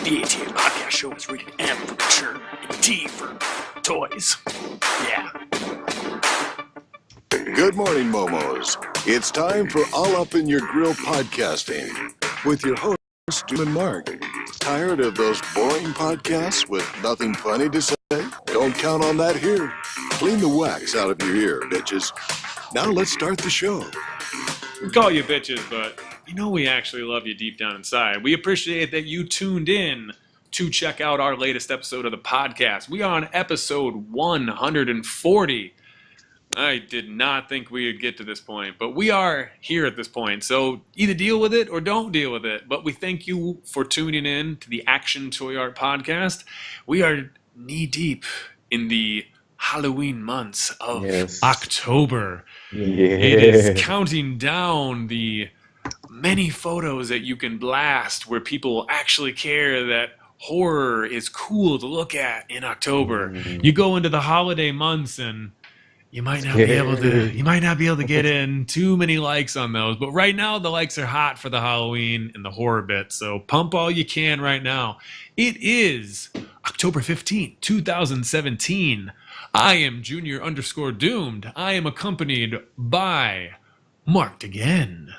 The ATM Podcast Show is rated M for mature and T for toys. Yeah. Good morning, Momos. It's time for All Up in Your Grill podcasting with your hosts, Stu and Mark. Tired of those boring podcasts with nothing funny to say? Don't count on that here. Clean the wax out of your ear, bitches. Now let's start the show. We call you bitches, but you know we actually love you deep down inside. We appreciate that you tuned in to check out our latest episode of the podcast. We are on episode 140. I did not think we would get to this point, but we are here at this point. So either deal with it or don't deal with it. But we thank you for tuning in to the Action Toy Art Podcast. We are knee-deep in the Halloween months of October. It is counting down the many photos that you can blast where people actually care that horror is cool to look at in October. You go into the holiday months and you might not be able to get in too many likes on those. But right now the likes are hot for the Halloween and the horror bit. So pump all you can right now. It is October 15th, 2017. I am Junior_Doomed. I am accompanied by Marked Again.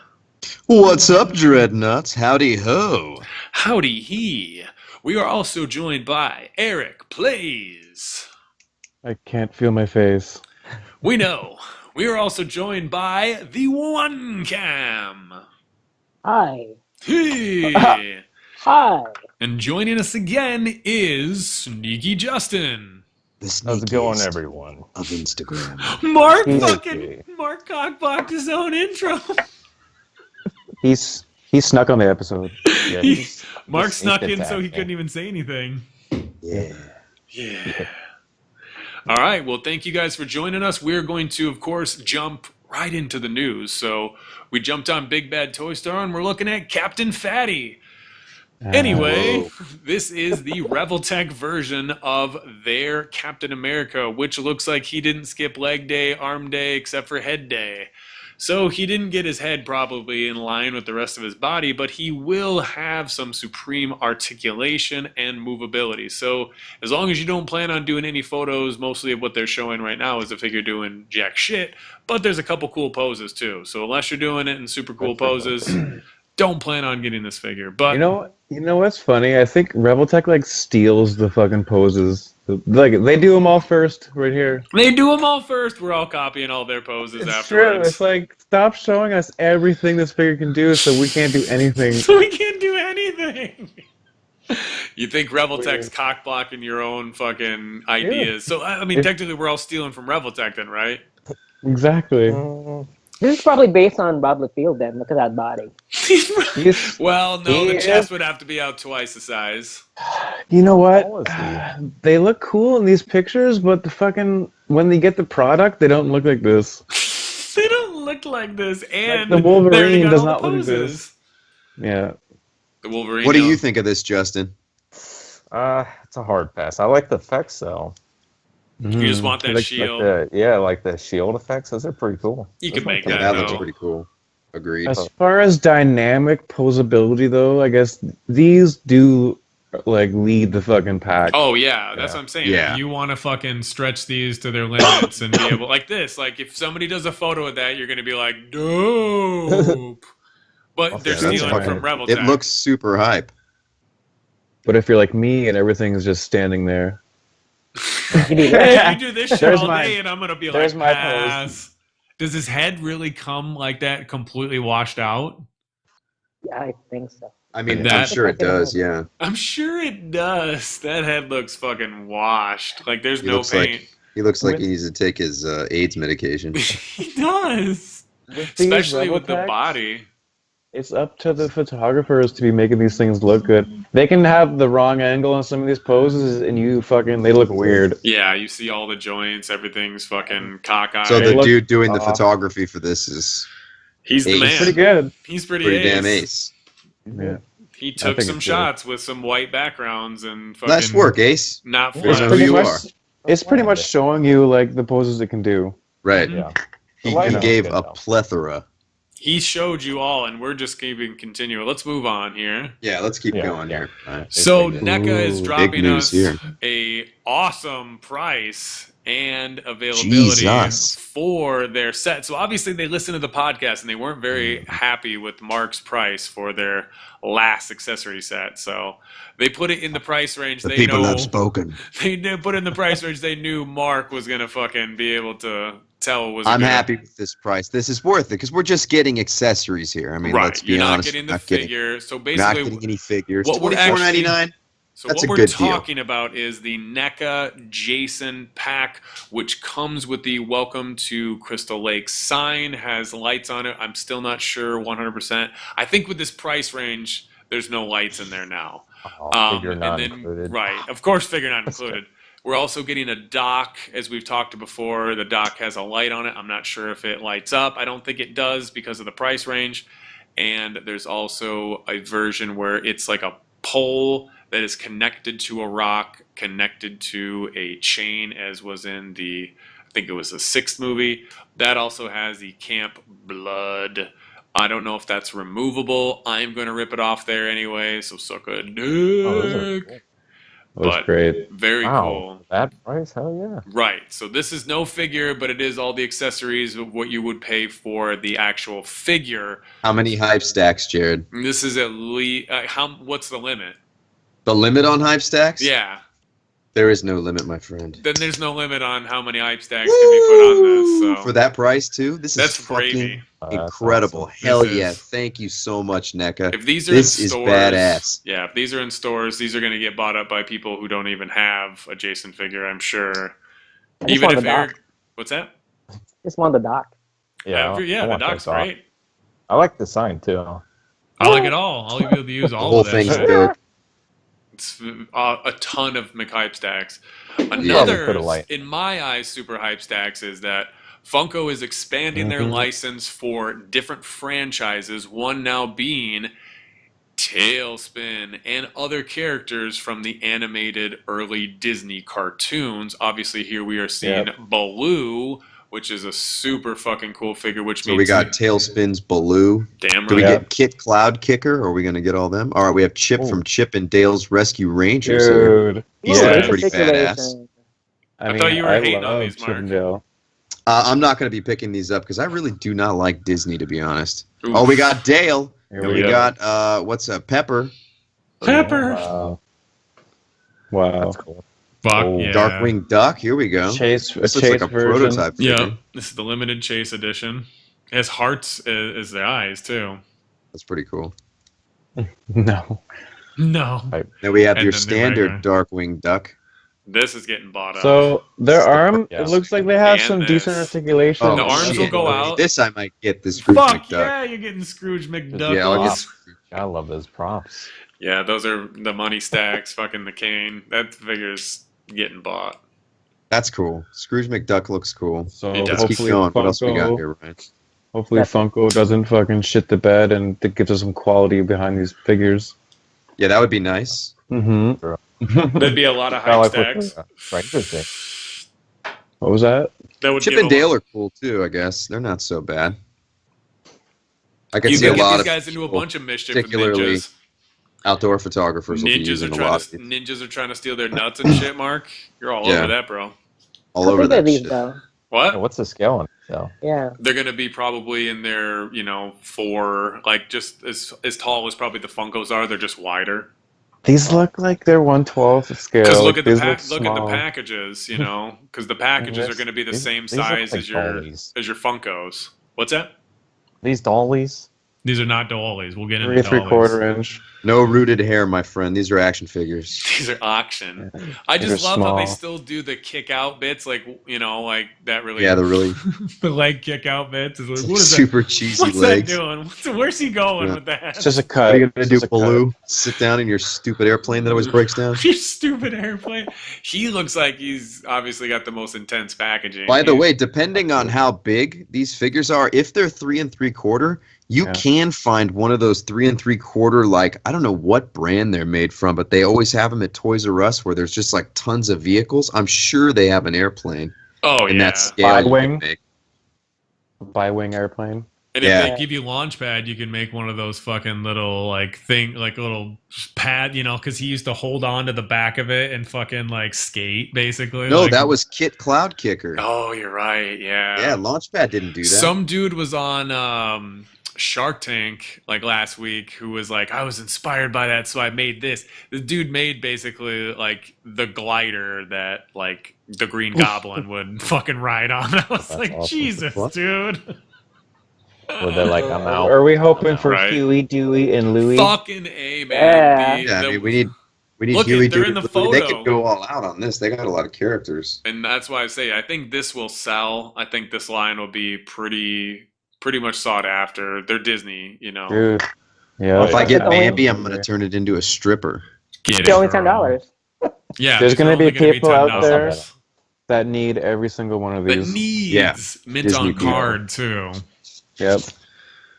What's up, Dreadnoughts? Howdy ho. Howdy he. We are also joined by Eric Plays. I can't feel my face. We know. We are also joined by theonecam. Hi. Hey. Hi. And joining us again is Sneaky Justin. The How's it going, sneakiest everyone? of Instagram. Mark Sneaky. cockblocked his own intro. He snuck on the episode. Yeah, Mark snuck in attack, so he man. couldn't even say anything. Yeah. All right. Well, thank you guys for joining us. We're going to, of course, jump right into the news. So we jumped on Big Bad Toy Store and we're looking at Captain Fatty. Anyway, this is the Revoltech version of their Captain America, which looks like he didn't skip leg day, arm day, except for head day. So he didn't get his head probably in line with the rest of his body, but he will have some supreme articulation and movability. So as long as you don't plan on doing any photos, mostly of what they're showing right now is the figure doing jack shit, but there's a couple cool poses too. So unless you're doing it in super cool poses, don't plan on getting this figure. But you know what's funny? I think Revoltech steals the fucking poses. They do them all first, right here. They do them all first. We're all copying all their poses It's afterwards. true. It's stop showing us everything this figure can do, so we can't do anything. So we can't do anything. You think Revoltech's cock blocking your own fucking ideas? Yeah. So I mean, technically, we're all stealing from Revoltech, then, right? Exactly. This is probably based on Bob Field then. Look at that body. Well, no, the chest would have to be out twice the size. You know what? They look cool in these pictures, but when they get the product, they don't look like this. They don't look like this, and the Wolverine does not look like this. Yeah. The Wolverine. What do you think of this, Justin? It's a hard pass. I like the effects though. You just want that shield. Like the shield effects. Those are pretty cool. You can make Yeah, that. that looks pretty cool. Agreed. As far as dynamic posability, though, I guess these do lead the fucking pack. Oh yeah, that's what I'm saying. Yeah. You want to fucking stretch these to their limits and be able like this. Like if somebody does a photo of that, you're gonna be like, dope. But they're stealing from Revoltech. It looks super hype. But if you're like me and everything is just standing there. Hey, you do this shit There's all my- day, and I'm gonna be there's like, my pass. Does his head really come like that, completely washed out? Yeah, I think so. I mean, That- I'm sure it does, yeah. I'm sure it does. That head looks fucking washed. Like there's He no looks paint. He looks like he needs to take his AIDS medication. He does. With these Especially with the Revoltechs, body. It's up to the photographers to be making these things look good. They can have the wrong angle on some of these poses, and they look weird. Yeah, you see all the joints, everything's fucking cockeyed. So the look dude doing the photography for this is He's the Ace. man. Pretty good. He's pretty damn ace. ace. Yeah. He took think some it's shots with some white backgrounds and fucking Nice work, Ace. not It's flash. who Pretty you much- are. It's pretty much showing you the poses it can do. Right. Mhm. Yeah. He Lighting gave is a good, though. plethora. He showed you all, and we're just keeping continuing. Let's move on here. Yeah, let's keep Yeah, going yeah. here. All right. So Big NECA is Ooh, dropping news us here. a awesome price and availability Jesus. for their set. So obviously they listened to the podcast and they weren't very happy with Mark's price for their last accessory set. So they put it in the price range. The They people know have spoken. they did put it in the price range. They knew Mark was gonna fucking be able to tell was. I'm happy with this price. This is worth it because we're just getting accessories here. I mean, Right, let's be you're not honest. getting the not getting- figure. So Not basically, getting any figures. what we're $24.99. So That's what a we're good deal. talking about is the NECA Jason pack, which comes with the Welcome to Crystal Lake sign, has lights on it. I'm still not sure 100%. I think with this price range, there's no lights in there now. Figure not included. Right, of course, figure not included. We're also getting a dock, as we've talked before. The dock has a light on it. I'm not sure if it lights up. I don't think it does because of the price range. And there's also a version where it's like a pole that is connected to a rock, connected to a chain, as was in the, I think it was the 6th movie. That also has the Camp Blood. I don't know if that's removable. I'm going to rip it off there anyway, so suck a dick. Those are cool. That was But great. very Wow, cool. that price? Hell yeah. Right, so this is no figure, but it is all the accessories of what you would pay for the actual figure. How many hype stacks, Jared? And this is at least, what's the limit? The limit on hype stacks? Yeah. There is no limit, my friend. Then there's no limit on how many hype stacks can be put on this. So For that price, too? This that's is fucking gravy. incredible. That's Hell This yeah. is- Thank you so much, NECA. If these are This in is stores, badass. yeah, if these are in stores, these are going to get bought up by people who don't even have a Jason figure, I'm sure. I just Even want if the you're, dock. what's that? Just want the dock. Yeah, I the want dock's that dock. great. I like the sign too. I like it all. I'll be able to use The all whole of that thing's shit. dope. It's a ton of McHype stacks. Probably Another, put a light. in my eyes, super hype stacks is that Funko is expanding their license for different franchises, one now being Tailspin and other characters from the animated early Disney cartoons. Obviously, here we are seeing Baloo, which is a super fucking cool figure, which So means we got Tailspin's Baloo. damn Do we right. get Kit Cloud Kicker? Or are we going to get all them? All right, we have Chip Ooh. from Chip and Dale's Rescue Rangers here. Dude. These Yeah. look pretty badass. Articulation. I thought you were hating on love these, Chip Mark. and Dale. I'm not going to be picking these up because I really do not like Disney, to be honest. Oof. Oh, we got Dale. Here And we we go. got, what's a Pepper? Pepper. Wow. That's cool. Fuck Oh, yeah. Darkwing Duck. Here we go. Chase, This a looks Chase like a version. prototype figure. Yeah, this is the limited Chase edition. It has hearts as the eyes too. That's pretty cool. No. No, Then we have And your then the standard regular. Darkwing Duck. this is getting bought up. So their arm, Yeah. it looks like they have And some this. decent articulation. The arms shit. will go out. This I might get, the Scrooge Fuck McDuck. yeah, you're getting Scrooge McDuck. Yeah, I'll get I love those props. Yeah, those are the money stacks. Fucking the cane. That figure's getting bought. That's cool. Scrooge McDuck looks cool. So It does. Let's keep hopefully going. What else we got Funko, here, Ryan? hopefully Funko doesn't fucking shit the bed and it gives us some quality behind these figures. Yeah, that would be nice. Mm-hmm. There'd be a lot of I hype like stacks. what Rangers thing. What was that? That would Chip give and a Dale lot. are cool too, I guess. They're not so bad. I can You see a can get lot these of guys into a people, bunch of mischief with particularly ninjas. outdoor photographers will be Ninjas using are a trying lot to of ninjas are trying to steal their nuts and shit. Mark, you're all Yeah. over that, bro. all How over big are that these shit. though? What? What's the scale on it, though? Yeah. They're gonna be probably in their, 4, like just as tall as probably the Funkos are. They're just wider. These look like they're 1/12 scale. Because look at the These look at the small. packages, because the packages are going to be the These- same these look size like as your dollies. Funkos. What's that? These dollies? These are not dollies. We'll get 3 3/4 inch. No rooted hair, my friend. These are action figures. These are auction. I These just are love how they small. still do the kick out bits, like that really. Yeah, they're really the leg kick out bits. Is like, what is super cheesy that? What's legs. that doing? Where's he going Yeah. with that? It's just a What cut. are you gonna It's do, just a cut. Baloo? Sit down in your stupid airplane that always breaks down? Your stupid airplane. He looks like he's obviously got the most intense packaging. By the He's- way, depending on how big these figures are, if they're 3 3/4, you Yeah. can find one of those 3 3/4. Like, I don't know what brand they're made from, but they always have them at Toys R Us where there's just like tons of vehicles. I'm sure they have an airplane oh in yeah, that scale. you Wing? can make. Bi-wing airplane. And if they give you Launchpad, you can make one of those fucking little little pad, because he used to hold on to the back of it and fucking skate basically. No, that was Kit Cloud Kicker. Oh, you're right. Yeah. Yeah, Launchpad didn't do that. Some dude was on Shark Tank last week who was like, I was inspired by that, so I made this. The dude made basically the glider that the Green Goblin would fucking ride on. I was like, awesome. Jesus, dude. Were they like, I'm out? Are we hoping for Huey, Dewey, and Louie? Fucking A, man. I mean, we need Huey, Dewey, and Louie. They could go all out on this. They got a lot of characters. And that's why I say I think this will sell. I think this line will be pretty much sought after. They're Disney, Dude. Yeah. Well, if I get Bambi, I'm going to turn it into a stripper. It's only $10. Yeah. There's going to be people out there that need every single one of these. That needs mint Disney on card, too. Yep.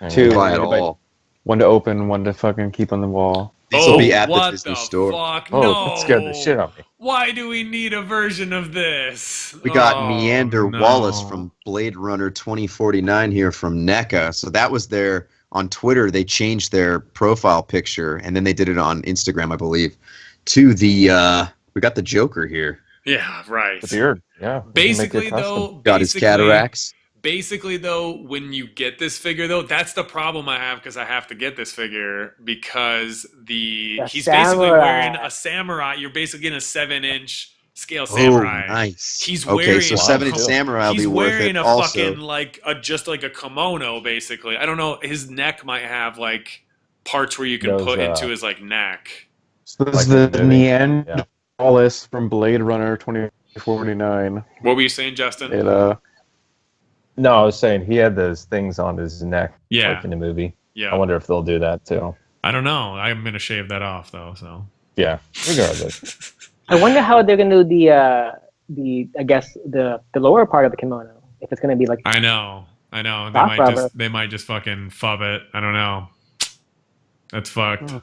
Two. Buy it all. One to open, one to fucking keep on the wall. These will be at the Disney store. Fuck? Oh, no. that scared the shit out of me. Why do we need a version of this? We got Meander Wallace from Blade Runner 2049 here from NECA. So that was on Twitter. They changed their profile picture, and then they did it on Instagram, I believe, to the, we got the Joker here. Yeah, right. The beard, yeah. Basically, though. Got his cataracts. Basically, though, when you get this figure, though, that's the problem I have because I have to get this figure because he's basically wearing a samurai. You're basically getting a 7-inch scale samurai. Oh, nice. He's wearing so 7-inch samurai will be worth it. He's wearing a also. fucking just like a kimono, basically. I don't know. His neck might have parts where you can put into his neck. So this is the Meander Wallace from Blade Runner 2049. What were you saying, Justin? No, I was saying he had those things on his neck, in the movie. Yeah. I wonder if they'll do that too. I don't know. I'm gonna shave that off though. So. Yeah, regardless. I wonder how they're gonna do the I guess the lower part of the kimono. If it's gonna be like. I know. They might just fucking fub it. I don't know. That's fucked.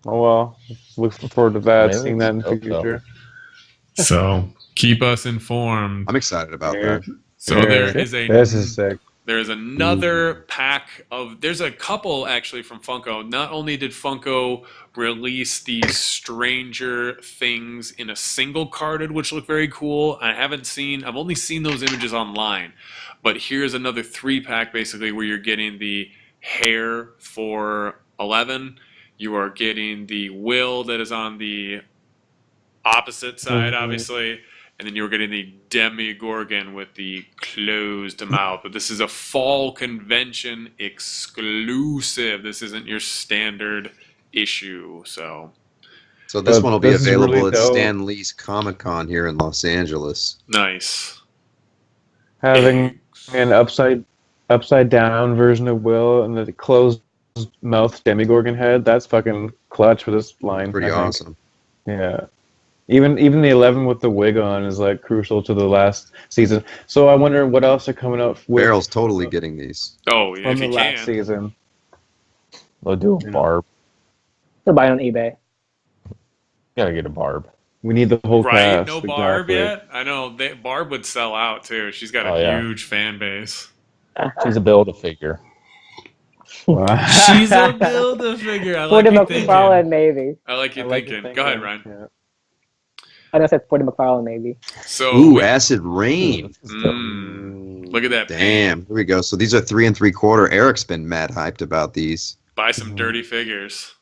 Oh well, looking forward to that. Seeing that in the future. So keep us informed. I'm excited about that. So there is this is sick. There is another pack of. There's a couple actually from Funko. Not only did Funko release these Stranger Things in a single carded, which look very cool. I've only seen those images online, but here's another 3-pack basically where you're getting the hair for 11. You are getting the Will that is on the opposite side, obviously. And then you were getting the Demigorgon with the closed mouth. But this is a fall convention exclusive. This isn't your standard issue. So this one will be available really at Stan Lee's Comic-Con here in Los Angeles. Nice. Having an upside down version of Will and the closed mouth Demigorgon head, that's fucking clutch for this line. Pretty awesome. Yeah. Even the 11 with the wig on is crucial to the last season. So I wonder what else are coming up. Barrel's totally getting these. Oh, yeah, from the last season. They'll do a barb. They'll buy it on eBay. Gotta get a barb. We need the whole cast. No barb yet. I know Barb would sell out too. She's got a huge fan base. She's a Build-A-Figure. She's a Build-A-Figure. I like you thinking. McFarlane, maybe. I like you thinking. Go ahead, Ryan. Yeah. I said Porter McFarlane, maybe. So Acid Rain. Look at that. Damn. Here we go. So these are 3 3/4. Eric's been mad hyped about these. Buy some dirty figures.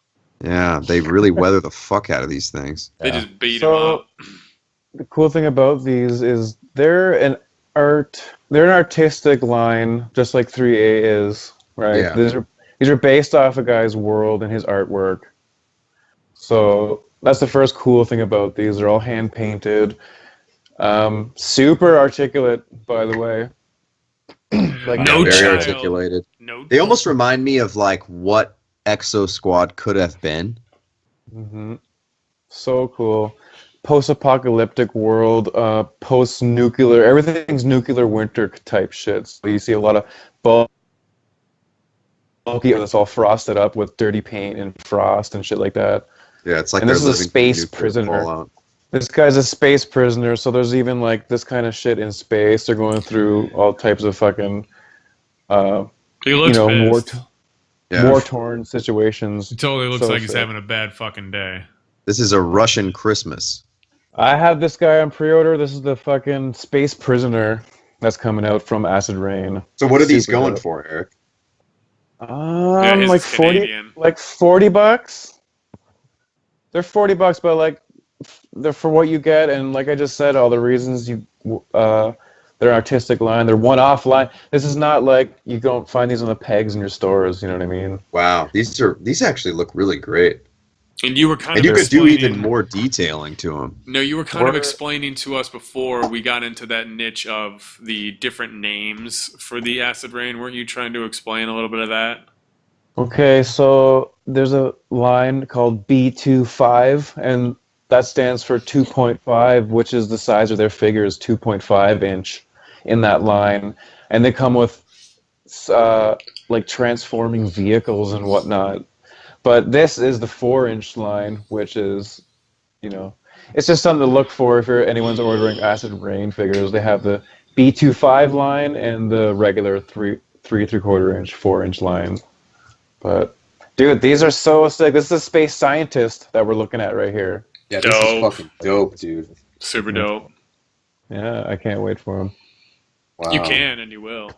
Yeah, they really weather the fuck out of these things. They just beat them up. The cool thing about these is they're an artistic line, just like 3A is, right? Yeah. These are based off a guy's world and his artwork. So that's the first cool thing about these. They're all hand painted, super articulate, by the way. Very articulated. They almost remind me of what Exo Squad could have been. Mm-hmm. So cool. Post-apocalyptic world, post-nuclear. Everything's nuclear winter type shit. So you see a lot of bulky that's all frosted up with dirty paint and frost and shit like that. Yeah, it's like and this is a space prisoner. This guy's a space prisoner, so there's even this kind of shit in space. They're going through all types of fucking He looks pissed. War torn situations. He totally looks like he's having a bad fucking day. This is a Russian Christmas. I have this guy on pre-order. This is the fucking Space Prisoner that's coming out from Acid Rain. So what are these going for, Eric? Like 40 bucks. They're $40, but like they're for what you get, and like I just said, all the reasons they're artistic line, they're one-off line. This is not like you don't find these on the pegs in your stores. You know what I mean? Wow, these actually look really great. And you were kind of you could do even more detailing to them. No, you were kind of explaining to us before we got into that niche of the different names for the Acid Rain. Weren't you trying to explain a little bit of that? Okay, so there's a line called B25, and that stands for 2.5, which is the size of their figures, 2.5 inch in that line. And they come with like transforming vehicles and whatnot. But this is the 4-inch line, which is, it's just something to look for if anyone's ordering Acid Rain figures. They have the B25 line and the regular 3.75 inch, 4-inch line. But, dude, these are so sick. This is a space scientist that we're looking at right here. Yeah, this is fucking dope, dude. Super dope. Yeah, I can't wait for him. Wow. You can, and you will.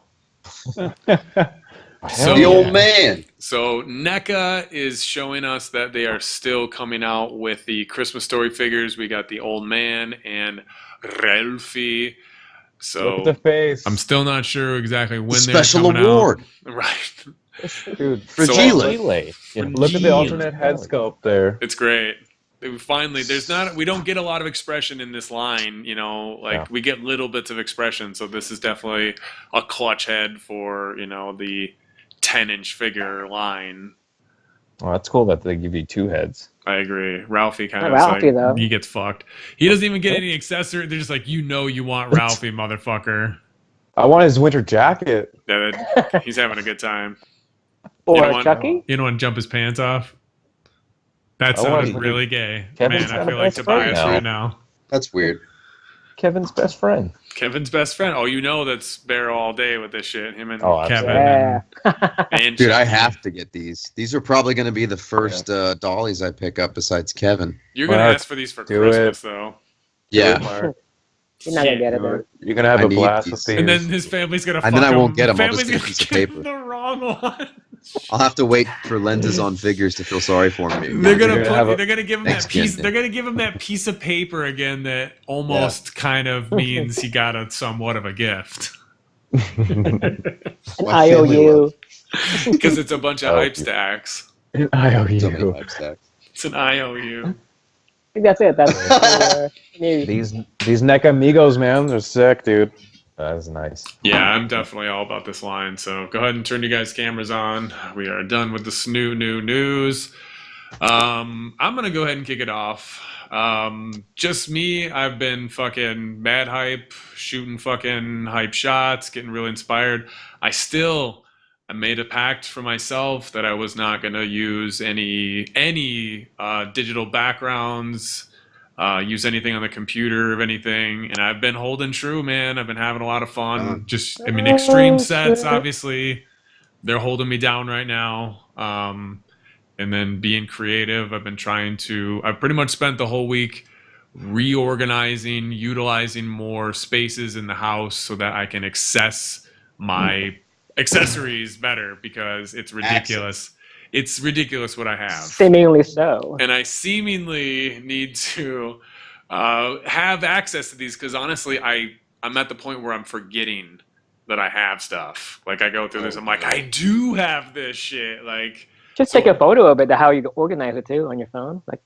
So, the old man. So NECA is showing us that they are still coming out with the Christmas Story figures. We got the old man and Ralphie. So look at the face. I'm still not sure exactly when Special they're coming award. out. Right. Dude, Fragile. Look at the alternate head sculpt there. It's great. Finally, we don't get a lot of expression in this line, we get little bits of expression. So this is definitely a clutch head for, the 10-inch figure line. Well, that's cool that they give you two heads. I agree. Ralphie though. He gets fucked. He doesn't even get any accessory. They're just like, you want Ralphie, motherfucker. I want his winter jacket. He's having a good time. Or Chucky? You don't want to jump his pants off? That sounded really gay. Kevin's Man, I feel like Tobias right now. That's weird. Kevin's best friend. Kevin's best friend. Oh, that's Barrow all day with this shit. Him and Kevin. Yeah. And dude, I have to get these. These are probably going to be the first dollies I pick up besides Kevin. You're going to ask for these for Christmas, though. Yeah. You're not going to get it, though. You're going to have a blast with these. And then his family's going to fuck him. And then I won't him. get them. I'll Family's just get a piece of paper. the wrong one. I'll have to wait for lenses on figures to feel sorry for me. They're gonna give him that piece. They're gonna give him that piece of paper again that almost kind of means he got a somewhat of a gift. An IOU. Because it's a bunch of hype stacks. An IOU. It's an IOU. I think that's it. That's these NECA Amigos, man, they're sick, dude. That is nice. Yeah, I'm definitely all about this line. So go ahead and turn you guys' cameras on. We are done with the new news. I'm going to go ahead and kick it off. Just me, I've been fucking mad hype, shooting fucking hype shots, getting really inspired. I made a pact for myself that I was not going to use any digital backgrounds, use anything on the computer of anything, and I've been holding true, man. I've been having a lot of fun. Extreme sets, obviously, they're holding me down right now. And then being creative, I've pretty much spent the whole week reorganizing, utilizing more spaces in the house so that I can access my accessories better, because it's ridiculous. It's ridiculous what I have. Seemingly so. And I seemingly need to have access to these, because honestly, I'm at the point where I'm forgetting that I have stuff. Like, I go through this, I'm like, I do have this shit. Like, just take a photo of it, how you organize it too on your phone. Like,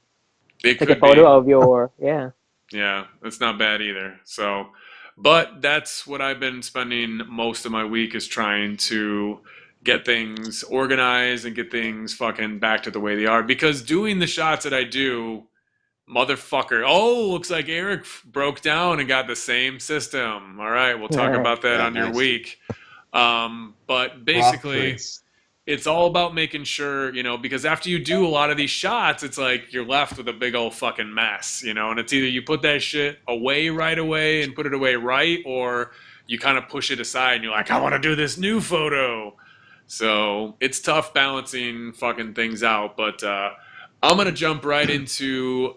take a photo of your, yeah. Yeah, that's not bad either. So, but that's what I've been spending most of my week, is trying to get things organized and get things fucking back to the way they are. Because doing the shots that I do, motherfucker. Oh, looks like Eric broke down and got the same system. All right, we'll talk about that on your week. But basically, it's all about making sure, because after you do a lot of these shots, it's like you're left with a big old fucking mess, and it's either you put that shit away right away and put it away right, or you kind of push it aside and you're like, I want to do this new photo. So it's tough balancing fucking things out. But I'm going to jump right into,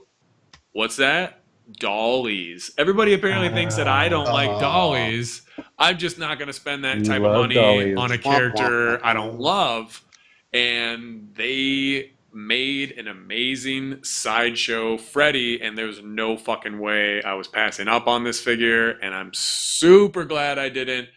what's that? Dollies. Everybody apparently thinks that I don't like dollies. I'm just not going to spend that type of money dollies. on a character I don't love. And they made an amazing Sideshow Freddy, and there's no fucking way I was passing up on this figure, and I'm super glad I didn't,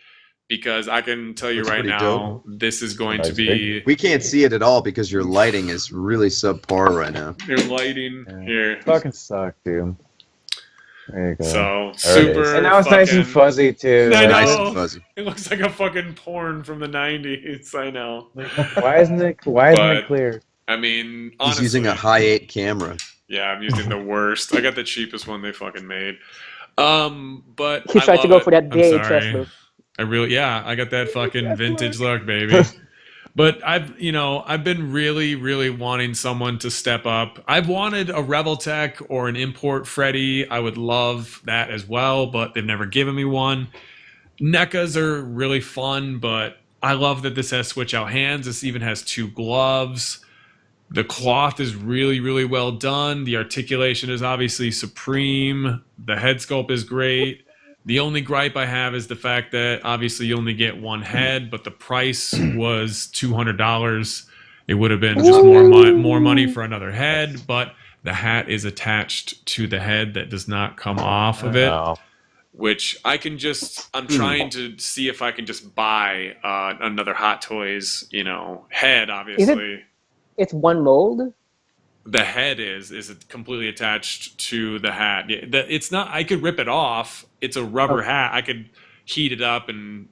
because I can tell you right now, this is going to be... We can't see it at all because your lighting is really subpar right now. Your lighting here. Fucking suck, dude. There you go. So, super... And now it's nice and fuzzy, too. I know. Nice and fuzzy. It looks like a fucking porn from the 90s, I know. Why isn't it clear? I mean, honestly... He's using a high 8 camera. Yeah, I'm using the worst. I got the cheapest one they fucking made. But He tried to go for that VHS look. I got that fucking vintage look, baby. But I've been really, really wanting someone to step up. I've wanted a Reveltech or an import Freddy. I would love that as well, but they've never given me one. NECAs are really fun, but I love that this has switch out hands. This even has 2 gloves. The cloth is really, really well done. The articulation is obviously supreme. The head sculpt is great. The only gripe I have is the fact that obviously you only get one head, but the price was $200. It would have been just more money for another head, but the hat is attached to the head that does not come off of it, which I'm trying to see if I can just buy another Hot Toys, head, obviously. It's one mold? The head is completely attached to the hat. It's not. I could rip it off. It's a rubber hat. I could heat it up and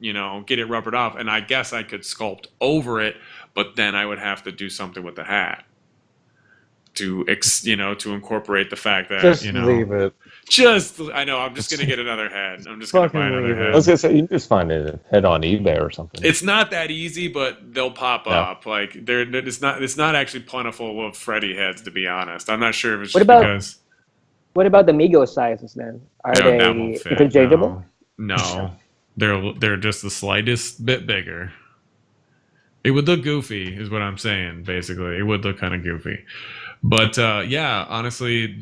get it rubbered off, and I guess I could sculpt over it. But then I would have to do something with the hat to incorporate the fact that just leave it. I know. I'm just gonna get another head. I'm just gonna buy another head. I was gonna say you can just find a head on eBay or something. It's not that easy, but they'll pop up. Like it's not actually plentiful of Freddy heads, to be honest. I'm not sure if it's because. What about the Migos sizes then? Are they interchangeable? No, they're just the slightest bit bigger. It would look goofy, is what I'm saying. Basically, it would look kind of goofy. But honestly, it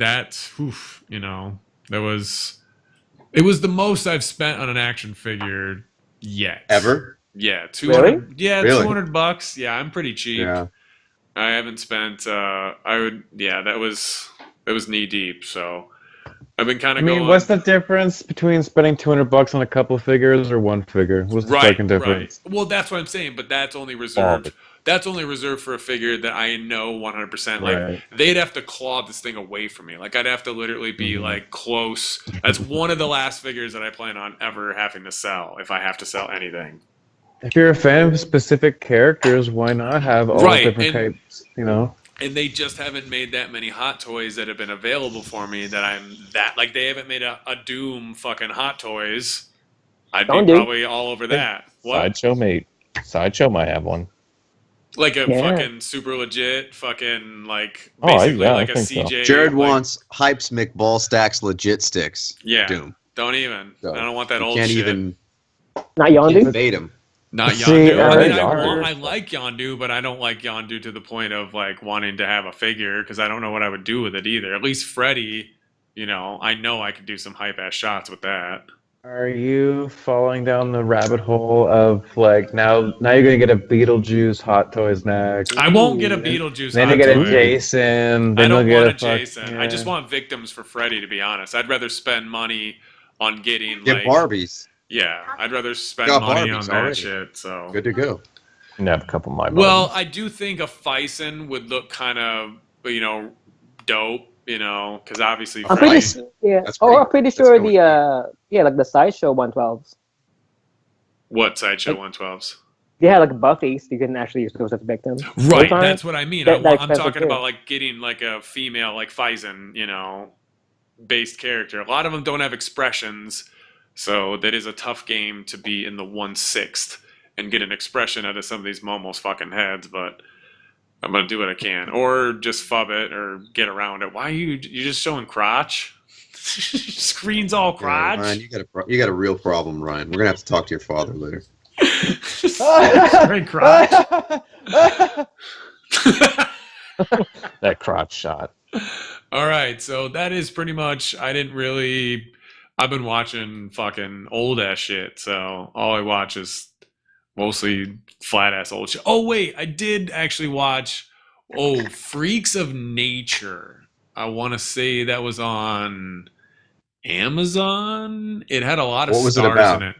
was the most I've spent on an action figure yet. Ever? Yeah, 200. Really? Yeah, Really? $200. Yeah, I'm pretty cheap. Yeah. I haven't spent. That was knee deep. So I've been kind of. What's the difference between spending $200 on a couple of figures or one figure? What's the second difference? Right. Well, that's what I'm saying, but that's only reserved. That's only reserved for a figure that I know 100%. Like they'd have to claw this thing away from me. Like I'd have to literally be like close. That's one of the last figures that I plan on ever having to sell if I have to sell anything. If you're a fan of specific characters, why not have all different types? And they just haven't made that many Hot Toys that have been available for me they haven't made a Doom fucking Hot Toys. I'd be probably all over that. What? Sideshow might have one. Like a fucking super legit fucking basically like a CJ. Jared wants Hypes McBall Stacks legit sticks. Yeah. Doom. Don't even. So I don't want that old can't shit. Even. Not Yondu? Bait him. Not Yondu. I like Yondu, but I don't like Yondu to the point of wanting to have a figure because I don't know what I would do with it either. At least Freddy, I know I could do some hype ass shots with that. Are you falling down the rabbit hole of now you're gonna get a Beetlejuice Hot Toys next? I won't get a Beetlejuice. Then you get a Jason. Then I don't get want a Jason. Yeah. I just want victims for Freddy. To be honest, I'd rather spend money on getting Barbies. Yeah, I'd rather spend money on that shit. So good to go. And have a couple of my. Well, I do think a Fison would look kind of dope. Because obviously I'm pretty sure the Sideshow 112s. What Sideshow 112s? Yeah, like Buffy's. You can actually use those as victims. Right, that's what I mean. I'm talking about getting a female Fison, based character. A lot of them don't have expressions, so that is a tough game to be in the 1/6 and get an expression out of some of these Momo's fucking heads, but I'm going to do what I can. Or just fub it or get around it. Why are you just showing crotch? Screen's all crotch. Ryan, you got a real problem, Ryan. We're gonna have to talk to your father later. Great crotch. That crotch shot. All right, so that is pretty much. I've been watching fucking old ass shit, so all I watch is mostly flat ass old shit. Oh wait, I did actually watch Freaks of Nature. I want to say that was on Amazon. It had a lot of stars in it.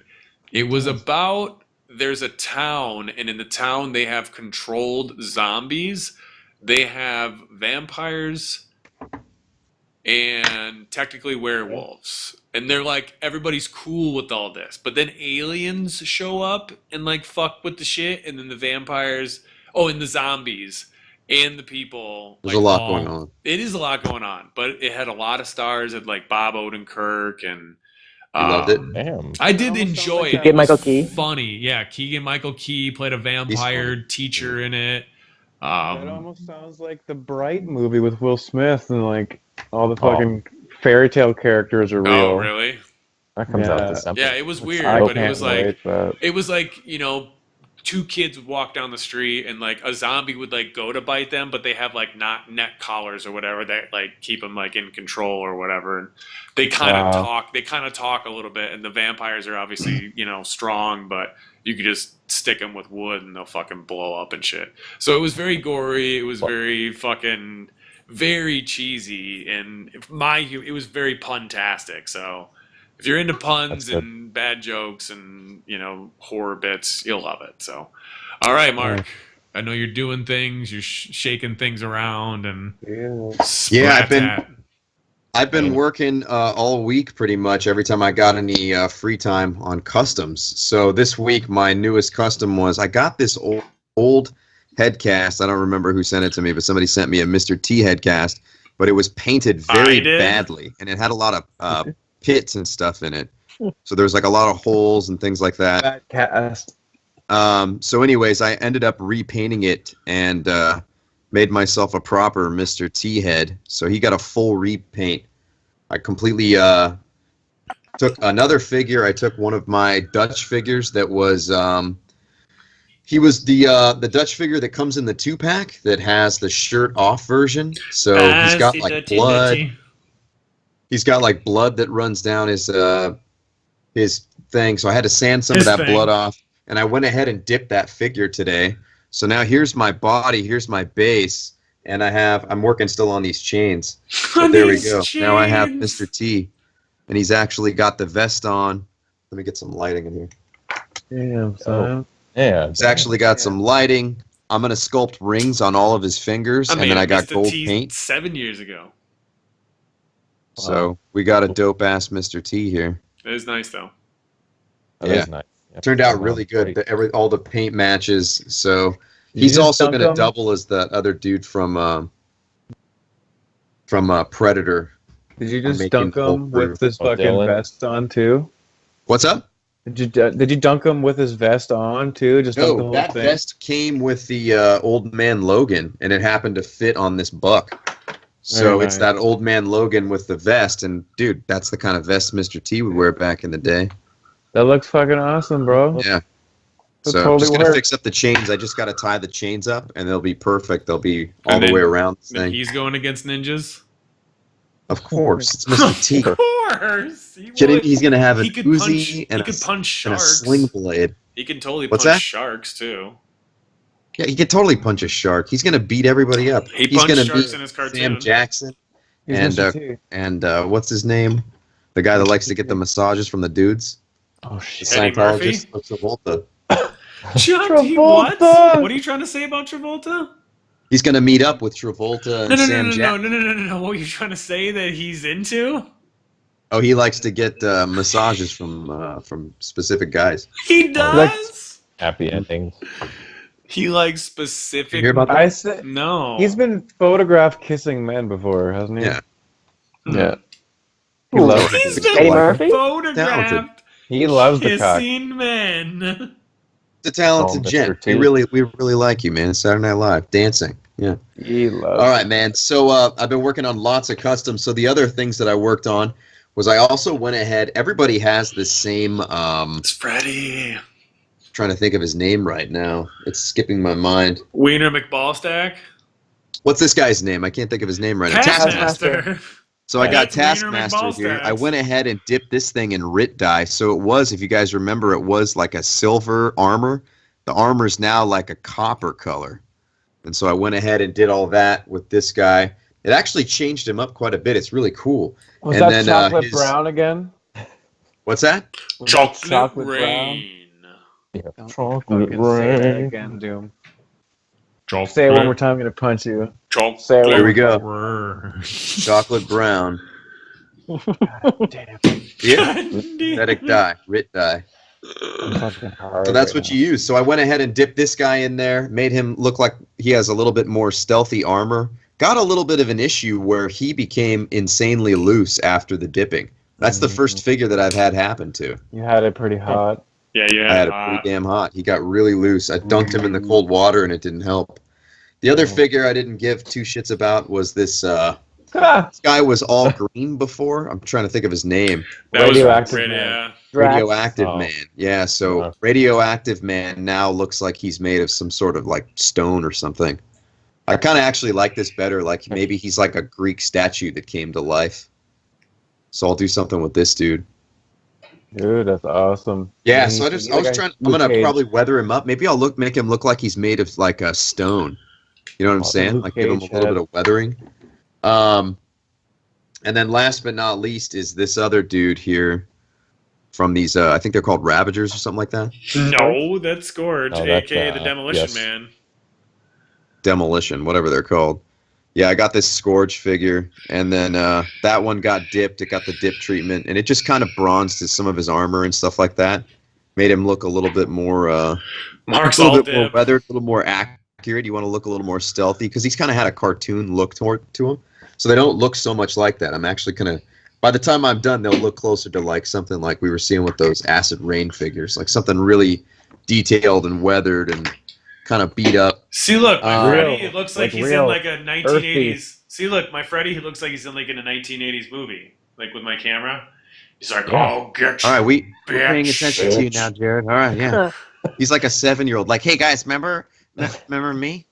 It was about there's a town, and in the town they have controlled zombies. They have vampires and technically werewolves. And they're like, everybody's cool with all this. But then aliens show up and like fuck with the shit. And then the vampires, and the zombies and the people. There's a lot going on. It is a lot going on. But it had a lot of stars at like Bob Odenkirk and... You loved it? Damn. I did enjoy it. Keegan-Michael Key. Funny. Yeah, Keegan-Michael Key played a vampire teacher in it. That almost sounds like the Bright movie with Will Smith and like all the fucking fairy tale characters are real. Oh, really? That comes out December. Yeah, it was weird, I but it was like, two kids would walk down the street and like a zombie would like go to bite them, but they have like not neck collars or whatever that like keep them like in control or whatever. And they kind of talk. They kind of talk a little bit, and the vampires are obviously strong, but you could just stick them with wood and they'll fucking blow up and shit. So it was very gory. It was very fucking very cheesy, and it was very pun-tastic. So if you're into puns and bad jokes and horror bits, you'll love it. So, all right, Mark. I know you're doing things. You're shaking things around and I've been working all week pretty much. Every time I got any free time on customs. So this week my newest custom was I got this old headcast. I don't remember who sent it to me, but somebody sent me a Mr. T headcast. But it was painted very badly, and it had a lot of pits and stuff in it. So there was like a lot of holes and things like that. So anyways, I ended up repainting it and made myself a proper Mr. T head. So he got a full repaint. I completely took another figure. I took one of my Dutch figures that was he was the Dutch figure that comes in the 2-pack that has the shirt off version. So he's got like blood. He's got like blood that runs down his thing. So I had to sand some of that blood off, and I went ahead and dipped that figure today. So now here's my body, here's my base, and I'm working still on these chains. But there we go. Now I have Mr. T, and he's actually got the vest on. Let me get some lighting in here. Damn, son. Yeah. He's actually got some lighting. I'm going to sculpt rings on all of his fingers, and then I got gold paint. 7 years ago. So we got a dope-ass Mr. T here. It is nice, though. That is nice. Yep. Turned out really good. All the paint matches. So he's also going to double as that other dude from Predator. Did you just dunk him with his fucking vest on too? What's up? Did you dunk him with his vest on too? Just dunk the whole that thing? vest came with the Old Man Logan, and it happened to fit on this buck. So it's that Old Man Logan with the vest, and dude, that's the kind of vest Mr. T would wear back in the day. That looks fucking awesome, bro. Yeah. So I'm just going to fix up the chains. I just got to tie the chains up, and they'll be perfect. They'll be all the way around this thing. He's going against ninjas? Of course. It's Mr. T. Of course. He's going to have an Uzi and a sling blade. He can totally punch sharks, too. Yeah, he can totally punch a shark. He's going to beat everybody up. He's going to beat in his cartoon. Sam Jackson. And what's his name? The guy that likes to get the massages from the dudes. Oh, shit. Eddie Murphy? Travolta. What? What are you trying to say about Travolta? He's going to meet up with Travolta and Sam Jackson. No. What are you trying to say that he's into? Oh, he likes to get massages from specific guys. He does? Happy endings. He likes specific... You hear about that? No. He's been photographed kissing men before, hasn't he? Yeah. Yeah. He's been photographed He loves the cock. kissing men. The talented gent. We really like you, man. Saturday Night Live, dancing. Yeah. He loves All right, man. So I've been working on lots of customs. So the other things that I worked on was I also went ahead. Everybody has the same. It's Freddy. Trying to think of his name right now. It's skipping my mind. Wiener McBallstack. What's this guy's name? I can't think of his name right now. Taskmaster. So I got That's Wiener Taskmaster here. McBallstacks. I went ahead and dipped this thing in Rit dye. So it was, if you guys remember, it was like a silver armor. The armor's now like a copper color. And so I went ahead and did all that with this guy. It actually changed him up quite a bit. It's really cool. Was and that then, chocolate brown again? What's that? Was that Chocolate rain? Yeah. Chocolate rain. Again, Doom. Chocolate. Say it one more time. I'm gonna punch you. Chocolate. Say it one There we more go. time. Chocolate brown. Damn. Yeah. Synthetic dye. Rit dye. So that's what you use. So I went ahead and dipped this guy in there, made him look like he has a little bit more stealthy armor. Got a little bit of an issue where he became insanely loose after the dipping. That's the first figure that I've had happen to. You had it pretty hot. Yeah, yeah. I had it pretty damn hot. He got really loose. I dunked him in the cold water and it didn't help. The other figure I didn't give two shits about was this. This guy was all green before. I'm trying to think of his name. That was Radioactive Man. yeah. Radioactive Oh. Man. Yeah, so Radioactive Man now looks like he's made of some sort of like stone or something. I kind of actually like this better. Like maybe he's like a Greek statue that came to life. So I'll do something with this dude. Dude, that's awesome. Yeah, so I was trying. I'm gonna probably weather him up. Maybe I'll make him look like he's made of like a stone. You know what I'm saying? Like give him a little bit of weathering. And then last but not least is this other dude here from these. I think they're called Ravagers or something like that. No, that's Scourge, Oh, that's, aka the Demolition yes. Man. Demolition, whatever they're called. Yeah, I got this Scourge figure, and then that one got dipped. It got the dip treatment, and it just kind of bronzed some of his armor and stuff like that. Made him look a little bit more, Mark's a little all bit more dip. weathered, a little more accurate. You want to look a little more stealthy because he's kind of had a cartoon look to him, so they don't look so much like that. I'm actually gonna. By the time I'm done, they'll look closer to like something like we were seeing with those Acid Rain figures, like something really detailed and weathered and kind of beat up. See, look, my Freddy, Real, it looks like like he's real, in like a 1980s. earthy. See, look, my Freddy, he looks like he's in like in a 1980s movie, like with my camera. He's like, "Oh, get All right, we're paying bitch." attention to you now, Jared. All right, yeah. He's like a 7-year-old. Like, hey guys, remember me?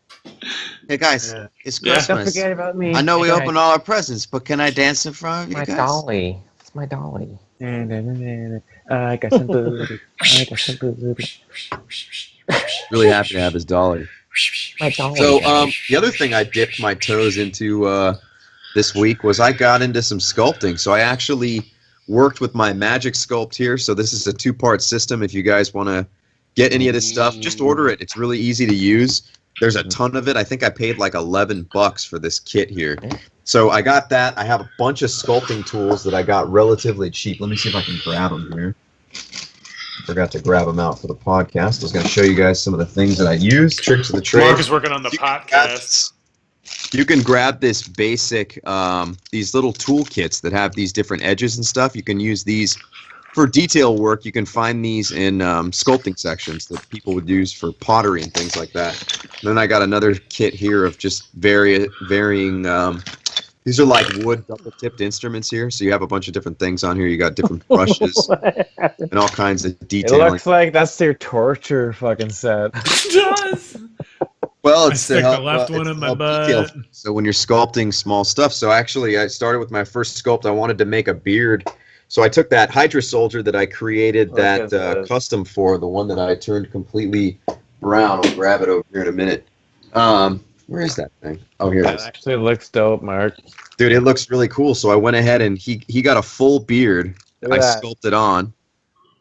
Hey guys, it's Yeah. Don't Christmas. forget about me. I know we Hey, opened all our presents, but can I dance in front of you My guys? dolly. It's my dolly. I got some booty. I got some booty. Really happy to have his dolly. My dolly. So, the other thing I dipped my toes into this week was I got into some sculpting. So I actually worked with my Magic Sculpt here. So this is a 2-part system. If you guys want to get any of this stuff, just order it. It's really easy to use. There's a ton of it. I think I paid like $11 for this kit here. So I got that. I have a bunch of sculpting tools that I got relatively cheap. Let me see if I can grab them here. Forgot to grab them out for the podcast. I was going to show you guys some of the things that I use. Tricks of the trade. Mark is working on the podcast. You can grab this basic, these little toolkits that have these different edges and stuff. You can use these for detail work. You can find these in sculpting sections that people would use for pottery and things like that. And then I got another kit here of just varying. These are like wood double-tipped instruments here. So you have a bunch of different things on here. You got different brushes and all kinds of It detailing. looks like that's their torture fucking set. It does. Well, I it's to stick help, the left it's one to in my help butt. detail. So when you're sculpting small stuff, so actually I started with my first sculpt. I wanted to make a beard, so I took that Hydra Soldier that I created Look at that this. custom for, the one that I turned completely brown. I'll grab it over here in a minute. Where is that thing? Oh, here it That is. actually looks dope, Mark. Dude, it looks really cool. So I went ahead and he got a full beard. Look I at that. sculpted on,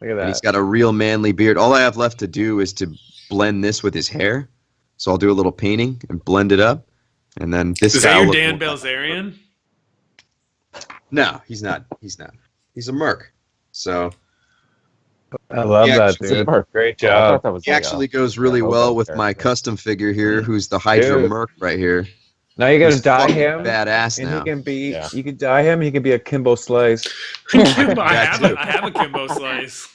Look at and he's that. got a real manly beard. All I have left to do is to blend this with his hair. So I'll do a little painting and blend it up, and then this Is guy that will your look Dan more- Bilzerian? No, he's not. He's not. He's a merc. So I love Yeah, that, actually- dude. Great I job. thought that was he actually goes really yeah, well okay, with fair, my fair. custom figure here, who's the Hydra Dude. merc right here. Now you gotta He's dye fucking him, badass and now. he can be. Yeah. You can dye him. He can be a Kimbo Slice. Kimbo, I That have too. a Kimbo slice.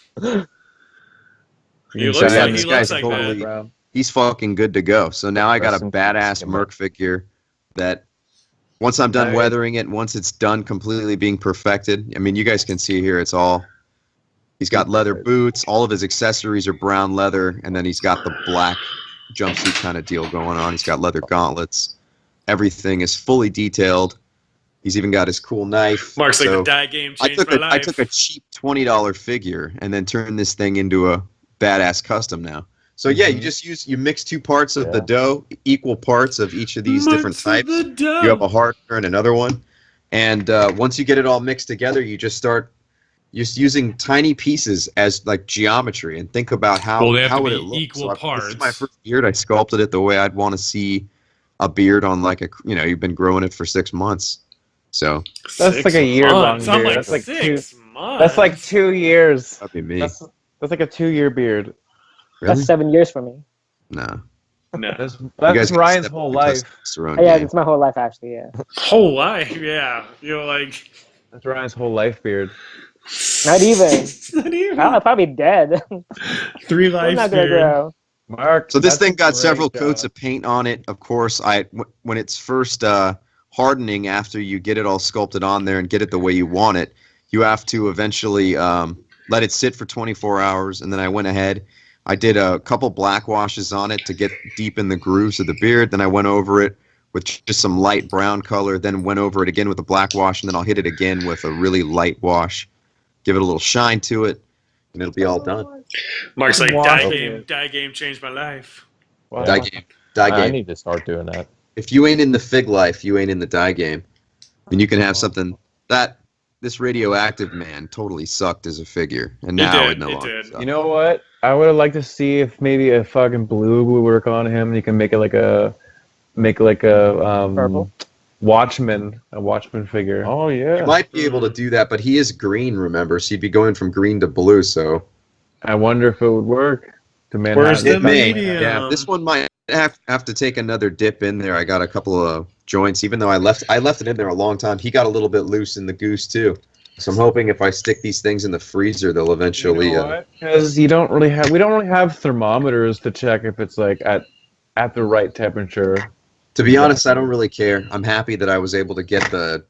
He You looks can yeah, dye like him this he guy's looks like totally- that. he's fucking good to go. So now I got a Rest in badass peace, Merc figure that once I'm done weathering it, once it's done completely being perfected, I mean, you guys can see here, he's got leather boots, all of his accessories are brown leather, and then he's got the black jumpsuit kind of deal going on. He's got leather gauntlets. Everything is fully detailed. He's even got his cool knife. Mark's like, the die game changed my life. I took a cheap $20 figure and then turned this thing into a badass custom now. So yeah, you mix 2 parts of the dough, equal parts of each of these different types. You have a hardener and another one. And once you get it all mixed together, you just start using tiny pieces as like geometry and think about how would it look. Equal parts. This is my first beard. I sculpted it the way I'd want to see a beard on you've been growing it for 6 months. So that's like a year-long beard. Like that's like 6 months. That's like 2 years. That'd be me. That's like a 2-year beard. Really? That's 7 years for me. No. That's Ryan's whole life. Yeah, it's my whole life actually. Yeah. Whole life, yeah. You're like. That's Ryan's whole life beard. Not even. Not even. I'm probably dead. 3 lives. I'm not gonna grow. Mark. So this thing got several coats of paint on it. Of course, when it's first hardening after you get it all sculpted on there and get it the way you want it, you have to eventually let it sit for 24 hours. And then I went ahead. I did a couple black washes on it to get deep in the grooves of the beard. Then I went over it with just some light brown color. Then went over it again with a black wash. And then I'll hit it again with a really light wash. Give it a little shine to it. And it'll be all done. Mark's like, die game changed my life. Wow. Die game. I need to start doing that. If you ain't in the fig life, you ain't in the die game. And you can have something that this radioactive man totally sucked as a figure, and now it no longer. You know what? I would have liked to see if maybe a fucking blue would work on him. You can make it like a purple Watchman figure. Oh yeah. You might be able to do that, but he is green, remember? So you'd be going from green to blue. So I wonder if it would work. Where's the medium? Yeah, this one might have to take another dip in there. I got a couple of joints, even though I left it in there a long time. He got a little bit loose in the goose too. So I'm hoping if I stick these things in the freezer, they'll eventually. Because we don't really have thermometers to check if it's like at the right temperature. To be honest, I don't really care. I'm happy that I was able to get the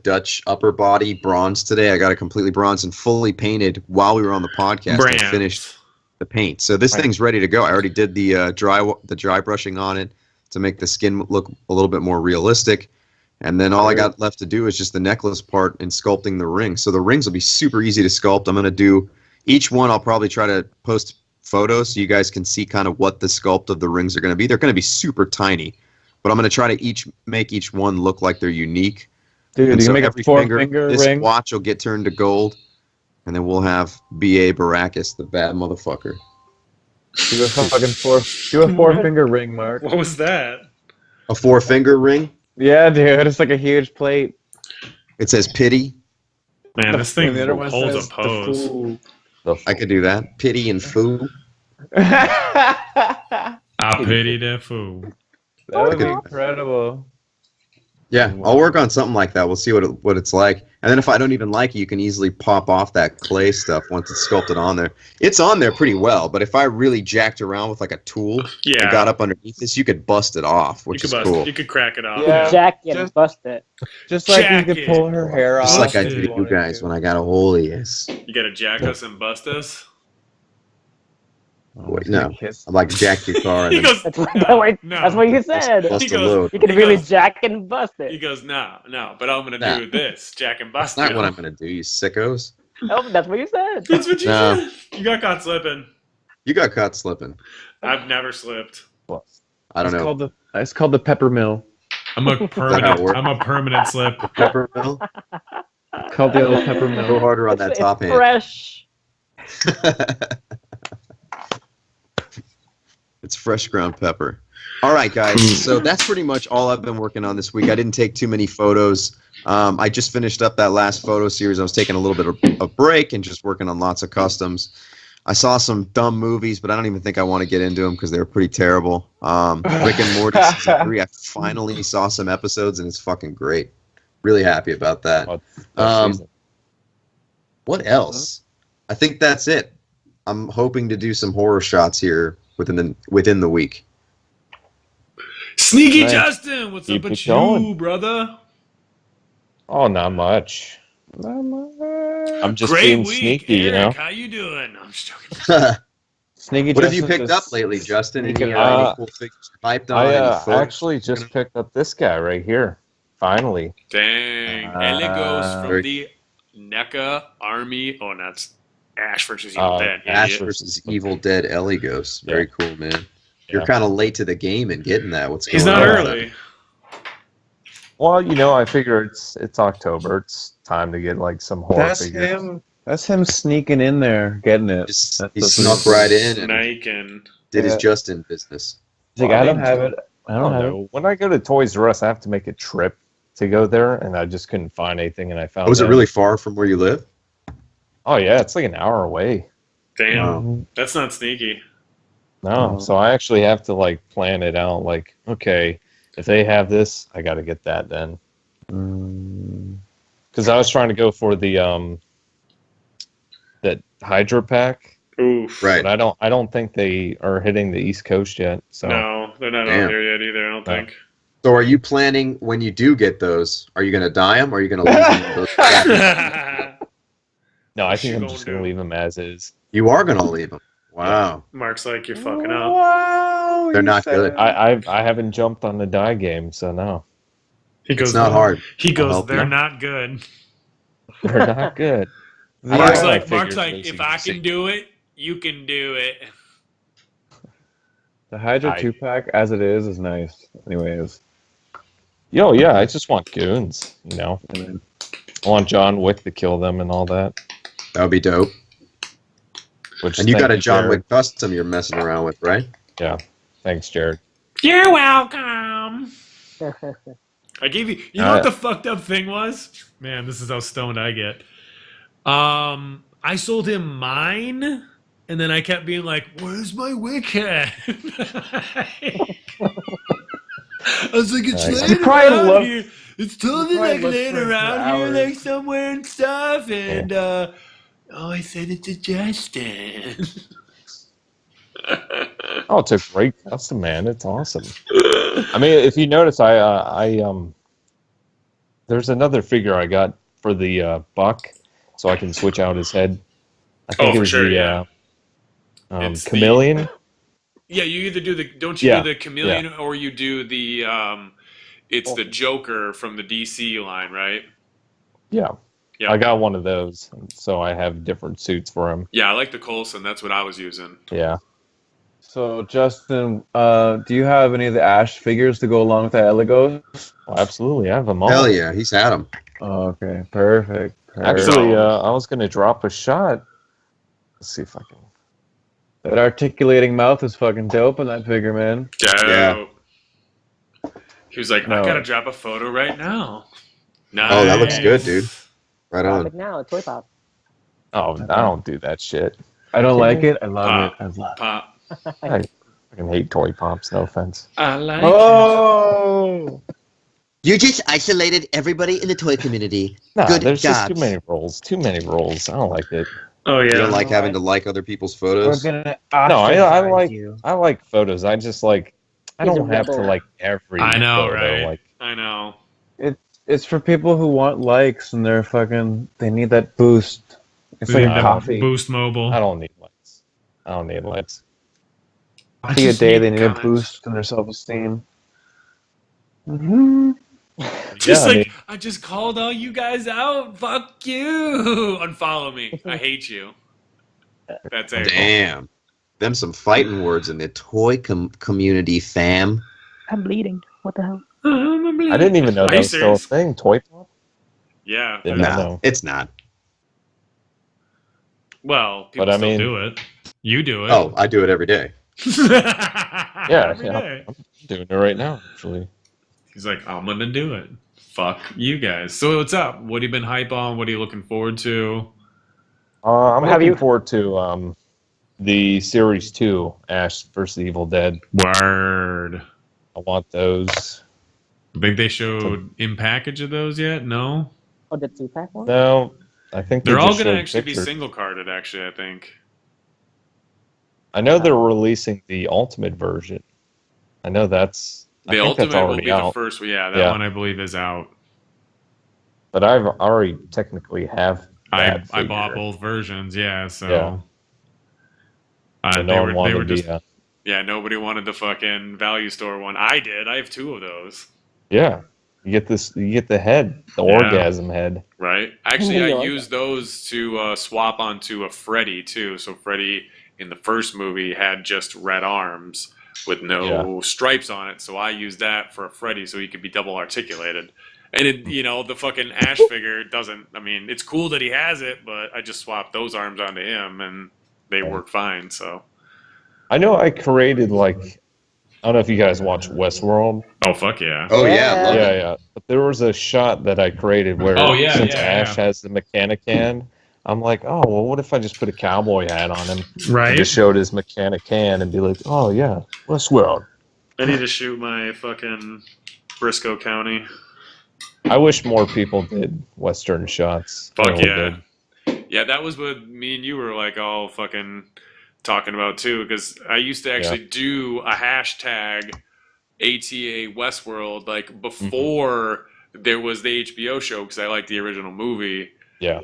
Dutch upper body bronze today. I got it completely bronze and fully painted while we were on the podcast. I finished the paint, so this thing's ready to go. I already did the dry brushing on it to make the skin look a little bit more realistic, and then all I got left to do is just the necklace part and sculpting the ring. So the rings will be super easy to sculpt. I'm gonna do each one. I'll probably try to post photos so you guys can see kind of what the sculpt of the rings are gonna be. They're gonna be super tiny, but I'm gonna try to make each one look like they're unique. Dude, you can make a 4-finger ring. This watch will get turned to gold. And then we'll have B.A. Baracus, the bad motherfucker. Do a fucking 4-finger ring, Mark. What was that? A 4-finger ring? Yeah, dude. It's like a huge plate. It says pity. Man, this thing holds a pose. I could do that. Pity and foo. I pity the fool. That would be incredible. Yeah, I'll work on something like that. We'll see what it's like. And then if I don't even like it, you can easily pop off that clay stuff once it's sculpted on there. It's on there pretty well, but if I really jacked around with like a tool and got up underneath this, you could bust it off, which is cool. You could crack it off. Yeah. Jack it and bust it. Just like you could pull her hair off. Just like I did to you guys when I got a hold of this. You gotta jack us and bust us? Wait, no, I'm like jack your car. And he goes, that's what you said. He goes, you can really jack and bust it. He goes, no, but I'm going to do this, jack and bust it. That's not what I'm going to do, you sickos. Oh, that's what you said. That's what you said. You got caught slipping. You got caught slipping. I've never slipped. I don't know. It's called the pepper mill. I'm a permanent slip. Pepper mill? Called the old pepper mill. Go harder on that top hand. Fresh. It's fresh ground pepper. All right, guys. So that's pretty much all I've been working on this week. I didn't take too many photos. I just finished up that last photo series. I was taking a little bit of a break and just working on lots of customs. I saw some dumb movies, but I don't even think I want to get into them because they were pretty terrible. Rick and Morty season 3. I finally saw some episodes and it's fucking great. Really happy about that. What else? I think that's it. I'm hoping to do some horror shots here within the week. Sneaky Nice. Justin, what's Keep up it with you, going. brother? Oh, not much. I'm just Great being week, sneaky, Eric. you know. How you doing? I'm just joking. Sneaky What have you Justin picked just up lately, Justin? Any, sneaking any around. cool figures you're hyped on? I Any photos? actually just picked up this guy right here. Finally. Dang. Eligos from very- the NECA Army. Oh, and that's Ash versus Evil Dead. Ash idiot. versus Evil Dead Eligos. Very cool, man. You're Yeah. kind of late to the game in getting that. What's He's going not on? early. Well, you know, I figure it's October. It's time to get like some horror That's figures. him. That's him sneaking in there, getting it. Just, That's he the snuck thing. right in and Snake and did his Yeah. Justin business. He's like, Well, I I don't mean, have it. I I don't don't have it. know. When I go to Toys R Us, I have to make a trip to go there, and I just couldn't find anything, and I found. Was it them. really far from where you live? Oh yeah, it's like an hour away. damn. Wow. That's not sneaky. No, Oh. so I actually have to like plan it out. Like, okay, if they have this, I got to get that then. Because I was trying to go for the that Hydra pack, Oof. Right. but I don't think they are hitting the East Coast yet. So No, they're not Damn. out there yet either, I don't No. think. So are you planning, when you do get those, are you going to dye them or are you going to leave them? Those no, I What think you I'm gonna just gonna do? leave them as is. You are going to leave them. Wow. Mark's like, you're fucking up. Wow, They're you not said good. it. I haven't jumped on the die game, so no, He goes, It's not hard. He I'll goes, help they're you. not good. they're not good. The, Mark's Yeah. like, Figures, if as I you can see. do it, you can do it. the Hydra I- 2-pack, as it is nice. Anyways. Yo, yeah, I just want goons. You know, And then, I want John Wick to kill them and all that. That would be dope. Which And you thank got a John Jared. Wick custom you're messing around with, right? Yeah, thanks, Jared. You're welcome. I gave you. You know what the fucked up thing was? Man, this is how stoned I get. I sold him mine, and then I kept being like, "Where's my wick head?" I was like, "It's Nice. laying You probably around looked- here. It's totally probably like looked laying for it for around here, hours. like somewhere and stuff." And oh, I said it to Justin. Oh, it's a great custom, man. It's awesome. I mean, if you notice, there's another figure I got for the Buck, so I can switch out his head. I think Oh, it for was sure, the yeah. It's the- chameleon. Yeah, you either do the don't you Yeah, do the chameleon or you do the it's the Joker from the DC line, right? Yeah. Yeah. I got one of those, so I have different suits for him. Yeah, I like the Coulson. That's what I was using. Yeah. so, Justin, do you have any of the Ash figures to go along with that Eligos? Well, absolutely, I have them all. Hell yeah, he's had them. Oh, okay, perfect. Actually, So- I was gonna drop a shot. Let's see if I can. That articulating mouth is fucking dope in that figure, man. Dope. Yeah. He was like, I No. gotta drop a photo right now. Nice. Oh, that looks good, dude. Right Drop on. it now, toy pop. Oh, I don't do that shit. I don't like it. I love Pop. it. I love it. Pop. I fucking hate toy pops. No offense. I like Oh! You just isolated everybody in the toy community. Nah, Good there's just too jobs. many rolls. Too many rolls. I don't like it. Oh You yeah. don't like having to like other people's We're photos? gonna No, I ostracize like you. I like photos. I just like I He's a don't have to rebel. like every. I know, photo. right? Like I know. It's for people who want likes and they need that boost. It's like Yeah, a coffee. Boost Mobile. I don't need lights. I don't need lights. I See a just day need they need a comments. boost in their self-esteem. Mm-hmm. Just Yeah, I like mean- I just called all you guys out. Fuck you. Unfollow me. I hate you. That's it. Damn. Them some fighting words in the toy community, fam. I'm bleeding. What the hell? I didn't even know Are that you was still a serious? thing. Toy pop. Yeah. Didn't Nah, know. it's not. Well, people But I still mean- do it. You do it. Oh, I do it every day. Yeah, Every yeah. day. I'm doing it right now. Actually, He's like, I'm gonna do it. Fuck you guys. So what's up? What have you been hype on? What are you looking forward to? I'm Have looking you- forward to the series 2, Ash versus Evil Dead. Word. I want those. Think they showed in package of those yet? No. Oh, the 2-pack one? No, I think they They're all just gonna showed actually pictures. be single carded. Actually, I think. I know they're releasing the Ultimate version. I know that's... The Ultimate will be the first. Yeah, that one I believe is out. But I've already technically have that I bought both versions, so... Yeah. They were just... Yeah, nobody wanted the fucking value store one. I did. I have 2 of those. Yeah. You get the head, the orgasm head. Right. Actually, I used those to swap onto a Freddy, too. So Freddy, in the first movie, had just red arms with no stripes on it. So I used that for a Freddy so he could be double articulated. And, the fucking Ash figure doesn't... I mean, it's cool that he has it, but I just swapped those arms onto him, and they work fine, so... I know I created, I don't know if you guys watch Westworld. Oh, fuck yeah. Oh, yeah. Yeah. But there was a shot that I created where since Ash has the mechanic hand, I'm like, oh, well, what if I just put a cowboy hat on him? Right. And just showed his mechanic hand and be like, oh, yeah, Westworld. I need to shoot my fucking Briscoe County. I wish more people did Western shots. Fuck yeah. Yeah, that was what me and you were all fucking talking about too, because I used to actually do a hashtag ATA Westworld before there was the HBO show, because I liked the original movie. Yeah.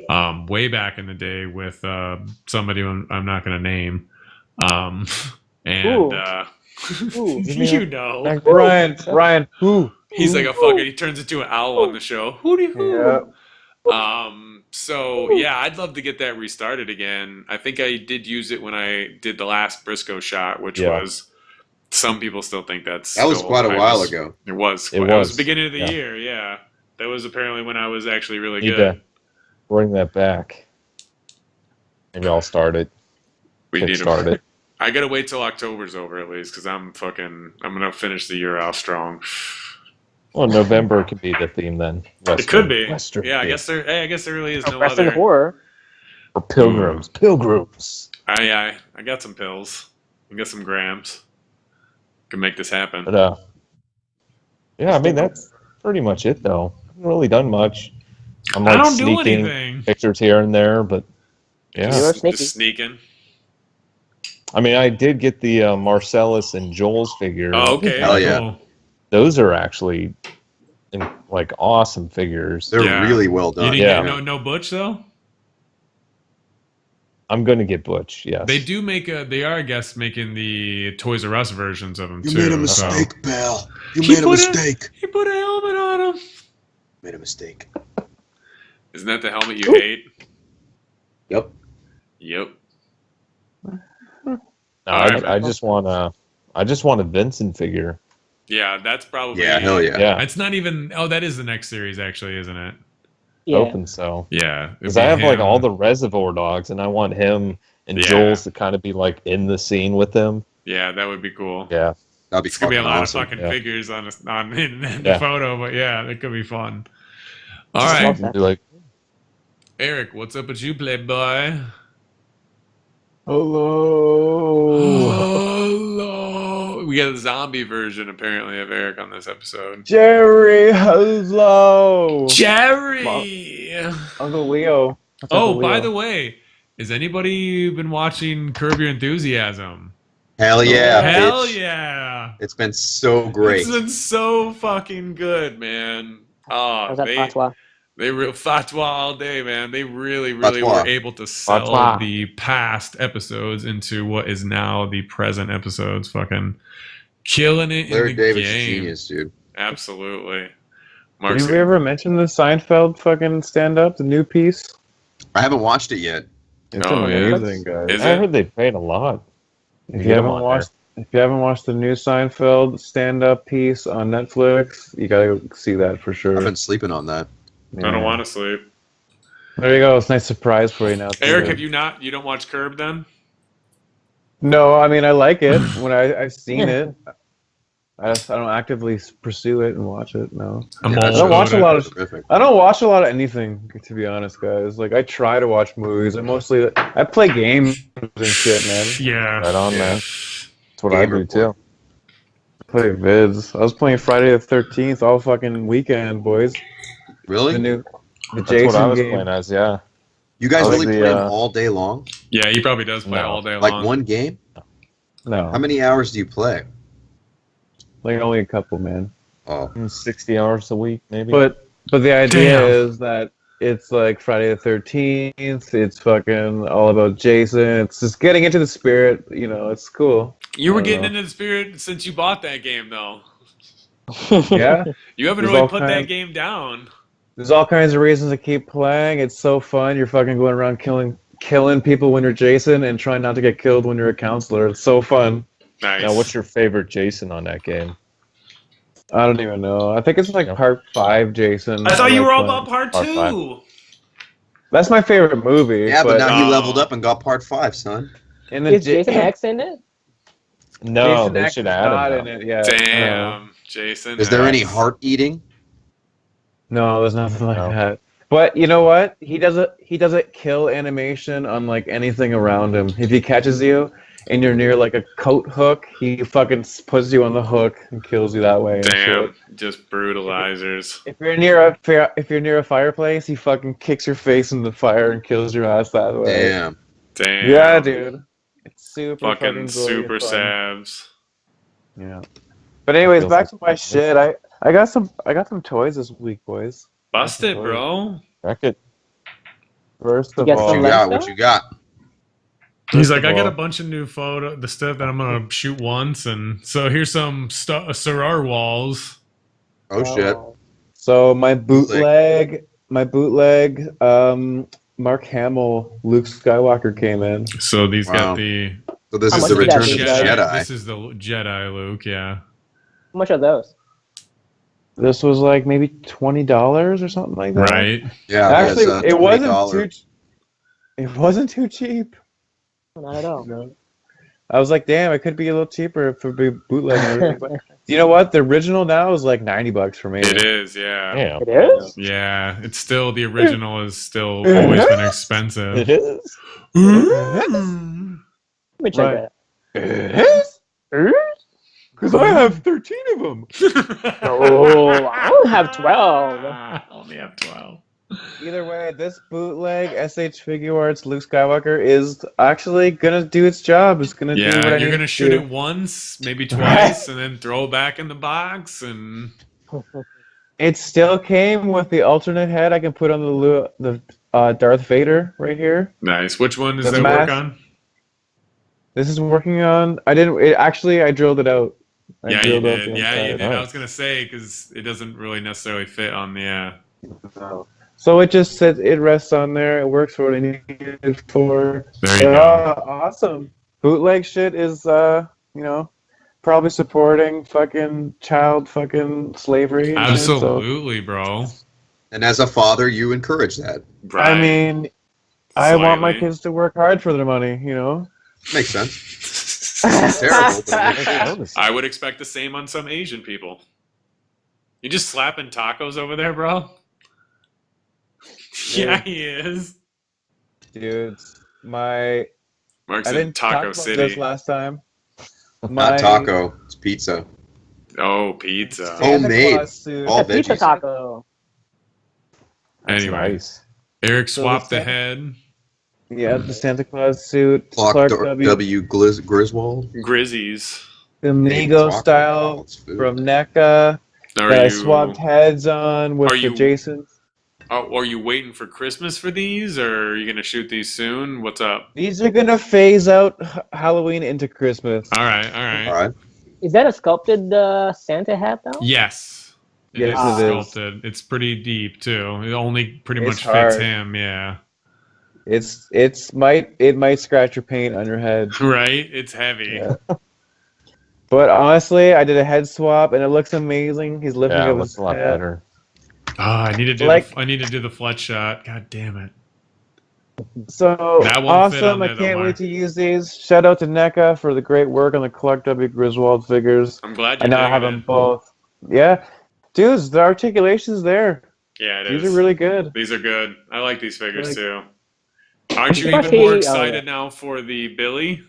Way back in the day with somebody I'm not going to name. Ryan, who? He's like a fucking, he turns into an owl on the show. Hooty hoo. So yeah, I'd love to get that restarted again. I think I did use it when I did the last Briscoe shot, which was, some people still think that was quite a while ago. It was the beginning of the year. Yeah, that was apparently when I was actually really good. Bring that back. Maybe I'll start it. We need to start it. I gotta wait till October's over at least, because I'm gonna finish the year out strong. Well, November could be the theme then. It could be. Yeah, I guess there really is no Western other horror. Or pilgrims. Pilgrims. I got some pills. I got some grams. Can make this happen. But, yeah, I mean that's pretty much it though. I haven't really done much. I'm I don't do sneaking anything. Pictures here and there, but yeah. Just sneaking. I mean, I did get the Marcellus and Joel's figures. Oh, okay. Hell yeah. Cool. Those are actually awesome figures. They're really well done. You didn't get no Butch though? I'm going to get Butch, yes. They do they are, I guess, making the Toys R Us versions of them too. You made a mistake, pal. You made a mistake. He put a helmet on him. Made a mistake. Isn't that the helmet you hate? Yep. No, I just want a Vincent figure. Yeah, that's probably... Yeah, hell yeah. It's not even... Oh, that is the next series, actually, isn't it? Yeah. Hoping so. Yeah. Because I have all the Reservoir Dogs, and I want him and Jules to kind of be in the scene with them. Yeah, that would be cool. Yeah. That'd be It's going to be a lot awesome. of fucking figures in the photo, but yeah, it could be fun. All right. Be Eric, what's up with you, Playboy? Hello. We got a zombie version, apparently, of Eric on this episode. Jerry, hello. Jerry! Uncle Leo. By the way, has anybody been watching Curb Your Enthusiasm? Hell yeah. Hell yeah. It's been so great. It's been so fucking good, man. Oh, How's that fatwa? They fatwa all day, man. They really were able to sell the past episodes into what is now the present episodes. Fucking killing it Larry in the David's game. genius, dude. Absolutely. Did we ever mention the Seinfeld fucking stand-up, the new piece? I haven't watched it yet. It's amazing, guys. I heard they paid a lot. If you haven't watched the new Seinfeld stand-up piece on Netflix, you gotta see that for sure. I've been sleeping on that. I don't want to sleep. There you go. It's a nice surprise for you now. Eric, you don't watch Curb then? No, I mean I like it when I've seen it. I don't actively pursue it and watch it. No, I don't watch a lot of anything, to be honest, guys. I try to watch movies. I play games and shit, man. Yeah, right on, man. That's what I do too. I play vids. I was playing Friday the 13th all fucking weekend, boys. Really? The That's Jason what I was game. playing as, yeah. You guys really play them all day long? Yeah, he probably does play all day long. One game? No. How many hours do you play? Like only a couple, man. Oh, 60 hours a week, maybe. But the idea Damn. is that it's like Friday the 13th. It's fucking all about Jason. It's just getting into the spirit. You know, it's cool. You were I don't getting know. into the spirit since you bought that game, though. Yeah. You haven't There's really all put that kinds- game down. There's all kinds of reasons to keep playing. It's so fun. You're fucking going around killing people when you're Jason and trying not to get killed when you're a counselor. It's so fun. Nice. Now, what's your favorite Jason on that game? I don't even know. I think it's like part 5 Jason. I thought you like were all playing. about part Part 2. That's my favorite movie. yeah, but now he Oh. leveled up and got part 5, son. in the Is Jason X in it? No, Jason they X should is add not him. in it yet. Damn, Jason. Is there any X. heart eating? No, there's nothing like No. that. But you know what? He doesn't kill animation on like anything around him. If he catches you and you're near like a coat hook, he fucking puts you on the hook and kills you that way. and Damn, shit. just brutalizers. If you're near a fireplace, he fucking kicks your face in the fire and kills your ass that way. Damn. Damn. Yeah, dude. It's super Fucking glorious super fun. sabs. Yeah. But anyways, Feels back like to my shit. I got some toys this week, boys. Bust it, bro. Back it. First of You got all, What some you got? left What though? you got? He's First like, of I got all- a bunch of new the stuff that I'm gonna shoot once, and so here's some Sarar walls. Oh, shit. So my bootleg, Mark Hamill, Luke Skywalker came in. So these Wow. got the So this How is much the is that, return of the big guy? Jedi. This is the Jedi Luke, yeah. How much are those? This was like maybe $20 or something like that. Right. Yeah, Actually, that's, it wasn't $20. It wasn't too cheap. Not at all. I was like, damn, it could be a little cheaper for bootleg and everything. But you know what? The original now is like $90 for me. It is, yeah. Damn. It is? Yeah. It's still the original is still always been expensive. It is. Mm. Let me check Right. that. It is? Because I have 13 of them. Oh, I don't have 12. I only have 12. Either way, this bootleg SH Figure Arts Luke Skywalker is actually gonna do its job. It's gonna do what I Yeah, need you're gonna to shoot do. it once, maybe twice, and then throw it back in the box. And It still came with the alternate head I can put on the Darth Vader right here. nice. Which one does The that work mask- on? This is working on. I drilled it out. I Yeah, you drilled out did. the Yeah, you inside. did. I was gonna say because it doesn't really necessarily fit on the. So it just says it rests on there. It works for what I need it for. There you go. Awesome. Bootleg shit is probably supporting fucking child fucking slavery. and shit, so- Absolutely, bro. And as a father, you encourage that. Right. I mean, I want my Slightly. kids to work hard for their money, you know? Makes sense. It's terrible, but it makes sense. I would expect the same on some Asian people. You just slapping tacos over there, bro? Yeah, he is. Dude, I Mark's in didn't talk Taco about City. this last time. Not taco. It's pizza. Oh, pizza. Oh. Homemade. Claus suit. All A pizza veggies. taco. That's Anyway. nice. Eric So swapped the the head. Yeah, the Santa Claus suit. Clark W. W. Griswold. Grizzies. The Mego Taco. style It's food. from NECA Are that I you swapped heads on with Are the you- Jasons. are you waiting for Christmas for these, or are you gonna shoot these soon? What's up? These are gonna phase out Halloween into Christmas. All right, all right. All right. Is that a sculpted Santa hat though? Yes. Yes, is it is. sculpted. It's pretty deep too. It only pretty It's much fits hard. him. Yeah. It might scratch your paint on your head. Right. It's heavy. Yeah. But honestly, I did a head swap and it looks amazing. He's lifting Yeah, it up looks his a lot head. better. Oh, I need to do. Like- I need to do the fletch shot. God damn it. So That won't fit on awesome! I there, though, can't Mark. wait to use these. Shout out to NECA for the great work on the Clark W. Griswold figures. I'm glad you. I now have them both. Yeah, dudes, the articulation's there. Yeah, it These is. are really good. These are good. I like these figures Like- too. Aren't you Especially, even more yeah. excited now for the Billy?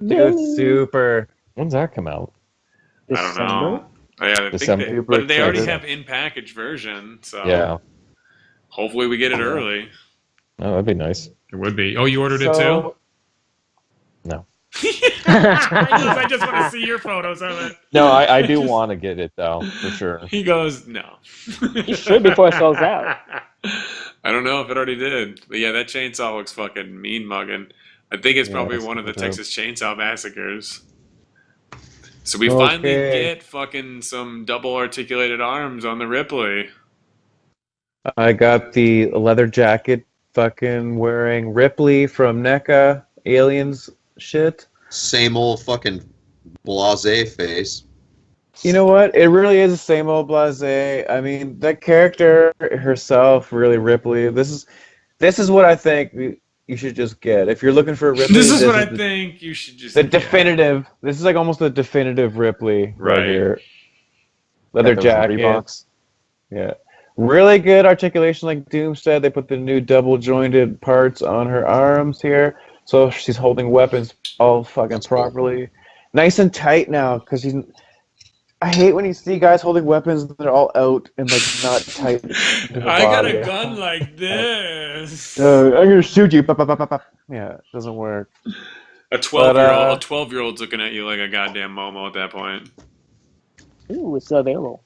Dude, super. When's that come out? I don't know. Oh, yeah, I think December. they, Super but they already excited. have in-package version, so Yeah. hopefully we get it early. Oh, that'd be nice. It would be. Oh, you ordered it too? So, No. I just want to see your photos of it. No, I do want to get it though, for sure. He goes, no. You should before it sells out. I don't know if it already did, but yeah, that chainsaw looks fucking mean mugging. I think it's probably one of the Texas Chainsaw Massacres. So we finally get fucking some double articulated arms on the Ripley. I got the leather jacket fucking wearing Ripley from NECA Aliens shit. Same old fucking blasé face. You know what? It really is the same old blasé. I mean, that character herself, really Ripley. This is what I think you should just get. If you're looking for a Ripley, this is what I think you should just get. Definitive. This is like almost the definitive Ripley right here. Leather jacket. Yeah. Really good articulation, like Doom said. They put the new double jointed parts on her arms here. So she's holding weapons all fucking properly. Nice and tight now, because she's... I hate when you see guys holding weapons and they're all out and like not tight to the body. I got a gun like this. I'm gonna shoot you. Yeah, it doesn't work. A 12-year-old's looking at you like a goddamn Momo at that point. Ooh, it's still available.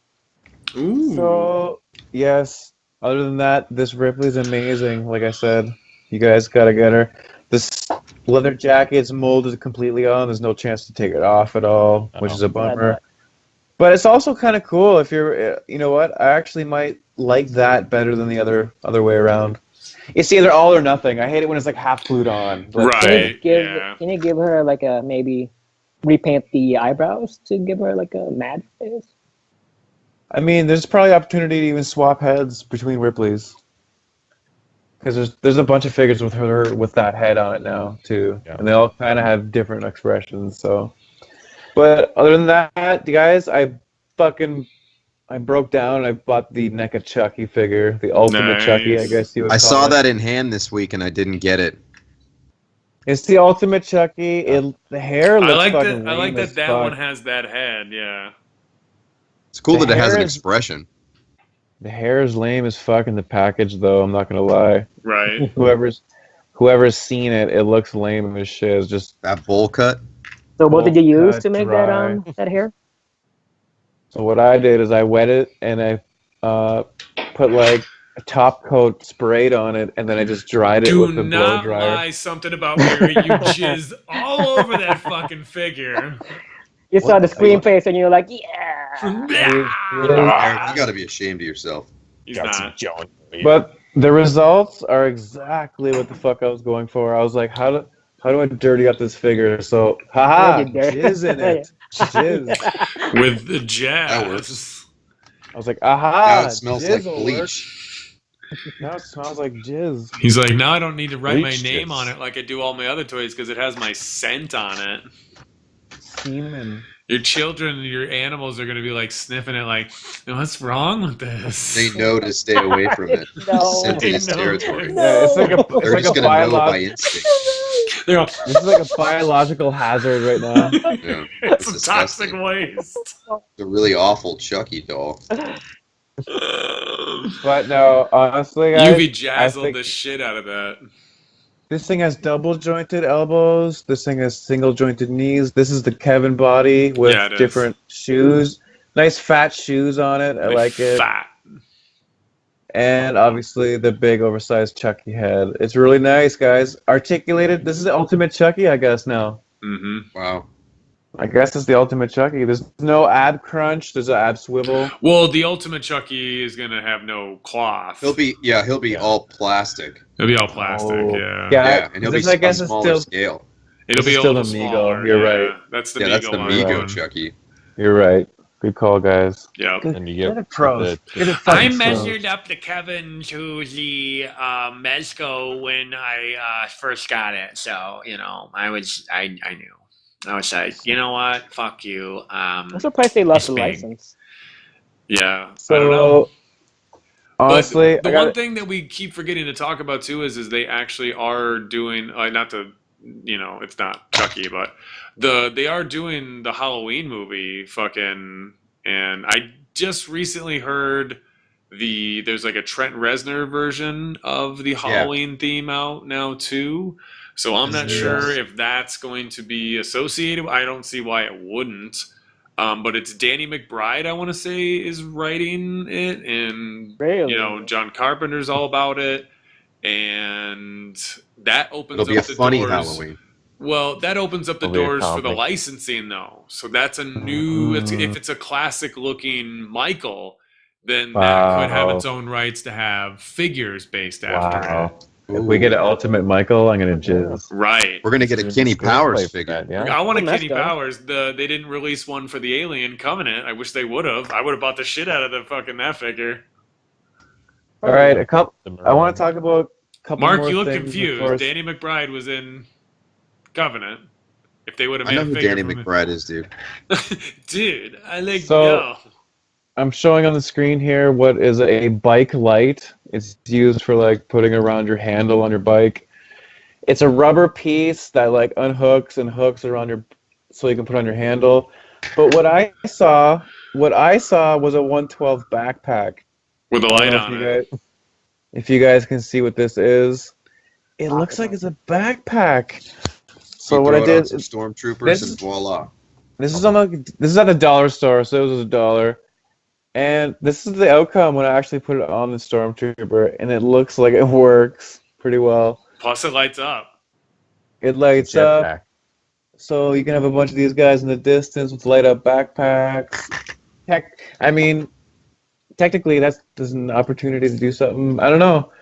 Ooh. So yes, other than that, this Ripley's amazing. Like I said, you guys gotta get her. This leather jacket's molded completely on. There's no chance to take it off at all, which is a bummer. But it's also kind of cool if you're, you know what? I actually might like that better than the other way around. It's either all or nothing. I hate it when it's like half glued on. But right. Can you give her like a maybe repaint the eyebrows to give her like a mad face? I mean, there's probably opportunity to even swap heads between Ripley's. Because there's a bunch of figures with her with that head on it now too, and they all kind of have different expressions. So. But other than that, guys, I broke down and I bought the NECA Chucky figure, the Ultimate Chucky, I guess you would call it. I saw that in hand this week and I didn't get it. It's the Ultimate Chucky. The hair looks fucking lame. I like that as fuck. one has that head, yeah. It's cool that it has an expression. The hair is lame as fuck in the package, though, I'm not going to lie. Right. Whoever's seen it, it looks lame as shit. It's just... That bowl cut? So what did you use to make that hair? So what I did is I wet it and I put like a top coat sprayed on it and then I just dried it with the blow dryer. Do not lie something about where you jizzed all over that fucking figure. You saw the scream face and you're like, yeah. You gotta be ashamed of yourself. He's not. But the results are exactly what the fuck I was going for. I was like, how do I dirty up this figure? So, haha, jizz in it. Jizz. With the jazz. I was like, aha. Now it smells like bleach. Now it smells like jizz. He's like, now I don't need to write my name on it like I do all my other toys because it has my scent on it. Semen. Your children, your animals are going to be like sniffing it like, what's wrong with this? They know to stay away from it. Sensitive territory. No. Yeah, it's like a, They're just going to know by instinct. This is like a biological hazard right now. Yeah, it's a toxic waste. It's a really awful Chucky doll. But no, honestly, guys, UV jazzled the shit out of that. This thing has double jointed elbows. This thing has single jointed knees. This is the Kevin body with different shoes. Nice fat shoes on it. I like it. Fat. And obviously the big oversized Chucky head. It's really nice, guys. Articulated. This is the Ultimate Chucky, I guess, now. Mm-hmm. Wow. I guess it's the Ultimate Chucky. There's no ab crunch. There's an ab swivel. Well, the Ultimate Chucky is going to have no cloth. He'll be all plastic. He'll be all plastic, yeah. Yeah, and he'll be on smaller scale. It'll be still a the little Mego. smaller. You're right. That's the That's the Mego one. Chucky. You're right. Good call, guys. Yep. And you get it pros. I measured up the Kevin to the Mezco when I first got it, so I knew. I was like, you know what? Fuck you. I'm surprised they lost the license. Yeah, so, I don't know. Honestly, but the one thing that we keep forgetting to talk about too is they actually are doing not to, it's not Chucky, but they are doing the Halloween movie fucking, and I just recently heard there's like a Trent Reznor version of the Halloween theme out now too. So I'm not sure if that's going to be associated. I don't see why it wouldn't. But it's Danny McBride, I want to say, is writing it, and Really? John Carpenter's all about it, and that opens It'll be up a the funny doors. Halloween. Well, that opens up the It'll be a doors for the comic. licensing, though. So that's a new. If it's a classic-looking Michael, then that could have its own rights to have figures based after it. If we get an Ultimate Michael, I'm gonna jizz. Right. We're gonna get a Kenny Powers figure. I want a Let's Kenny go. Powers. They didn't release one for the Alien Covenant. I wish they would have. I would have bought the shit out of that figure. All right, I want to talk about a couple Mark, more you look things confused. before- Danny McBride was in Covenant. If they would have I made know a who figure Danny from McBride is, dude. Dude, I like So- I'm showing on the screen here what is a bike light. It's used for like putting around your handle on your bike. It's a rubber piece that like unhooks and hooks around your, so you can put on your handle. But what I saw was a 112 backpack. with a I don't light know on if it. if you guys can see what this is, it looks like it's a backpack. So You what throw I it did, on some stormtroopers this- and voila. this is at the dollar store, so it was $1. And this is the outcome when I actually put it on the Stormtrooper, and it looks like it works pretty well. Plus, it lights up. It lights up, Jetpack. so you can have a bunch of these guys in the distance with light up backpacks. Technically, that's an opportunity to do something. I don't know.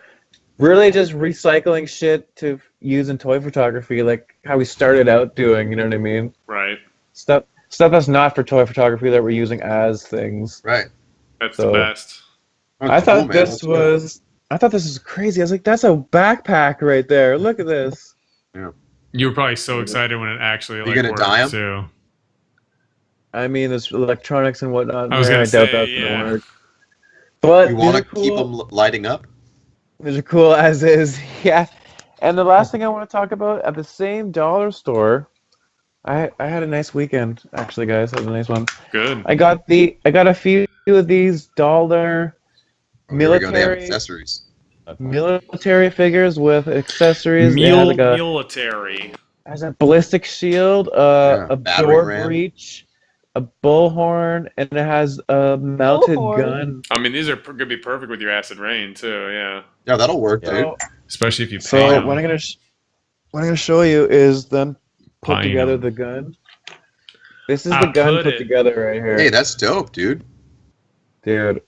Really, just recycling shit to use in toy photography, like how we started out doing. You know what I mean? Right. Stuff that's not for toy photography that we're using as things. Right. That's So- the best. I Cool, thought man. this That's good. was. I thought this was crazy. I was like, "That's a backpack right there. Look at this." You were probably so excited when it actually You gonna worked, dye 'em? too. I mean, there's electronics and whatnot. I was there. gonna doubt say, that's yeah. gonna work. But You these want are to keep cool. them lighting up? These are cool as is. Yeah. And the last thing I want to talk about, at the same dollar store, I had a nice weekend actually, guys. I had a nice one. Good. I got a few of these dollar Oh, here we go. They have military accessories. figures with accessories. They had like a Military. has a ballistic shield, Yeah, a battering door ram. breach, a bullhorn, and it has a mounted Bullhorn? gun. I mean, these are going to be perfect with your acid rain, too, yeah. Yeah, that'll work, dude. So, Especially if you paint so them. what I'm gonna show you is them put Paint together 'em. the gun. This is I the gun put put it- together right here, Hey, that's dope, dude. dude.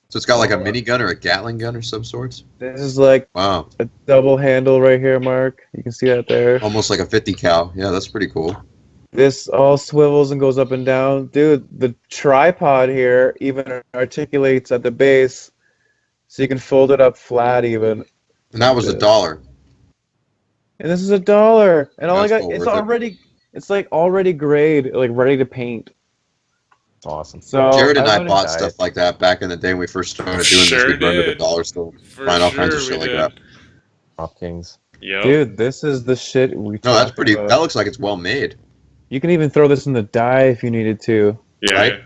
So it's got like a minigun or a Gatling gun or some sorts. This is like Wow, a double handle right here, Mark. You can see that there. almost like a 50 cal. Yeah, that's pretty cool. This all swivels and goes up and down. Dude, the tripod here even articulates at the base, so you can fold it up flat even. And that was $1. And this is $1. And all I That's got, well it's worth it. already, it's like already grade, like ready to paint. It's awesome. So Jared and I wanted- bought stuff like that back in the day when we first started doing Sure this. We'd run to the did. dollar store, For find all kinds of sure shit we like did. that. Top Kings. Yep. Dude, this is the shit we No, that's talked pretty. about. That looks like it's well made. You can even throw this in the dye if you needed to. Yeah. Right?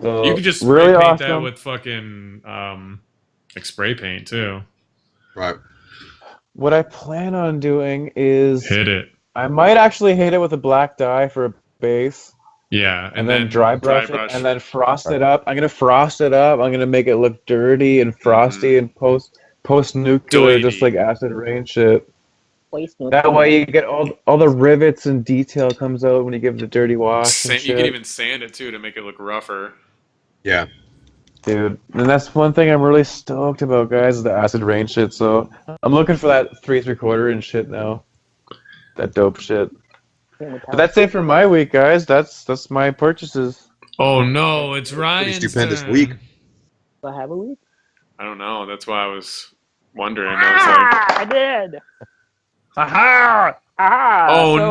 So, You could just spray really paint that awesome. with fucking like spray paint too. Right. What I plan on doing is Hit it. I might actually hit it with a black dye for a base. Yeah, And then dry brush it, and then frost it up. I'm gonna frost it up. I'm gonna make it look dirty and frosty and post nuclear, just Dirty. like acid rain shit. Waste no That time. way you get all the rivets and detail comes out when you give it a dirty wash. And you shit. can even sand it too to make it look rougher. Yeah. Dude, and that's one thing I'm really stoked about, guys, is the acid rain shit. So I'm looking for that 3 3/4 inch shit now. That dope shit. But that's it for my week, guys. That's my purchases. Oh no, it's Ryan's Pretty stupendous turn. week. Do I have a week? I don't know. That's why I was wondering. I was like, I did. Aha! Aha! oh So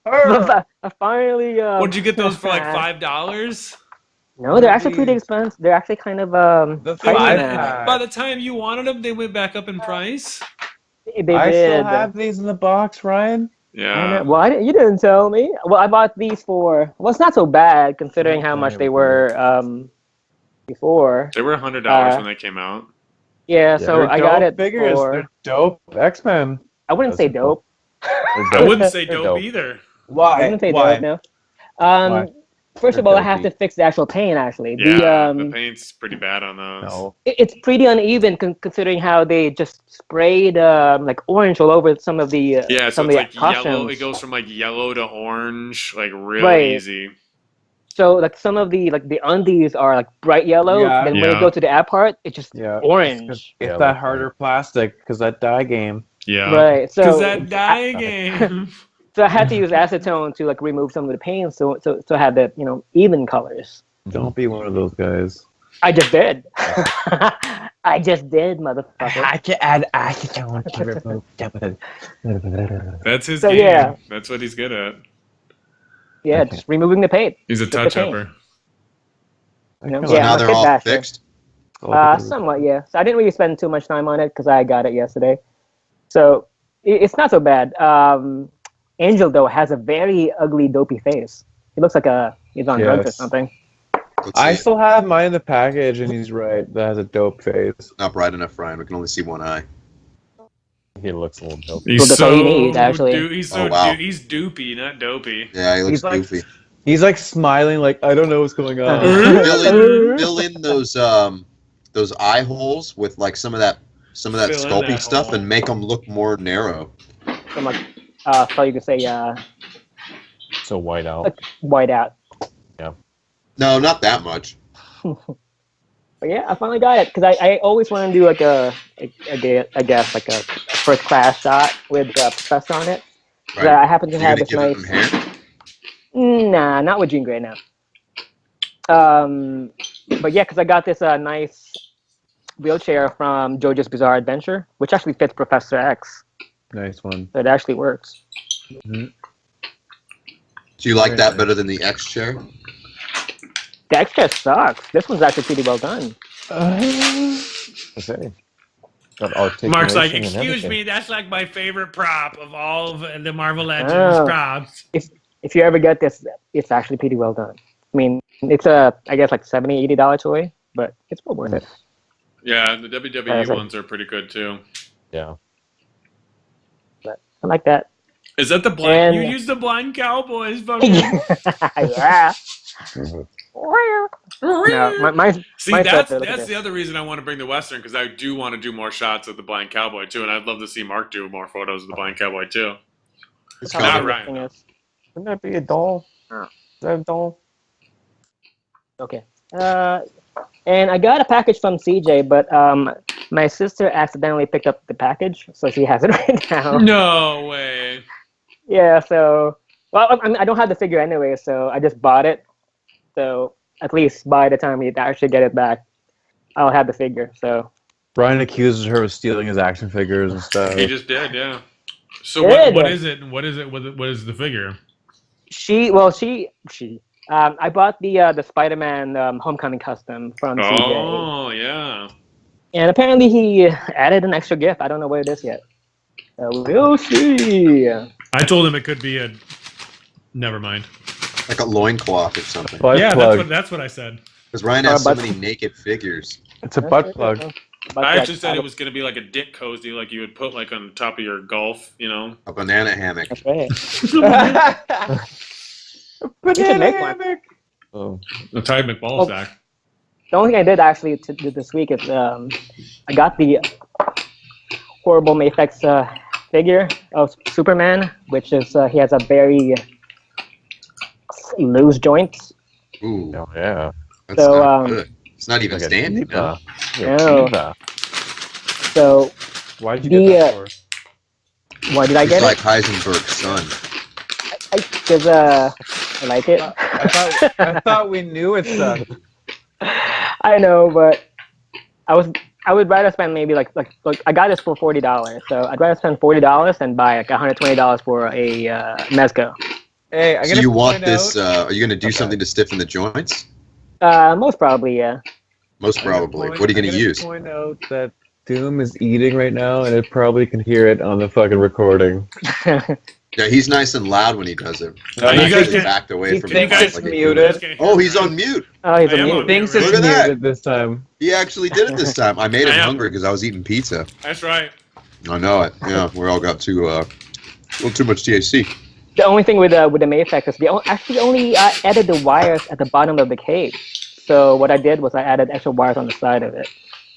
no. I finally. Would you get those for like $5? No, they're actually pretty expensive. They're actually kind of The pricey five now. pack. By the time you wanted them, they went back up in price. They I did. still have these in the box, Ryan. Yeah. Well, you didn't tell me. Well, I bought these for. Well, it's not so bad considering how much they were before. They were $100 when they came out. Yeah, so They're I got dope it figures. for. They're dope X-Men. I wouldn't say dope. I wouldn't say They're dope either. I Why? wouldn't say Why? dope. No. Why? First of They're all, I have to dopey. fix the actual paint. Actually, Yeah, the paint's pretty bad on those. No. it's pretty uneven considering how they just sprayed like orange all over some of the Yeah, so some it's of the like yellow. costumes. It goes from like yellow to orange, like real Right. easy. So like some of the undies are like bright yellow. Yeah. Then when you Yeah. go to the app part, it's just Yeah. orange. It's Yeah, that that's harder plastic because that dye game. Yeah. Right. So Because that dye game. so I had to use acetone to like remove some of the paint, so I had the even colors. Don't be one of those guys. I just did. I just did, motherfucker. can add acetone to That's his So, game. yeah. That's what he's good at. Yeah, just removing the paint. He's a Just the touch paint. upper. So Yeah, now I'm a they're kid all basher. fixed. Somewhat, yeah. So I didn't really spend too much time on it because I got it yesterday. So it's not so bad. Angel though has a very ugly, dopey face. He looks like he's on drugs or Yes. something. Let's I see it. still have mine in the package, and he's right. That has a dope face. Not bright enough, Ryan. We can only see one eye. He looks a little dope. He's that's all you need, actually. He's so Oh, wow. he's doopy, not dopey. Yeah, he looks He's like- goofy. He's like smiling, like I don't know what's going on. Fill in those eye holes with like some of that Fill in sculpting that stuff hole. and make them look more narrow. So like, so you could say So white out. white out. No, not that much. But yeah, I finally got it because I always want to do like a first class shot with professor on it. Right. I happen to You're have gonna this give nice. him hair? Nah, not with Jean Grey now. But yeah, because I got this nice wheelchair from JoJo's Bizarre Adventure, which actually fits Professor X. Nice one. So it actually works. Do you like that better than the X chair? The X chair sucks. This one's actually pretty well done. Okay. Got articulation Mark's like, and excuse everything. me, that's like my favorite prop of all of the Marvel Legends Oh. props. If you ever get this, it's actually pretty well done. I mean, it's I guess like $70, $80 toy, but it's well worth it. Yeah, the WWE ones are pretty good too. Yeah. But I like that. Is that the blind? And- You use the blind cowboys fucking. Yeah. No, mine's See, mine's that's better. Look at the this. other reason I want to bring the Western, because I do want to do more shots of the blind cowboy too, and I'd love to see Mark do more photos of the blind cowboy too. It's How Not big coming. this Ryan. thing is. Wouldn't that be a doll? Oh. Is that a doll? Okay. And I got a package from CJ, but my sister accidentally picked up the package, so she has it right now. No way. Yeah, so well, I don't have the figure anyway, so I just bought it. So at least by the time we actually get it back, I'll have the figure. So Brian accuses her of stealing his action figures and stuff. He just did, yeah. So Good. what is it? What is it? What is the figure? she I bought the Spider-Man Homecoming custom from CJ, Oh yeah. and apparently he added an extra gift. I don't know what it is yet. We'll see. I told him it could be a. Never mind. Like a loincloth or something. Butt Yeah, plug. that's what I said. Because Ryan has so butt- many naked figures. It's a butt plug. I actually said it was going to be like a dick cozy, like you would put like on the top of your golf, you know. A banana hammock. That's right. Banana make one. hammock. Oh. A Tide McBall sack. The only thing I did actually this week is I got the horrible Mayflex figure of Superman, which is he has a very loose joints. Ooh, Oh, yeah. that's So, not good. It's not even Like a standing. diva. No? You're a No. diva. So Why'd you get that for? why did I He's get like it? Heisenberg's son. Because I like it. I thought we knew it, son. I know, but I would rather spend maybe like I got this for $40, so I'd rather spend $40 than buy like $120 for a Mezco. Hey, I'm So gonna you want point this? out- Are you going to do something to stiffen the joints? Most probably, yeah. Most I'm gonna probably. point- What are you I'm going to gonna use? Point out that Doom is eating right now, and it probably can hear it on the fucking recording. Yeah, he's nice and loud when he does it. No, I'm you guys actually can't- backed away He from thinks him. it's muted. Oh, he's on mute. Oh, he's I a am mute. on Thinks mute, it's Look at that. muted this time. He actually did it this time. I made him I am. hungry because I was eating pizza. That's right. I know it. Yeah, we all got a little too much THC. The only thing with the Mayfax is they actually only added the wires at the bottom of the cage. So what I did was I added extra wires on the side of it.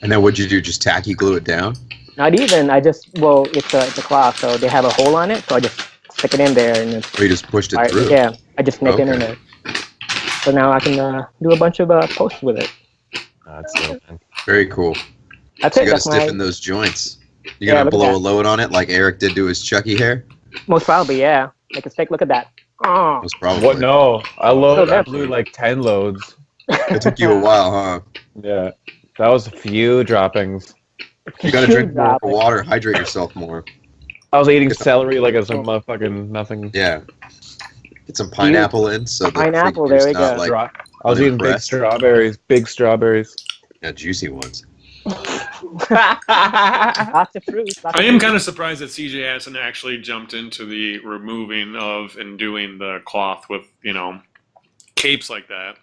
And then what'd you do? Just tacky glue it down? Not even. It's a cloth, so they have a hole on it. So I just stick it in there and Or you just pushed it through? Yeah, I just snake it in Okay. there. So now I can do a bunch of posts with it. That's it, man. Very cool. That's So it. you got That's to my stiffen those joints. You Yeah, gonna look at blow a that. load on it like Eric did to his Chucky hair? most probably, yeah. Make a stick. Look at that. Oh. Most probably. What? No, I blew like 10 loads. It took you a while, huh? Yeah, that was a few droppings. You gotta drink more Drop it. water, hydrate yourself more. I was eating celery like it's a motherfucking nothing. Yeah. Get some pineapple in so the Pineapple, figure's there we not go. like I was eating big unimpressed. strawberries. yeah, juicy ones. Lots of fruit. I am kind of surprised that CJ hasn't actually jumped into the removing of and doing the cloth with, capes like that.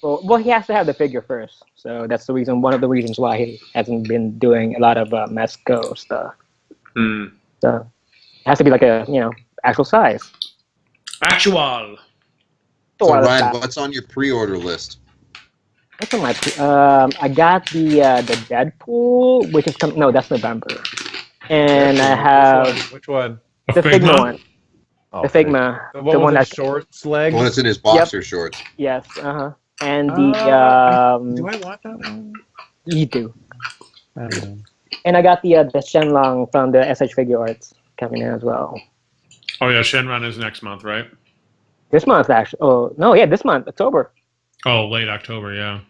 Well, he has to have the figure first. So that's the reason. One of the reasons why he hasn't been doing a lot of Mesco stuff. Hmm. So it has to be like a actual size. Actual. So Or Ryan, what's on your pre-order list? what's on my? I got the Deadpool, which is coming. No, that's November. And I have Which one? the Figma one. Oh, The Figma. The The one one with that's the shorts legs. The one that's in his boxer shorts. yes. And Do the I want that one? you do. I don't know. And I got the Shenlong from the SH Figure Arts coming in as well. Oh yeah, Shenron is next month, right? This month actually. Oh no, yeah, this month, October. Oh, late October, yeah.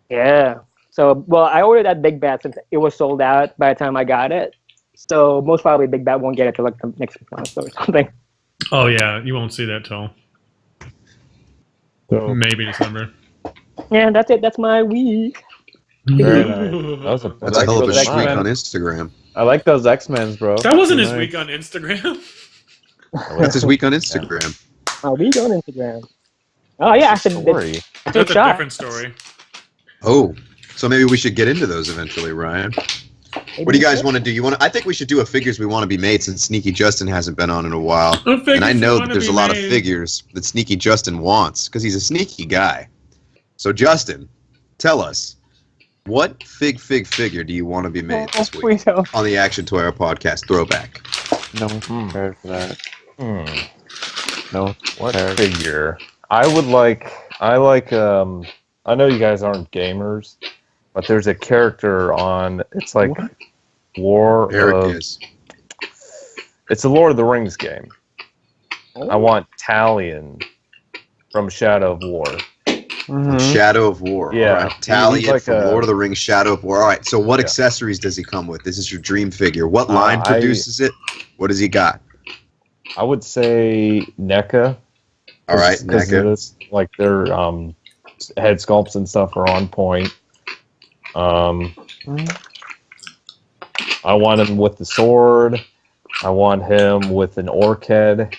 Yeah. So I ordered that Big Bat since it was sold out by the time I got it. So most probably Big Bat won't get it till like the next month or something. Oh yeah, you won't see that till So, maybe December. Yeah, that's it. That's my week. very nice. That's a hell of a those streak X-Men. on Instagram. I like those X-Men's, bro. That wasn't his Nice. week on Instagram. That's his week on Instagram. Oh, we go on Instagram. Oh yeah, actually, Story. that's That's a shot. different story. Oh, so maybe we should get into those eventually, Ryan. What do you guys want to do? I think we should do a figures we want to be made since Sneaky Justin hasn't been on in a while. And I know that there's a lot of figures that Sneaky Justin wants because he's a sneaky guy. So Justin, tell us, what figure do you want to be made this We week don't. on the Action Toyota podcast throwback? No one's prepared for that. No, what figure? I know you guys aren't gamers, but there's a character on, it's like Eric is. It's a Lord of the Rings game. I want Talion from Shadow of War. Shadow of War. Yeah. All right. Talion He's like from a- Lord of the Rings, Shadow of War. All right. So what Yeah. accessories does he come with? This is your dream figure. What line I- produces it? What does he got? I would say NECA. All right. Because NECA. like their head sculpts and stuff are on point. I want him with the sword. I want him with an orc head.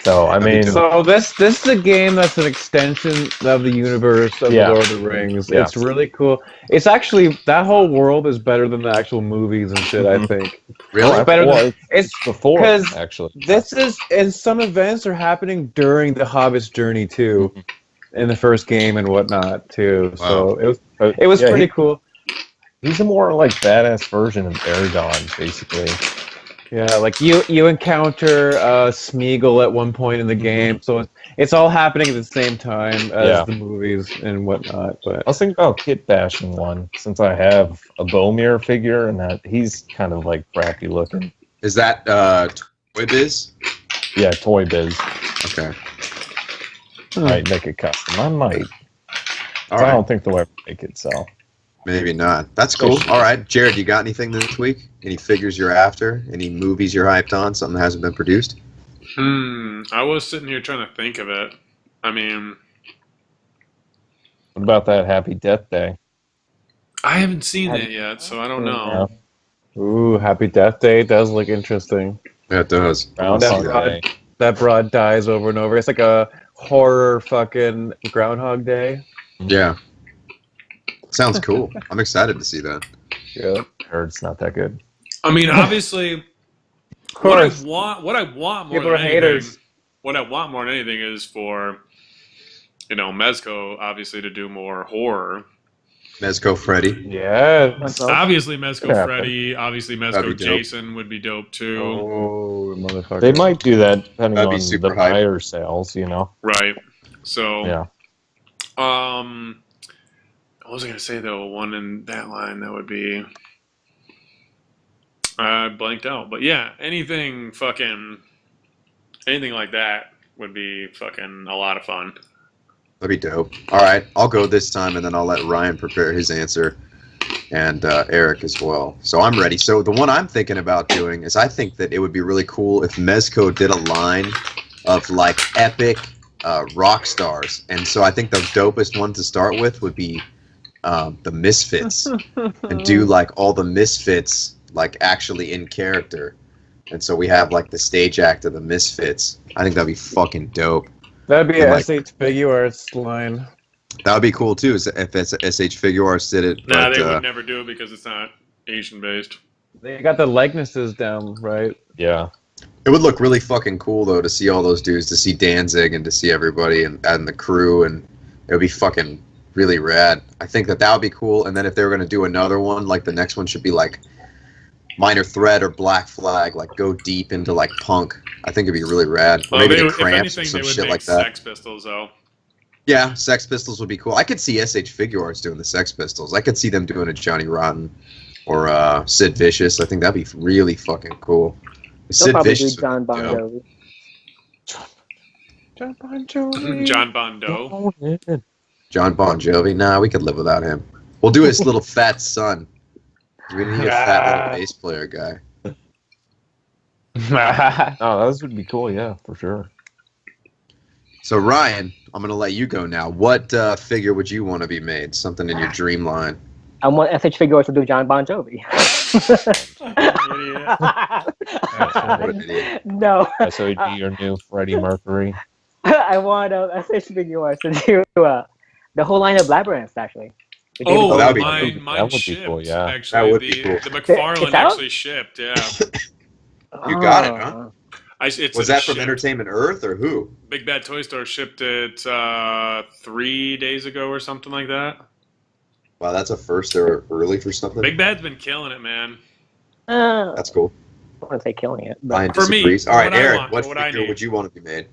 So I mean, So this is a game that's an extension of the universe of Yeah. Lord of the Rings. Yeah. It's really cool. It's actually that whole world is better than the actual movies and shit. I think Really? it's better well, than it's before 'cause actually. This is, and some events are happening during the Hobbit's journey too, in the first game and whatnot too. So it was Yeah, pretty cool. He's a more like badass version of Aragon, basically. Yeah, like you encounter Smeagol at one point in the game, so it's all happening at the same time as Yeah. the movies and whatnot. But I was thinking about kit bashing one since I have a Bomir figure and that he's kind of like crappy looking. Is that Toy Biz? Yeah, Toy Biz. Okay. I might make it custom. I might. All I right. don't think they'll ever make it. So Maybe not. That's cool. All right. Jared, you got anything this week? Any figures you're after? Any movies you're hyped on? Something that hasn't been produced? I was sitting here trying to think of it. I mean, what about that Happy Death Day? I haven't seen it yet, so I don't know. ooh, Happy Death Day does look interesting. Yeah, it does. That broad dies over and over. It's like a horror fucking Groundhog Day. Yeah. Sounds cool. I'm excited to see that. Yeah, heard it's not that good. I mean, obviously, what I want more People than are haters. what I want more than anything is for, Mezco obviously to do more horror. Mezco Freddy. Yeah. Obviously, Mezco Yeah. Freddy. Obviously, That'd be Mezco dope. Jason would be dope too. Oh, motherfucker. They might do that depending That'd be on super the hype. buyer sales, Right. So, Yeah. What was I gonna say though? One in that line that would be. I blanked out, but yeah, anything like that would be fucking a lot of fun. That'd be dope. All right, I'll go this time, and then I'll let Ryan prepare his answer, and Eric as well. So I'm ready. So the one I'm thinking about doing is I think that it would be really cool if Mezco did a line of like epic rock stars, and so I think the dopest one to start with would be the Misfits, and do like all the Misfits like actually in character, and so we have like the stage act of the Misfits. I think that'd be fucking dope. That'd be And, a like, SH Figure Arts line. That would be cool too, if SH Figure Arts did it. Nah, but, they would never do it because it's not Asian based. They got the likenesses down, right? Yeah. it would look really fucking cool though to see all those dudes, to see Danzig and to see everybody and the crew, and it would be fucking really rad. I think that would be cool. And then if they were gonna do another one, like the next one should be like Minor Threat or Black Flag, like go deep into like punk. I think it'd be really rad. Or maybe the Cramps or some shit like that. Sex Pistols though. Yeah, Sex Pistols would be cool. I could see SH Figure Arts doing the Sex Pistols. I could see them doing a Johnny Rotten or Sid Vicious. I think that'd be really fucking cool. They'll Sid probably Vicious do John Bon would be dope. Jovi. John Bon Jovi. John Bon Doe. John Bon Jovi. Nah, we could live without him. We'll do his little fat son. We need a fat little bass player guy. Oh, those would be cool, yeah, for sure. So Ryan, I'm gonna let you go now. What figure would you want to be made? Something in your dream line. I want SH Figure to do John Bon Jovi. What an idiot. No. So it'd be your new Freddie Mercury. I want SH Figure to do the whole line of Labyrinth, actually. Oh, that'd be mine, cool. mine That would be shipped. cool, yeah. Actually, That would be cool. the McFarlane It's out? actually shipped. Yeah. You got it, huh? Was that from shipped. Entertainment Earth or who? Big Bad Toy Store shipped it 3 days ago or something like that. Wow, that's a first. They're early for something. Big Bad's been killing it, man. That's cool. I want to say killing it. But Ryan For me, disagrees. All right, what I Eric, want, what what I figure need. would you want to be made?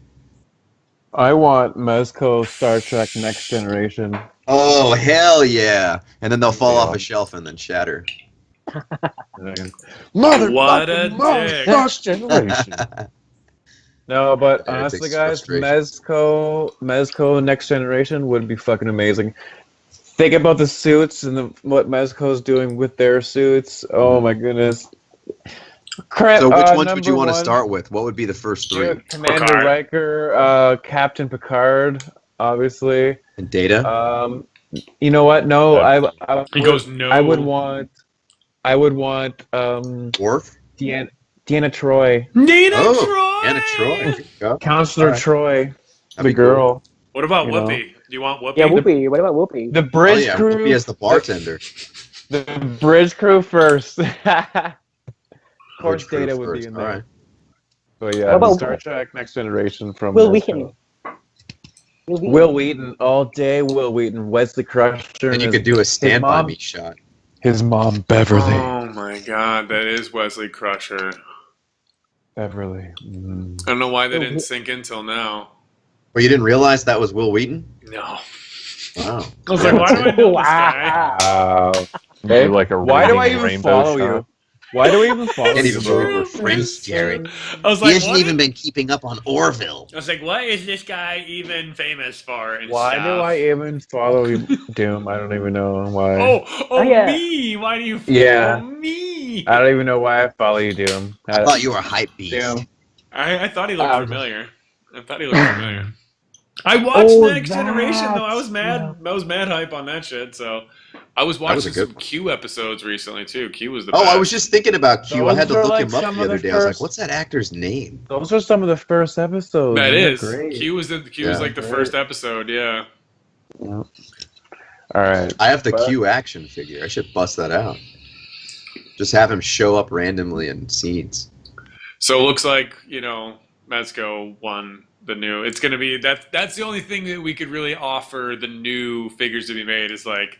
I want Mezco Star Trek Next Generation. Oh, hell yeah. And then they'll fall off a shelf and then shatter. What a dick. Next generation. No, but Yeah, it honestly, takes guys, frustration. Mezco Next Generation would be fucking amazing. Think about the suits and what Mezco's doing with their suits. Oh my goodness. So which ones would number you want to one, start with? What would be the first three? Commander Picard. Riker, Captain Picard, obviously. And Data? You know what? No, He goes, no. I would want Worf? Deanna Troy, Nina Oh, Troy! Anna Troy. There you go. Counselor Alright. Troy, That'd the be cool. girl, What about You know. Whoopi? Do you want Whoopi? yeah, Whoopi. What about Whoopi? the Oh, bridge yeah, crew. Whoopi as the bartender. The bridge crew first. Of course, Bridge crew Data would first, be in there. alright. But yeah, What about Star Trek Next Generation from Will Mezco. Wheaton. Will Wheaton all day. Will Wheaton, Wesley Crusher, And you and could do a Stand By mom- Me shot. his mom Beverly. Oh my god, that is Wesley Crusher. Beverly. I don't know why they didn't sink in till now. Well, you didn't realize that was Will Wheaton? No. Wow. I was like, why do I know this guy? Wow. Do like a Why do I Reading even Rainbow follow shot. you? Why do we even follow Can't you? even bro? believe we're friends, Jared. I was He like, hasn't what? even been keeping up on Orville. I was like, what is this guy even famous for? And Why stuff? do I even follow you, Doom? I don't even know why. Oh, yeah. me! Why do you follow Yeah. me? I don't even know why I follow you, Doom. I thought you were a hype beast. Doom. I thought he looked Um, familiar. I watched Oh, Next Generation though. I was mad. yeah. I was mad hype on that shit. So I was watching some Q episodes recently too. Q was the Oh, best. I was just thinking about Q. Those I had to are look like him up some the of other the day. I was like, first- what's that actor's name? Those are some of the first episodes. That They're is. great. Q was like the first episode, yeah. Yeah. All right. I have the Q action figure. I should bust that out. Just have him show up randomly in scenes. So it looks like, Mezco won the new. It's going to be that's the only thing that we could really offer the new figures to be made is like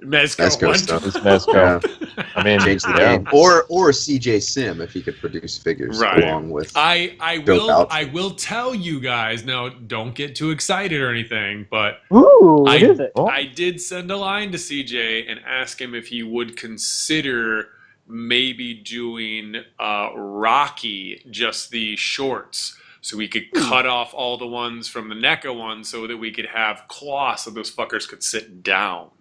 Mezco won. stuff. It's Mezco. I mean, Change the name. Or CJ Sim if he could produce figures along with. I will tell you guys now. Don't get too excited or anything, but what is it? I did send a line to CJ and ask him if he would consider maybe doing Rocky, just the shorts, so we could cut off all the ones from the NECA one so that we could have cloth so those fuckers could sit down.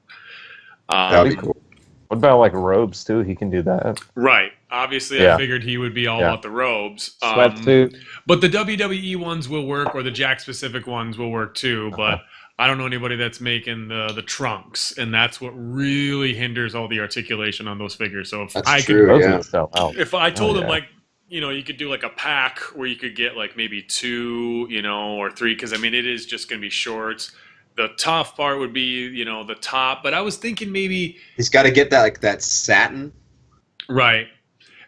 That'd be cool. What about like robes too? He can do that. Right. Obviously, I figured he would be all about the robes. Sweatsuit. But the WWE ones will work, or the Jack-specific ones will work too, but I don't know anybody that's making the trunks, and that's what really hinders all the articulation on those figures. So if if I told him like, you could do like a pack where you could get like maybe 2, or 3, because I mean it is just going to be shorts. The tough part would be, the top, but I was thinking maybe he's got to get that satin. Right.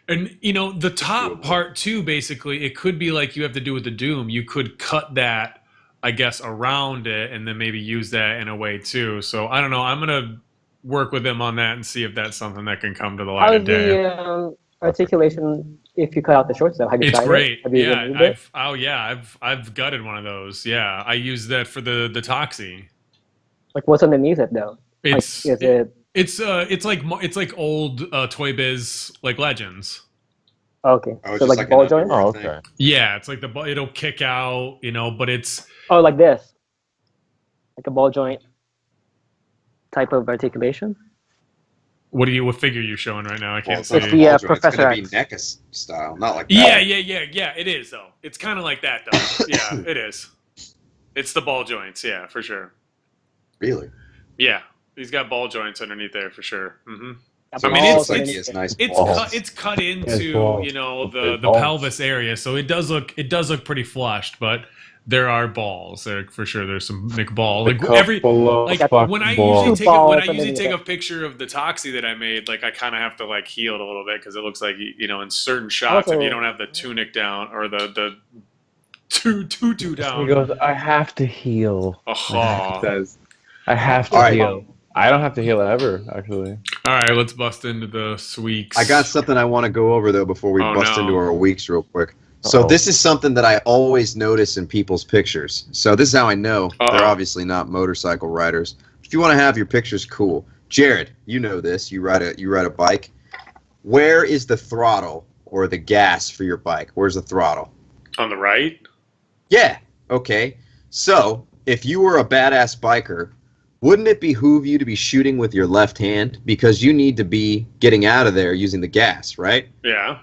And, the top part too, basically, it could be like you have to do with the Doom. You could cut that, I guess, around it and then maybe use that in a way too. So I don't know. I'm going to work with him on that and see if that's something that can come to the light of day. How's the articulation if you cut out the shorts though? Have you tried great. Have you removed it? I've gutted one of those. Yeah. I used that for the Toxie. Like what's underneath it though? It's like, is it? It's like old Toy Biz like Legends. Okay. Oh, so like ball joint? Oh, okay. Yeah, it's like it'll kick out, but it's Oh, like this. Like a ball joint type of articulation? What figure are you showing right now? I can't see. It's the Professor It's going to be NECA style, not like that. Yeah. It is though. It's kind of like that though. Yeah, it is. It's the ball joints. Yeah, for sure. Really? Yeah, he's got ball joints underneath there for sure. Mm-hmm. I mean, it's cut into the pelvis area, so it does look pretty flushed, but there are balls there for sure. There's some McBall. When I usually take a picture of the Toxie that I made, like I kind of have to like heal it a little bit because it looks like in certain shots if you don't have the tunic down or the tutu down. He goes, I have to heal. Uh-huh. He says, I have to heal. I don't have to heal ever, actually. All right, let's bust into the weeks. I got something I want to go over though before we bust into our weeks real quick. So this is something that I always notice in people's pictures. So this is how I know they're obviously not motorcycle riders. If you want to have your pictures cool, Jared, you know this. You ride a bike. Where is the throttle or the gas for your bike? Where's the throttle? On the right? Yeah. Okay. So if you were a badass biker, wouldn't it behoove you to be shooting with your left hand because you need to be getting out of there using the gas, right? Yeah.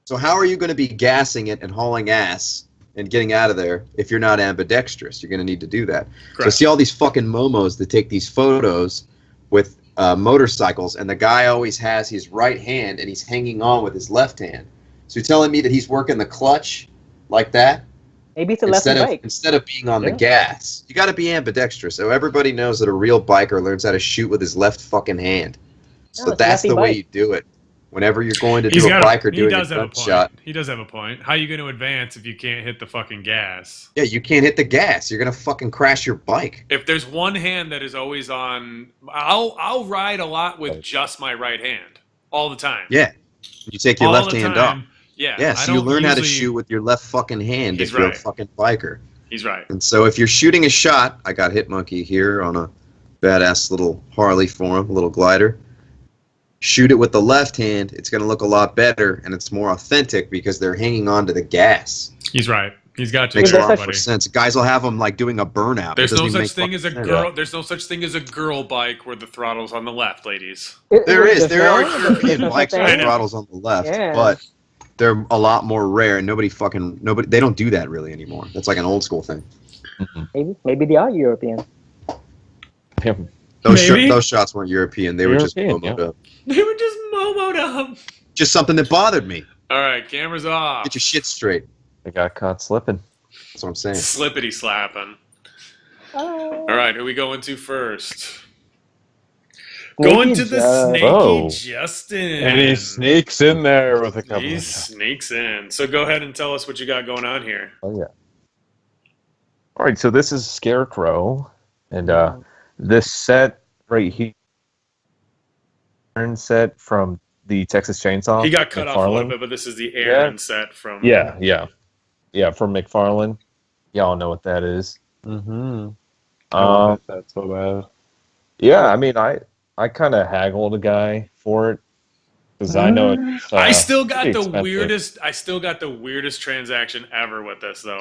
So how are you going to be gassing it and hauling ass and getting out of there if you're not ambidextrous? You're going to need to do that. Correct. So see all these fucking momos that take these photos with motorcycles, and the guy always has his right hand and he's hanging on with his left hand. So you're telling me that he's working the clutch like that? Maybe it's a left bike. Instead of being on the gas. You got to be ambidextrous. So everybody knows that a real biker learns how to shoot with his left fucking hand. So that's the way you do it. Whenever you're going to do a bike or doing a jump shot. He does have a point. How are you going to advance if you can't hit the fucking gas? Yeah, you can't hit the gas. You're going to fucking crash your bike. If there's one hand that is always on, I'll ride a lot with just my right hand all the time. Yeah. You take your left hand off. Yeah. Yeah, so you learn how to shoot with your left fucking hand if you're a fucking biker. He's right. And so if you're shooting a shot, I got Hit Monkey here on a badass little Harley for him, little glider. Shoot it with the left hand, it's going to look a lot better, and it's more authentic because they're hanging on to the gas. He's right. He's got you. Makes a lot more sense. Guys will have them like doing a burnout. There's no such thing as a girl. Yeah. There's no such thing as a girl bike where the throttle's on the left, ladies. There is. There are European bikes where the throttle's on the left, but they're a lot more rare, and nobody. They don't do that really anymore. That's like an old school thing. Maybe they are European. Maybe. shots weren't European. They were just European, momoed up. They were just momoed up. Just something that bothered me. All right, cameras off. Get your shit straight. They got caught slipping. That's what I'm saying. Slippity slapping. All right, who we going to first? Going to the snaky Justin. And he sneaks in there with a couple. He sneaks in. So go ahead and tell us what you got going on here. Oh yeah. All right, so this is Scarecrow, and this set right here, set from the Texas Chainsaw. He got cut off a little bit, but this is the Aaron set from. Yeah, from McFarlane. Y'all know what that is. Mm-hmm. That's so bad. Yeah, I mean, I kind of haggled a guy for it because I know it's. I still got the expensive. weirdest. I still got the weirdest transaction ever with this though,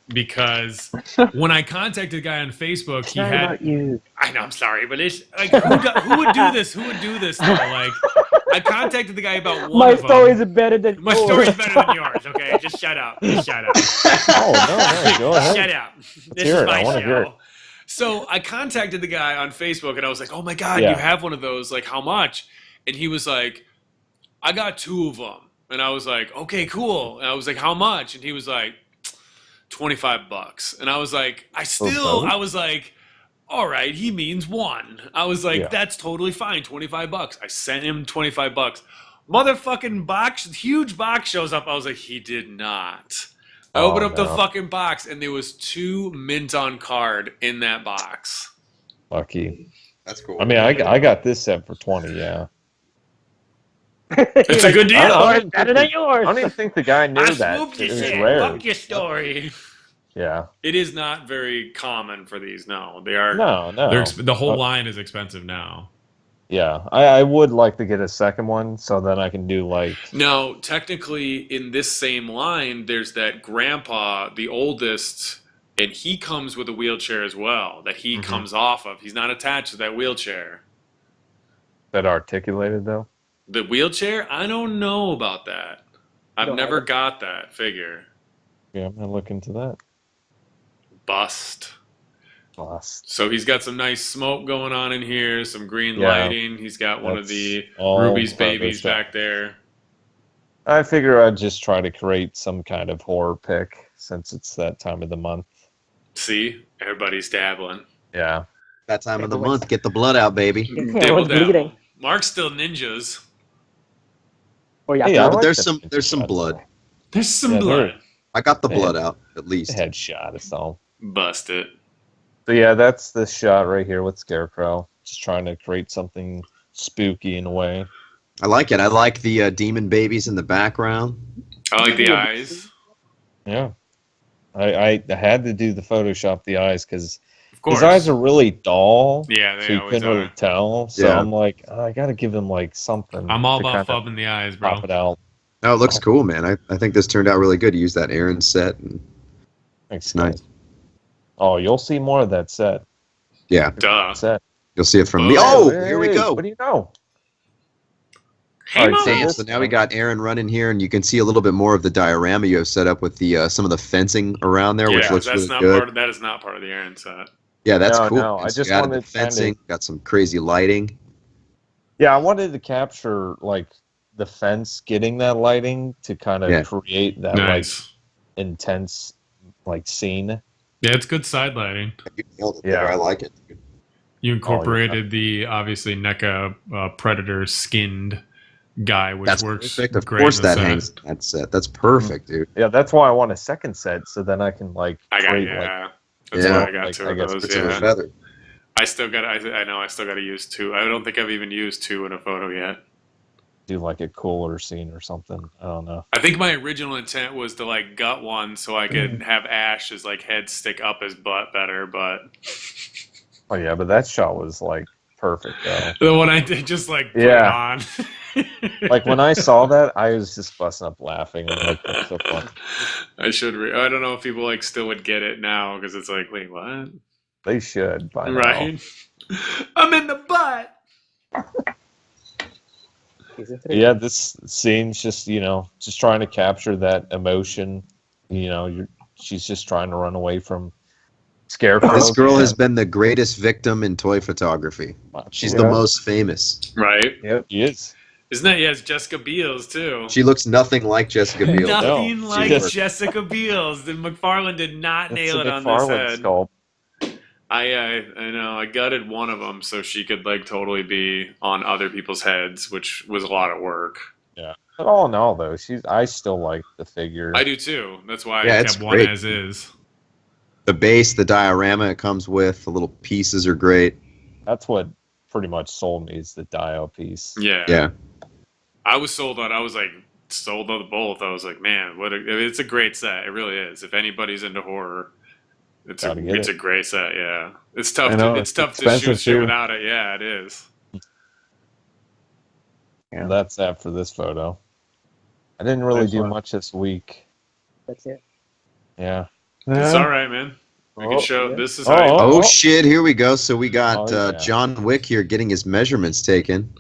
because when I contacted the guy on Facebook, he had. About you. I know. I'm sorry, but it's like who would do this? Who would do this? Though? Like, I contacted the guy about one My of them. story's better than My yours. story's better than yours. Okay, just shut up. Just shut up. Oh no, go ahead. Shut up. This hear is it. my I wanna hear it. show. So I contacted the guy on Facebook and I was like, "Oh my god, Yeah. you have one of those? Like, how much?" And he was like, "I got 2 of them." And I was like, "Okay, cool." And I was like, "How much?" And he was like, $25. And I was like, I was like, all right, he means 1. I was like, that's totally fine, $25. I sent him $25. Motherfucking box, huge box shows up. I was like, he did not. I opened up the fucking box and there was 2 mint on card in that box. Lucky. That's cool. I mean, I got this set for 20. Yeah. It's a good deal. Better than yours. I don't even think the guy knew I that. swooped It your was shit. rare. Fuck your story. Yeah. It is not very common for these. No, they are. No. The whole line is expensive now. Yeah, I would like to get a second one so then I can do like. No, technically, in this same line, there's that grandpa, the oldest, and he comes with a wheelchair as well that he comes off of. He's not attached to that wheelchair. That articulated though? The wheelchair? I don't know about that. I've never got that figure. Yeah, I'm going to look into that. Bust. Lost. So he's got some nice smoke going on in here, some green lighting. He's got one of the all Ruby's part of babies the back there. I figure I'd just try to create some kind of horror pick since it's that time of the month. See? Everybody's dabbling. Yeah. That time of the month, get the blood out, baby. Dibble dabble. Mark's still ninjas. Or Hey, Yeah, I but like there's the some ninja blood. shots. There's some Yeah, blood. I got the Hey. blood out at least. Headshot is all. Bust it. So yeah, that's the shot right here with Scarecrow. Just trying to create something spooky in a way. I like it. I like the demon babies in the background. I like the eyes. Yeah. I had to do the Photoshop the eyes because Of course. his eyes are really dull. Yeah, So they you always couldn't really are. tell. So Yeah. I'm like, I got to give him like something. I'm all to about kinda fubbing the eyes, bro. pop it out. No, it looks cool, man. I think this turned out really good. You use that Aaron set, and Thanks, it's nice. Oh, you'll see more of that set. Yeah, Duh. Set. you'll see it from me. Oh, Oh, here we Hey, go. What do you know? Hey, All right, Mom. so Damn, this- so now we got Aaron running here, and you can see a little bit more of the diorama you have set up with the some of the fencing around there, which Yeah, looks that's really not good. part of, that is not part of the Aaron set. Yeah, that's No, cool. no, man. I So just you added the wanted kinda- fencing, got some crazy lighting. Yeah, I wanted to capture like the fence getting that lighting to kind of Yeah. create that Nice. like intense like scene. Yeah, it's good side lighting. You nailed it Yeah. there. I like it. You incorporated the obviously NECA Predator skinned guy, which That's works perfect. Of great course, in the that set. hangs that set. That's perfect, dude. Yeah, that's why I want a second set so then I can like I got create yeah. That's Yeah. why I got Like, 2 I of guess those. It's a Yeah. feather. I still got. I know. I still got to use 2. I don't think I've even used 2 in a photo yet. do like a cooler scene or something. I don't know. I think my original intent was to like gut one so I could have Ash's like head stick up his butt better, but Oh yeah, but that shot was like perfect though. the one I did just like put Yeah. it on. Like when I saw that, I was just busting up laughing. I'm like, that's so fun. I should. I don't know if people like still would get it now because it's like, wait, what? They should by now. Right? I'm in the butt. Yeah, this scene's just just trying to capture that emotion. She's just trying to run away from Scarecrow. This girl has been the greatest victim in toy photography. She's the most famous. Right? Yep. She is. Isn't that? Yeah, it's Jessica Biel's too. She looks nothing like Jessica Biel. Nothing No, like just- Jessica Biel's. Then McFarlane did not It's nail a it on this McFarlane head. sculpt. I know. I gutted one of them so she could like totally be on other people's heads, which was a lot of work. Yeah. But all in all, though, I still like the figure. I do too. That's why Yeah, I it's kept one great. as is. The base, the diorama it comes with, the little pieces are great. That's what pretty much sold me is the dial piece. Yeah. Yeah. I was sold on. I was like sold on both. I was like, man, it's a great set. It really is. If anybody's into horror, it's Gotta get a it. great set. Yeah, it's tough. I know, It's tough to expensive shoot shit too. without it. Yeah, it is. Yeah. That's that for this photo. I didn't really Nice do one. much this week. That's it. Yeah. It's all right, man. We can Oh, show. yeah. This is Oh, how. You, Oh shit, here we go. So we got Oh, yeah. John Wick here getting his measurements taken.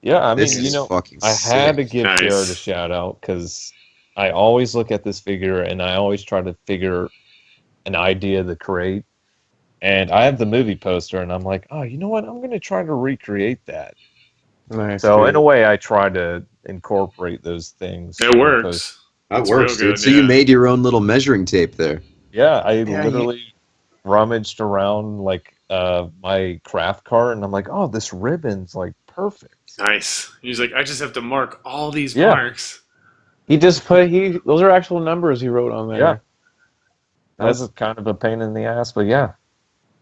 Yeah, I mean, This you is know, fucking I had to sick. give Nice. Jared a shout out because I always look at this figure and I always try to figure an idea to create. And I have the movie poster and I'm like, oh, you know what? I'm going to try to recreate that. Nice. So dude. in a way, I try to incorporate those things. it works. That It's works, real dude. good, So you yeah. made your own little measuring tape there. Yeah, I Yeah, literally rummaged around like my craft cart and I'm like, oh, this ribbon's like perfect. Nice. He's like, I just have to mark all these Yeah. marks. He just those are actual numbers he wrote on there. Yeah. That's kind of a pain in the ass, but yeah.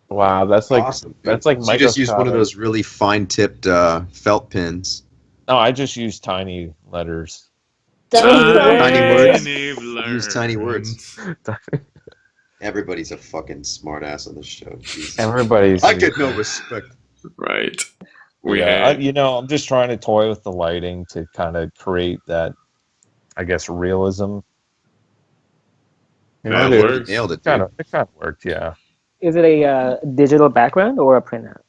Wow, that's like Awesome. dude. that's like So you just used one of microscopic. those really fine-tipped felt pins. No, I just use tiny letters. Tiny words. Use Use tiny words. Everybody's a fucking smartass on this show. Jesus. Everybody's I get no respect. Right. We Yeah, had, I'm just trying to toy with the lighting to kind of create that, I guess, realism. that dude. works. Nailed it, Kind dude. of, it kind of worked, yeah. Is it a digital background or a printout?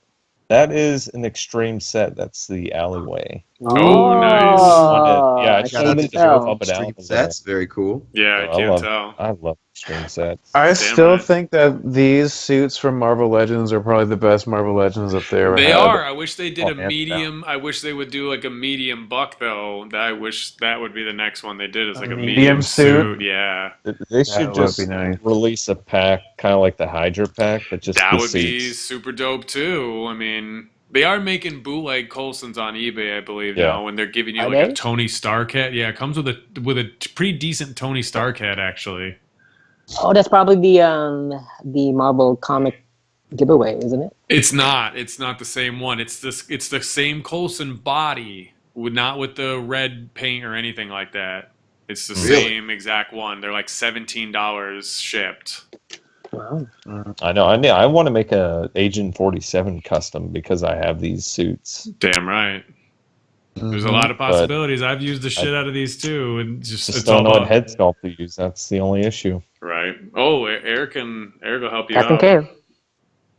That is an extreme set. That's the alleyway. Oh, nice. Yeah, I I just can't wanted even to show tell. up and Extreme down. sets, very cool. Yeah, I Oh, I can't love- tell. I love extreme sets. I Damn still right. think that these suits from Marvel Legends are probably the best Marvel Legends that they ever They had. are. I wish they did Oh, a hands medium. I wish they would do like a medium buck though. I wish that would be the next one they did is like a medium medium suit? suit. Yeah, They should would just be nice. release a pack, kind of like the Hydra pack, but just that the would be suits. super dope too. I mean, they are making bootleg Coulsons on eBay, I believe Yeah. now, and they're giving you Are like a they? Tony Stark head. Yeah, it comes with a pretty decent Tony Stark head actually. Oh, that's probably the Marvel comic giveaway, isn't it? It's not. It's not the same one. It's the same Coulson body, not with the red paint or anything like that. It's the Really? same exact one. They're like $17 shipped. Wow. I know. I want to make a Agent 47 custom because I have these suits. Damn right. There's a lot of possibilities. I've used the shit out of these too, and just Just it's don't all know what about head sculpt to use. That's the only issue. right. Oh, Eric will help you Captain out. Cave.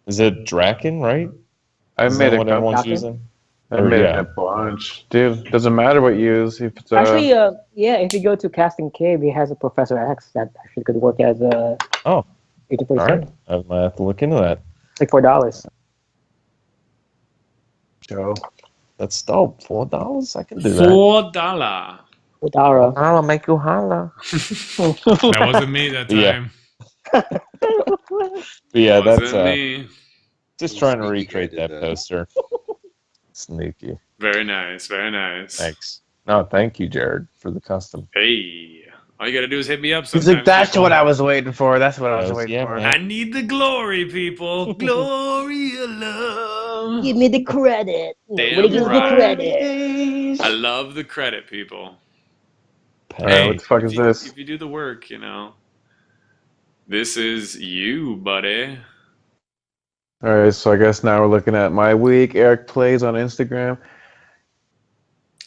Is it Draken, right? I've Is made that a what couple. everyone's Draken? using? I've Or, made yeah. a bunch, dude. Doesn't matter what you use. If it's, Actually, yeah, if you go to Casting Cave, he has a Professor X that actually could work as a Oh, Agent all 47. right. I might have to look into that. It's like $4. Joe. That's dope. $4? I can do that. $4. $4. I'll make you holla. That wasn't me that Yeah. time. But yeah, Wasn't that's me. just trying to Sneaky recreate guy did that that. poster. Sneaky. Very nice. Very nice. Thanks. No, thank you, Jared, for the custom. Hey, all you gotta do is hit me up. He's Sometimes, like, that's people. what I was waiting for. That's what I was Yes, waiting yeah, for. man. I need the glory, people. Glory of love. Give me the credit. Damn Nobody gives right. me credit. I love the credit, people. Alright, what the fuck if is you, this? If you do the work, this is you, buddy. All right, so I guess now we're looking at my week. Eric plays on Instagram.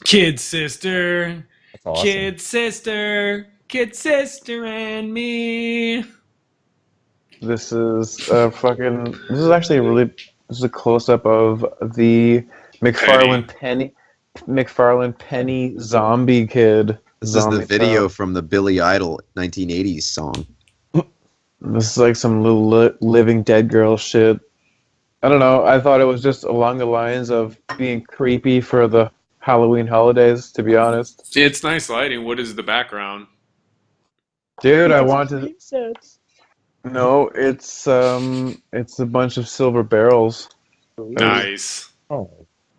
Kid sister, That's awesome. kid sister, and me. This is This is actually this is a close up of the McFarlane Penny zombie kid. This is the Zombie video child. from the Billy Idol 1980s song. This is like some little living dead girl shit. I don't know. I thought it was just along the lines of being creepy for the Halloween holidays, to be honest. It's nice lighting. What is the background? Dude, I wanted. No, it's a bunch of silver barrels. Nice. Oh,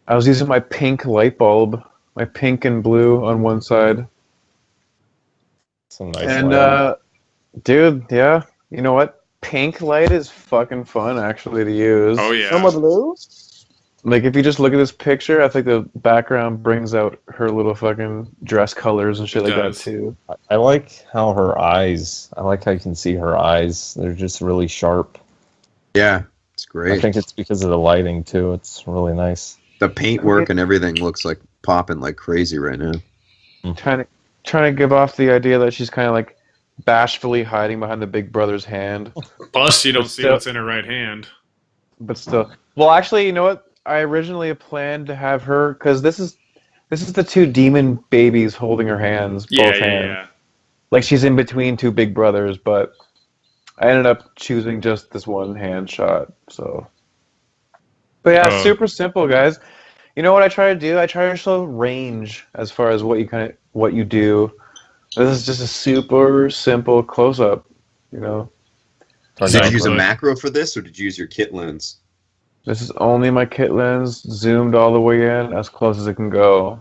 I was using my pink light bulb, my pink and blue on one side. some nice And lighting. dude, yeah, you know what? Pink light is fucking fun actually to use. Oh yeah. No more blue? Like if you just look at this picture, I think the background brings out her little fucking dress colors and shit It like does. that too. I like how her eyes. I like how you can see her eyes. They're just really sharp. Yeah, it's I great. think it's because of the lighting too. It's really nice. The paint work and everything looks like popping like crazy right now. Trying to give off the idea that she's kind of like bashfully hiding behind the big brother's hand, Plus, you don't But see still- what's in her right hand. but still. Well, actually, you know what? I originally planned to have her because this is the two demon babies holding her hands, Yeah, both yeah, hands. yeah. Like she's in between two big brothers, but I ended up choosing just this one hand shot. So, but yeah, Oh. super simple, guys. You know what I try to do? I try to show range as far as what you do. This is just a super simple close up. You know, Did you use a Exactly. macro for this, or did you use your kit lens? this is only my kit lens, zoomed all the way in, as close as it can go.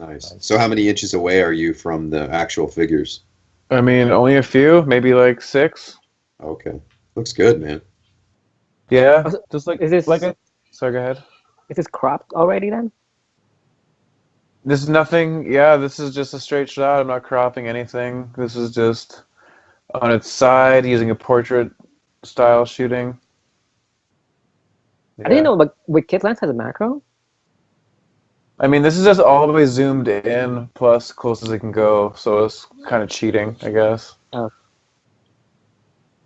Nice. So how many inches away are you from the actual figures? I mean, only a few, maybe like 6. Okay. Looks good, man. Yeah, just like Is this Sorry, go ahead. is this cropped already then? This is nothing. Yeah, this is just a straight shot. I'm not cropping anything. This is just on its side using a portrait style shooting. I didn't know like with kit lens has a macro. I mean, this is just all the way zoomed in, plus close as it can go. So it's kind of cheating, I guess.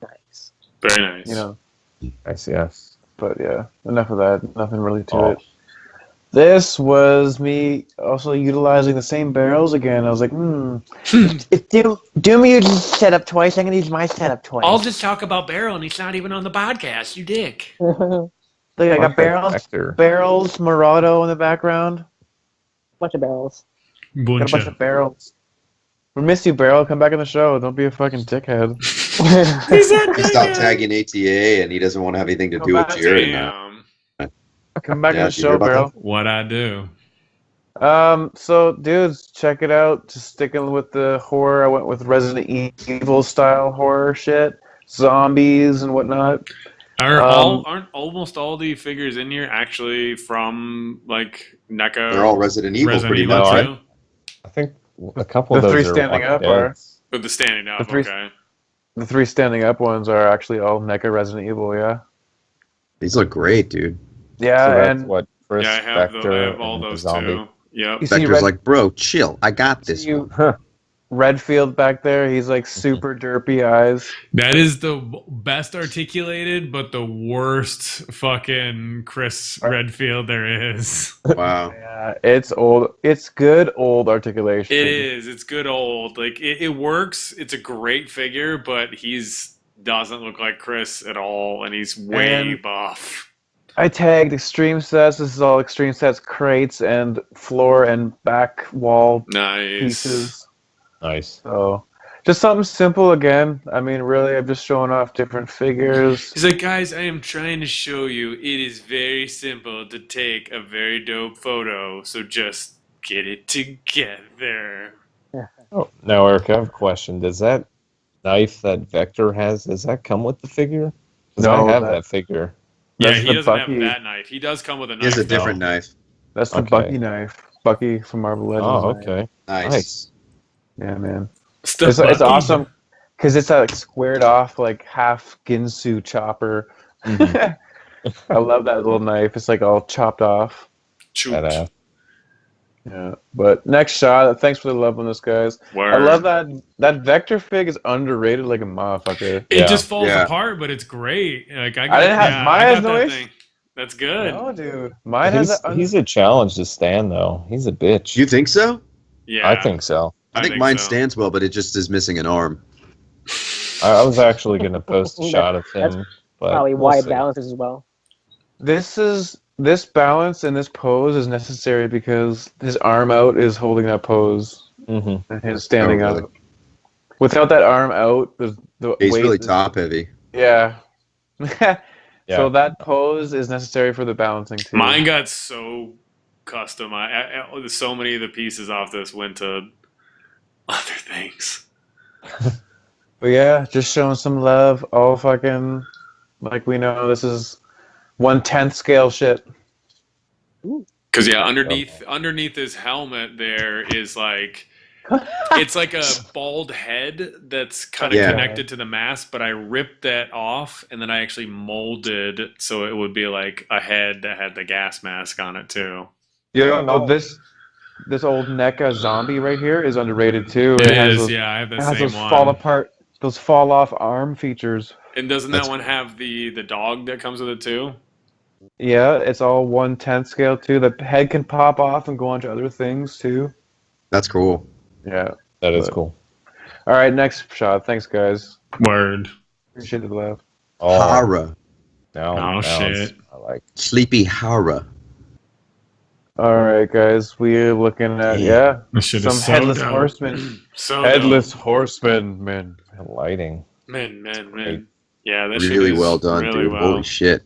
Nice. Very nice. You know. Nice, yes. But yeah, enough of that. Nothing really to Oh. it. This was me also utilizing the same barrels again. I was like, Doom uses setup twice. I'm gonna use my setup twice. I'll just talk about Barrel, and he's not even on the podcast. You dick. look, I got Vector. barrels, Murado in the background. Bunch of barrels. Got a Bunch bunch of- of barrels. We missed you, Barrel. Come back on the show. Don't be a fucking dickhead. He's that He stopped tagging ATA, and he doesn't want to have anything to do with Come back. Jared now. Damn. Come back Yeah, on the did you hear show, about Barrel. What I do. So dudes, check it out. Just sticking with the horror. I went with Resident Evil style horror shit, zombies and whatnot. Aren't almost all the figures in here actually from like NECA? They're all Resident Evil, Resident pretty Evil much, right? too? I think a couple The of those three are standing up are- undeads. With the standing up, The three- okay. The 3 standing up ones are actually all NECA Resident Evil. Yeah. These look great, dude. Yeah, So that's and what Chris, Yeah, I have, Vector, I have all and the those zombie. too. Yep. you see Vector's like, bro, chill. I got this you one. Redfield back there. He's like super derpy eyes. That is the best articulated, but the worst fucking Chris Redfield there is. Wow. Yeah, it's old. It's good old articulation. It is. It's good old. Like it works. It's a great figure, but he's doesn't look like Chris at all, and he's way And- buff. I tagged extreme sets. This is all extreme sets crates and floor and back wall Nice. pieces. Nice. So just something simple again. I mean, really, I'm just showing off different figures. He's like, guys, I am trying to show you it is very simple to take a very dope photo, so just get it together. Oh, now, Eric, I have a question. Does that knife that Vector has, does that come with the figure? Because No, I have that- that figure. Yeah, That's he the doesn't Bucky. have that knife. He does come with a knife. He has a though. different knife. That's the Okay. Bucky knife. Bucky from Marvel Legends. Oh, knife. okay. Nice. Nice. Yeah, man. It's the It's Bucky. awesome because it's like squared off, like half Ginsu chopper. Mhm. I love that little knife. It's like all chopped off. Shoot. Badass. Yeah. But next shot. Thanks for the love on this, guys. Word. I love that Vector fig is underrated like a motherfucker. It Yeah. just falls Yeah. apart, but it's great. Like I didn't have- mine I has got no that issue. thing. That's good. No, dude. Mine has that. He's a challenge to stand, though. He's a bitch. You think so? Yeah, I think so. I think think mine so. stands well, but it just is missing an arm. I was actually going to post a That's- shot of that's him, but Probably we'll why it see. balances as well. This balance and this pose is necessary because his arm out is holding that pose Mhm. and his standing Oh, really? up. Without that arm out, the He's weight really is- top heavy. Yeah. Yeah. So that pose is necessary for the balancing too. Mine got so custom. So many of the pieces off this went to other things. But yeah, just showing some love. All fucking like we know this is 1/10 scale shit. Because underneath his helmet there is like it's like a bald head that's kind of Yeah. connected to the mask, but I ripped that off and then I actually molded so it would be like a head that had the gas mask on it too. This old NECA zombie right here is underrated too. It has is, those, yeah. I have the it has same those one. fall apart, those fall off arm features. And doesn't That's- that one have the dog that comes with it too? Yeah, it's all 1/10 scale too. The head can pop off and go onto other things too. That's cool. Yeah. That is But- cool. All right, next shot. Thanks, guys. Word. Appreciate the love. Oh, Hara. now shit. I like. Sleepy Hara. All right, guys. We're looking at This shit some is so headless dope. horsemen. So Headless horsemen, man. Lighting. dope. Man. Yeah, that shit Really is well done, really dude. well. Holy shit.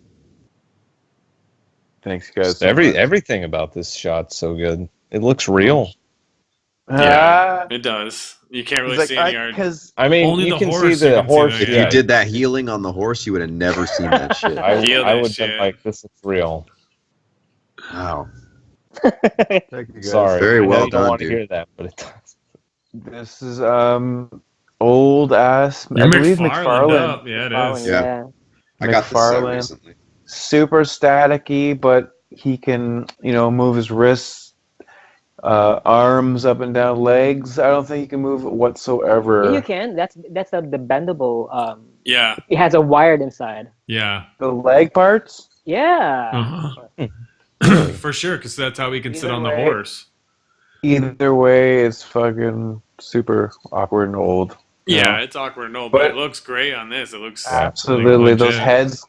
Thanks, guys. Everything about this shot's so good. It looks real. Yeah, it does. You can't really see any art. because I mean, Only you the can see horse you the can see horse. the- If Yeah. you did that healing on the horse, you would have never seen that shit. I Heal that would shit. have like this is real. Wow. Thank you, guys. Sorry, Very I know well you don't done, want to dude. hear that, but it does. This is old ass. You're I believe McFarlane McFarlane. up. Yeah, it Colin, is. Yeah. I got this McFarlane. recently. Super staticky, but he can, move his wrists, arms up and down, legs. I don't think he can move whatsoever. Yeah, you can. That's the bendable. Yeah, It has a wired inside. yeah. The leg parts? Yeah. Uh-huh. For sure, because that's how we can sit Either on the way. horse. Either way, it's fucking super awkward and old. Yeah, it's awkward, no, but But- it looks great on this. It looks Absolutely. like, legit.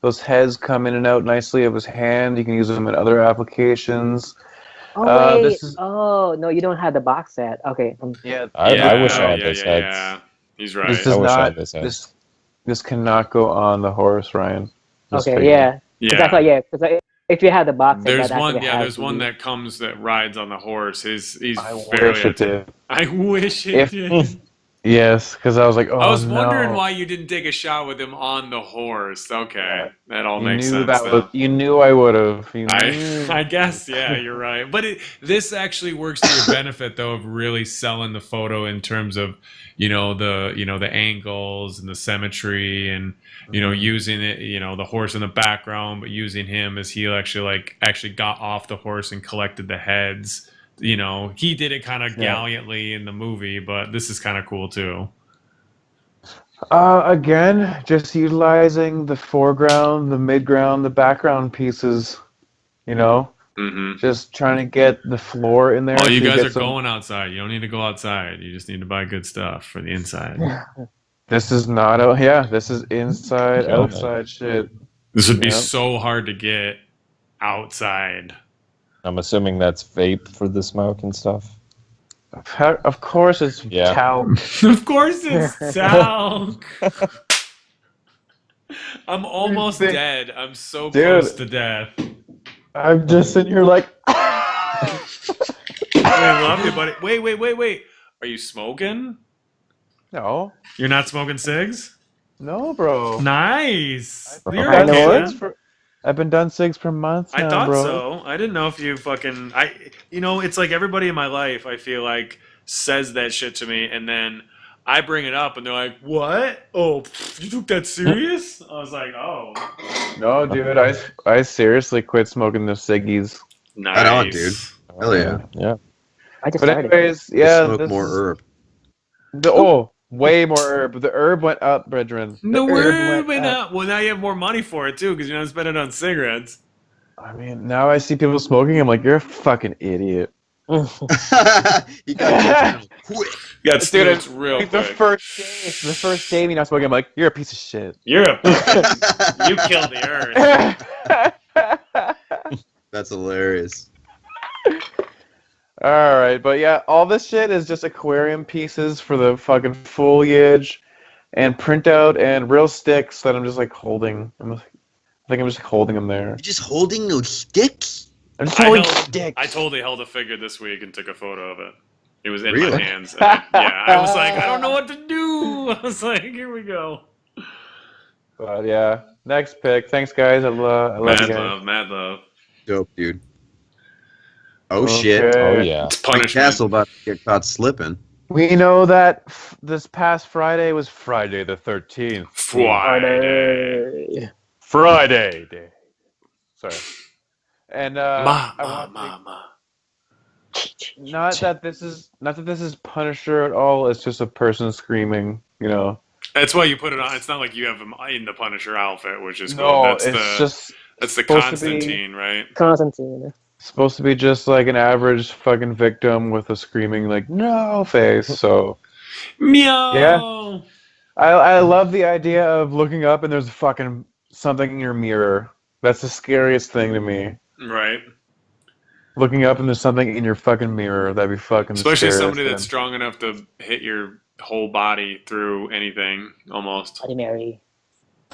Those heads come in and out nicely of his hand. You can use them in other applications. Oh wait. this is- Oh no, you don't have the box set. Okay. Yeah. I wish I had yeah, those yeah, heads. yeah. He's right. This I does wish I not. had this head. This cannot go on the horse, Ryan. This Okay. figure. Yeah. 'Cause Yeah. That's like if you had the box set, There's that one. actually Yeah, has there's one the- that comes that rides on the horse. He's I fairly. wish it did. I wish it If- did. Yes, because I was like, oh I was wondering no. why you didn't take a shot with him on the horse. Okay, that all You makes knew sense. that now. you knew I would have. I guess, yeah, you're right. But this actually works to your benefit, though, of really selling the photo in terms of, the angles and the symmetry and, using it, the horse in the background, but using him as he actually got off the horse and collected the heads. He did it kind of gallantly in the movie, but this is kind of cool too. Again, just utilizing the foreground, the midground, the background pieces. Mm-hmm. Just trying to get the floor in there. All you so guys get are some- going outside. You don't need to go outside. You just need to buy good stuff for the inside. This is not. This is inside, Yeah. outside shit. This would be Yep. so hard to get outside. I'm assuming that's vape for the smoke and stuff. Of course, it's Yeah. talc. Of course it's talc. I'm almost think- dead. I'm so Dude. close to death. I'm just sitting here like. I love you, buddy. Wait. Are you smoking? No, You're not smoking cigs? no, bro. Nice. You're I've been okay, done man. cigs I've been done cigs for months now, I thought bro. so. I didn't know if you fucking. It's like everybody in my life, I feel like, says that shit to me, and then I bring it up, and they're like, "What? Oh, you took that serious?" I was like, "Oh, No, dude, I seriously quit smoking those ciggies. nice." Right on, dude. Hell yeah. Yeah. I just But started. anyways, Yeah, yeah, smoke this more is- herb. Way more herb. The herb went up, brethren. The herb word went up. Well, now you have more money for it too, because you're not spending it on cigarettes. I mean, now I see people smoking. I'm like, you're a fucking idiot. You got quick. Got Dude, snoots real like quick. the first day me not smoking, I'm like, you're a piece of shit. You're a fucking, you killed the earth. That's hilarious. All right, but yeah, all this shit is just aquarium pieces for the fucking foliage, and printout and real sticks that I'm just like holding. I think I'm just holding them there. You're just holding those sticks? I'm just holding I sticks. totally held a figure this week and took a photo of it. It was in Really? my hands. And I was like, I don't know what to do. I was like, here we go. But yeah, next pick. Thanks, guys. I love you guys. Mad love. Dope, dude. Oh Okay. shit! Oh yeah. It's Mike punishment. Castle about to get caught slipping. We know that this past Friday was Friday the 13th. Friday. Friday day. Sorry. And Ma, I ma, want ma, ma. not that this is Punisher at all. It's just a person screaming. You know. That's why you put it on. It's not like you have him in the Punisher outfit, which is cool. No, That's just the supposed to be- Constantine, right? Constantine. supposed to be just like an average fucking victim with a screaming like no face. So Meow. Yeah. I love the idea of looking up and there's fucking something in your mirror. That's the scariest thing to me. Right. Looking up and there's something in your fucking mirror. That'd be fucking Especially scary, somebody man. that's strong enough to hit your whole body through anything, almost. Bloody Mary.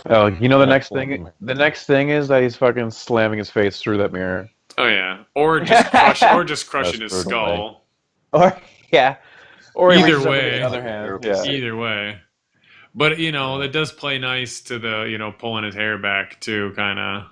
Oh, you know the Yeah, next thing. The next thing is that he's fucking slamming his face through that mirror. Oh yeah, or just crushing That's his brutal, skull. Or yeah. Or he Either reaches up with way. the other hand. Yeah. Either way, but it does play nice to the pulling his hair back too, kind of.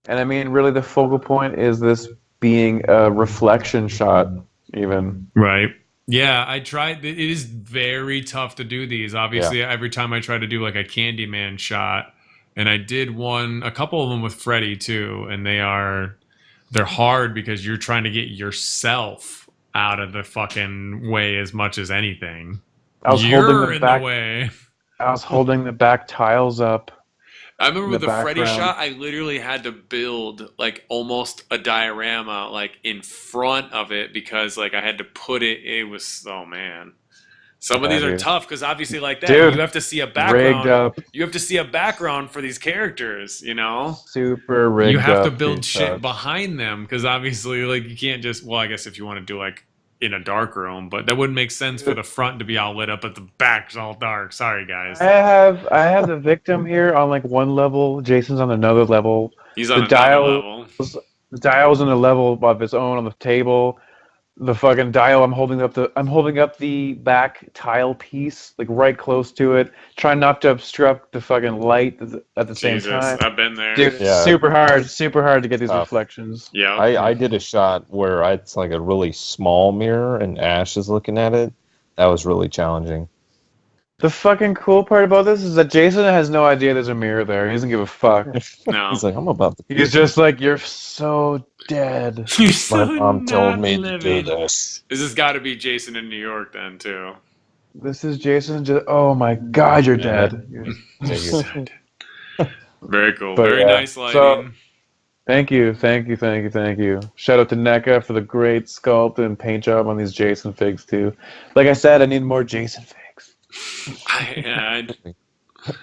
And I mean, really, the focal point is this being a reflection shot, even. Right. Yeah, I tried. It is very tough to do these. Obviously, every time I try to do like a Candyman shot, and I did a couple of them with Freddy too, and they're hard because you're trying to get yourself out of the fucking way as much as anything. I was You're holding the in back. the way. I was holding the back tiles up. I remember with the the Freddy background. shot, I literally had to build like almost a diorama like in front of it because like I had to put it. It was man. Some of Yeah, these are dude. tough because obviously like that Dude, you have to see a Rigged background. up, You have to see a background for these characters. super rigged You have up. to build these shit shots. behind them because obviously like you can't just. Well, I guess if you want to do like in a dark room, but that wouldn't make sense for the front to be all lit up, but the back's all dark. Sorry, guys. I have the victim here on like one level. Jason's on another level. He's on the another dial- level. The dial's on a level of its own on the table. The fucking dial, I'm holding up the back tile piece, like right close to it, trying not to obstruct the fucking light at the same Jesus, time. I've been there. Dude, Yeah. super hard to get these Tough. reflections. Yeah. I did a shot where it's like a really small mirror and Ash is looking at it. That was really challenging. The fucking cool part about this is that Jason has no idea there's a mirror there. He doesn't give a fuck. No. He's like, I'm about to. He's just like, you're so dead. You're so My mom told me to living. do this. This has got to be Jason in New York then too. This is Jason. Oh my god, you're Yeah. dead. Very cool. But Very yeah, nice lighting. Thank you. Shout out to NECA for the great sculpt and paint job on these Jason figs too. Like I said, I need more Jason figs.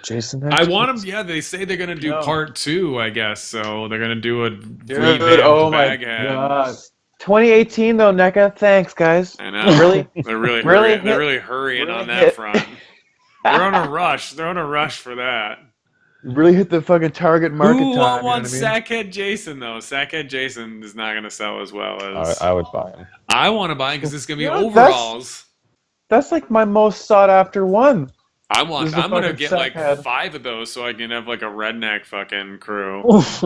Jason. I want them. Yeah, they say they're gonna do No. part 2. I guess so. They're gonna do a Dude, revamped oh my Baghead. god. 2018 though, NECA. Thanks, guys. I know. Really? They're really Really hurrying. They're hit- really hurrying really on that hit- front. They're on a rush. They're on a rush for that. Really hit the fucking target market Who time. wants you know what I mean? Sackhead Jason though? Sackhead Jason is not gonna sell as well as I would buy him. I want to buy because it's gonna be You know, that's- overalls. That's like my most sought after one. I'm This is the gonna fucking get like Sackhead. 5 of those so I can have like a redneck fucking crew. If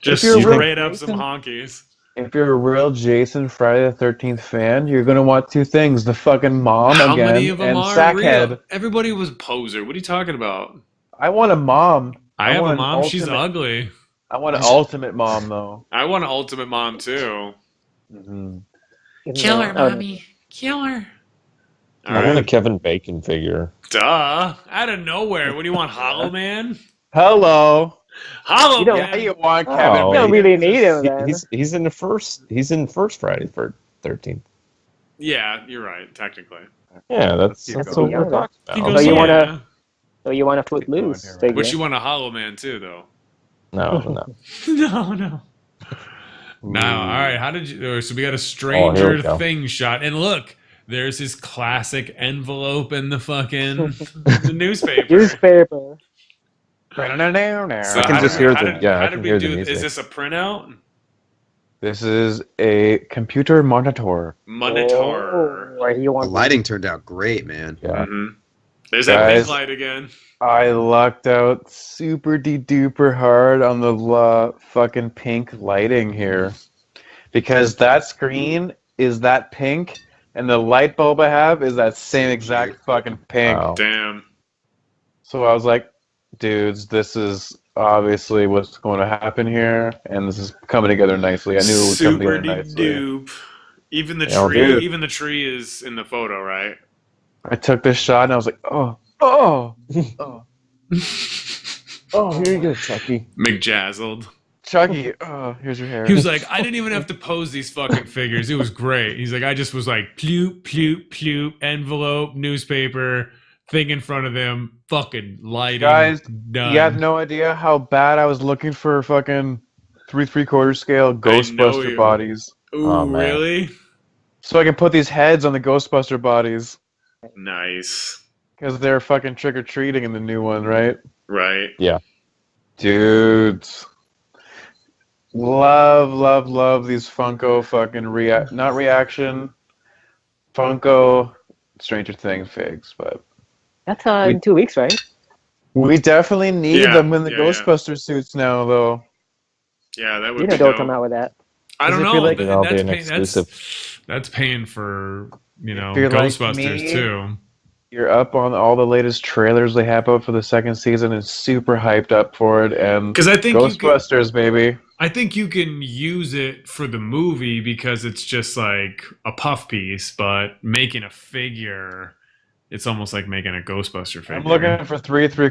Just you're real straight up some Jason- honkies. If you're a real Jason Friday the 13th fan, you're gonna want two things: the fucking mom How again many of them and are Sackhead. real? Everybody was a poser. What are you talking about? I want a mom. I have want a an mom. She's ultimate- ugly. I want an ultimate mom though. I want an ultimate mom too. Mm-hmm. Kill her, mommy. Kill her. All I want a right. Kevin Bacon figure. Duh. Out of nowhere. What do you want, Hollow Man? Hello. Hollow You don't- Yeah, Man. you want Oh, Kevin You don't Bacon. really need him then. He's in the first. He's in first Friday for 13th. Yeah, you're right. Technically. Yeah, that's Keep what going. we're talking He about. goes, So you wanna- yeah. So you want a Keep going Footloose here, man. figure? But you want a Hollow Man too, though. No, no. No. Now, all right. How did you? So we got a here Stranger we go. Things shot, and look, there's his classic envelope in the fucking the newspaper. Newspaper. So I how can did just we- hear how the- did- yeah, I How can did we hear the do? music. Is this a printout? This is a computer monitor. Monitor. Or you The want lighting turned out great, man. Yeah. Mhm. There's that Guys. pink light again. I lucked out super duper hard on the fucking pink lighting here. Because that screen is that pink, and the light bulb I have is that same exact fucking pink. Wow. Damn. So I was like, dudes, this is obviously what's going to happen here, and this is coming together nicely. I knew it would come Super together nicely. dupe. Even the Yeah, tree. dude. Even the tree is in the photo, right? I took this shot, and I was like, oh, oh. Oh, here you go, Chucky. McJazzled. Chucky, oh, here's your hair. He was like, I didn't even have to pose these fucking figures. It was great. He's like, I just was like, ploop, envelope, newspaper, thing in front of them, fucking lighting. Guys, done. you have no idea how bad I was looking for fucking 3/3 scale Ghostbuster you. bodies. Ooh, Oh, man. really? So I can put these heads on the Ghostbuster bodies. Nice. Because they're fucking trick-or-treating in the new one, right? Right. Dudes. Love these Funko fucking not reaction, Funko Stranger Things figs, but That's in 2 weeks, right? we definitely need Yeah, them in the yeah. Ghostbuster suits now, though. Yeah, that would You be know they'll dope. come out with that. I don't Does it know. feel like that'll be That's an paying, exclusive? that's paying for, If you're like Ghostbusters me- too. You're up on all the latest trailers they have out for the second season and super hyped up for it. And Because I think you can, Ghostbusters, baby. I think you can use it for the movie because it's just like a puff piece, but making a figure, it's almost like making a Ghostbuster figure. I'm looking for 3/3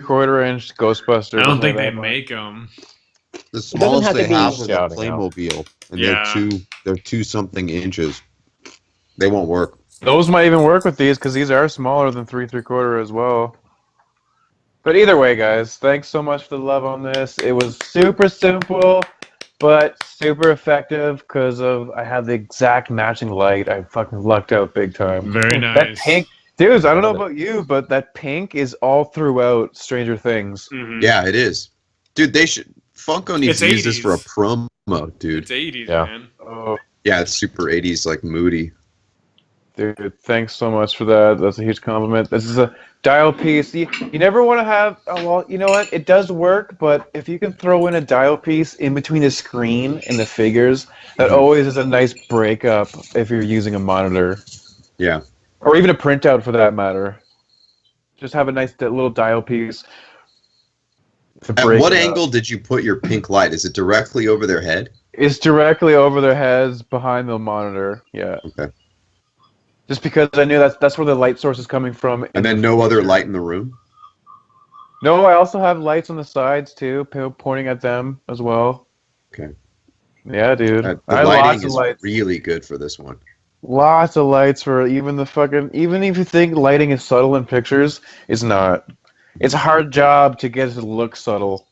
Ghostbusters. I don't think Like they that make them. The smallest have to they be have is a shouting out. Playmobil, and Yeah. they're 2-something inches. They won't work. Those might even work with these because these are smaller than 3/3 as well. But either way, guys, thanks so much for the love on this. It was super simple, but super effective because I had the exact matching light. I fucking lucked out big time. Very That nice. pink, dudes. I don't know about you, but that pink is all throughout Stranger Things. Mhm. Yeah, it is. Dude, they should. Funko needs It's to use this for a 80s. promo, dude. It's 80s, Yeah. man. Oh, Yeah, it's super 80s, like moody. dude, thanks so much for that. That's a huge compliment. This is a dial piece. You never want to have. Oh, well, you know what? It does work, but if you can throw in a dial piece in between the screen and the figures, that always is a nice breakup if you're using a monitor. Yeah. Or even a printout for that matter. Just have a nice little dial piece. to At break what it up. angle did you put your pink light? Is it directly over their head? It's directly over their heads behind the monitor. Yeah. Okay. Just because I knew that's where the light source is coming from. And then no other light in the room? No, I also have lights on the sides too, pointing at them as well. Okay. Yeah, dude. The I have lots lighting of is lights. really good for this one. Lots of lights for even if you think lighting is subtle in pictures, it's not. It's a hard job to get it to look subtle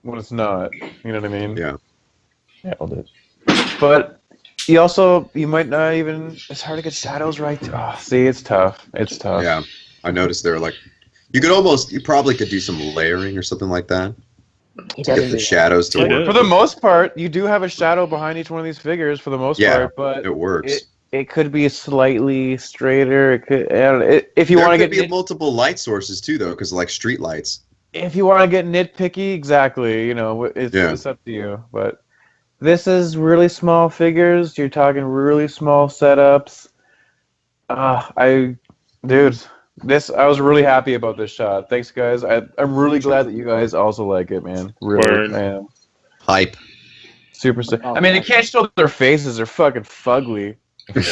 when it's not. You know what I mean? Yeah. Yeah, I'll do it. But you might not even. It's hard to get shadows right. Oh, see, it's tough. It's tough. Yeah. I noticed there like you probably could do some layering or something like that. He To get doesn't the do shadows to He work. does. For the most part, you do have a shadow behind each one of these figures. For the most Yeah, part, but It works. it could be slightly straighter. It could. I don't know. If you There want to could get be multiple light sources too, though, because like street lights. if you want to get nitpicky, exactly. You know, it's up to you. But this is really small figures. You're talking really small setups. I was really happy about this shot. Thanks, guys. I'm really glad that you guys also like it, man. Really, Word. man. Hype. Super. I mean, you can't show their faces. They're fucking fugly. Yeah.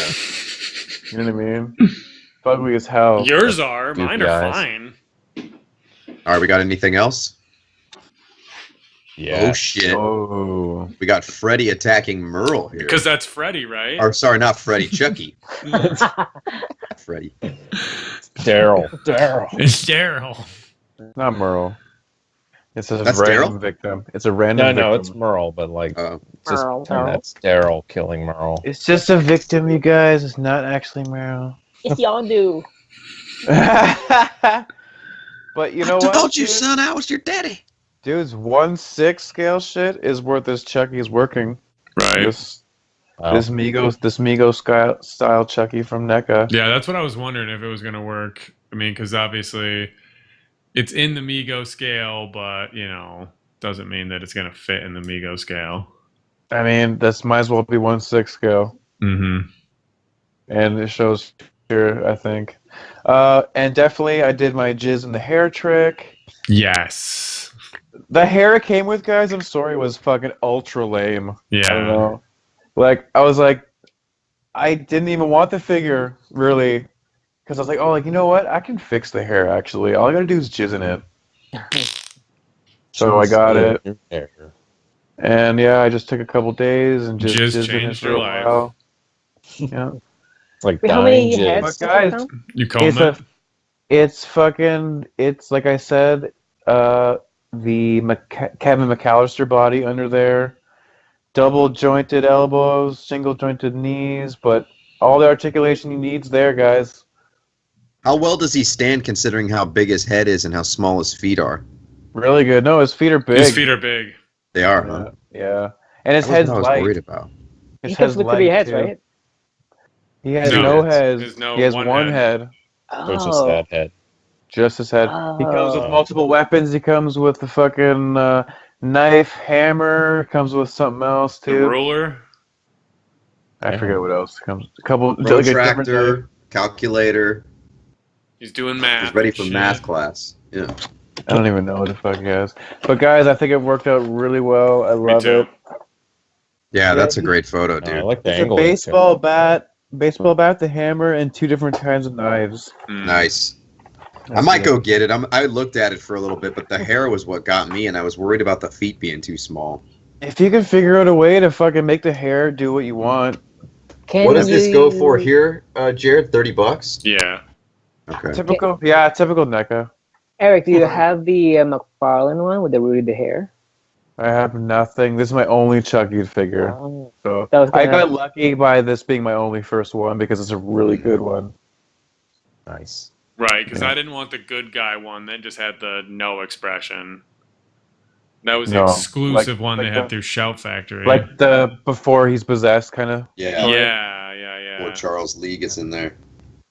You know what I mean? Fugly as hell. Yours are. Goofy Mine are eyes. fine. All right, we got anything else? Yeah. Oh shit! Oh. We got Freddy attacking Merle here. Because that's Freddy, right? Or sorry, not Freddy. Chucky. Freddy. Daryl. It's Daryl. Not Merle. It's a That's random Daryl? victim. It's a random victim. No, it's Merle, but like, just Merle. pretend that's Daryl killing Merle. It's just a victim, you guys. It's not actually Merle. It's Yondu. But you know what? Told you, dude? son, I was your daddy. Dude's 1/6 scale shit is worth this Chucky's working. Right. This Wow. this Migos style Chucky from NECA. Yeah, that's what I was wondering if it was going to work. I mean, because obviously it's in the Migo scale, but, doesn't mean that it's going to fit in the Migo scale. I mean, this might as well be 1/6 scale. Mm-hmm. And it shows here, I think. And definitely I did my jizz in the hair trick. Yes. The hair it came with, guys, I'm sorry, was fucking ultra lame. Yeah. I don't know. Like, I was like, I didn't even want the figure, really. Because I was like, oh, you know what? I can fix the hair, actually. All I gotta do is jizz in it. So I got it. Your hair. And yeah, I just took a couple days and just Jizz jizzed in it changed for your a life. while. Yeah. It's like Wait, how dying many jizz. heads? But guys, does it come? You comb it? It's like I said, the Kevin McAllister body under there, double jointed elbows, single jointed knees, but all the articulation he needs there, guys. How well does he stand considering how big his head is and how small his feet are? Really good. No, his feet are big. His feet are big. They are, huh? Yeah. And his That was head's what I was light. worried about. His He comes head's with light, 3 heads, too. right? He has No. no heads. There's no He has one one head. head. So it's just that head. Just his head. He comes with multiple weapons. He comes with the fucking knife, hammer. Comes with something else The too. ruler. I forget what else comes. A couple. like a different Protractor, calculator. He's doing math. He's ready for and math shit. class. Yeah. I don't even know what the fuck he has. But guys, I think it worked out really well. I Me love too. it. Yeah, that's a great photo, I dude. like the It's a angle. baseball bat, the hammer, and 2 different kinds of knives. Mm. Nice. I might go get it. I looked at it for a little bit, but the hair was what got me, and I was worried about the feet being too small. If you can figure out a way to fucking make the hair do what you want, Can What does this go you- for here, Jared? $30? Yeah. Okay. typical NECA. Eric, do you have the McFarlane one with the rooted hair? I have nothing. This is my only Chucky figure. Oh. So That was I gonna- got lucky by this being my only first one because it's a really good one. Nice. Right, because Yeah. I didn't want the good guy one that just had the no expression. That was No, the exclusive like- one like they had the- through Shout Factory. Like the before he's possessed kind of. Yeah. yeah. Or Charles Lee gets in there.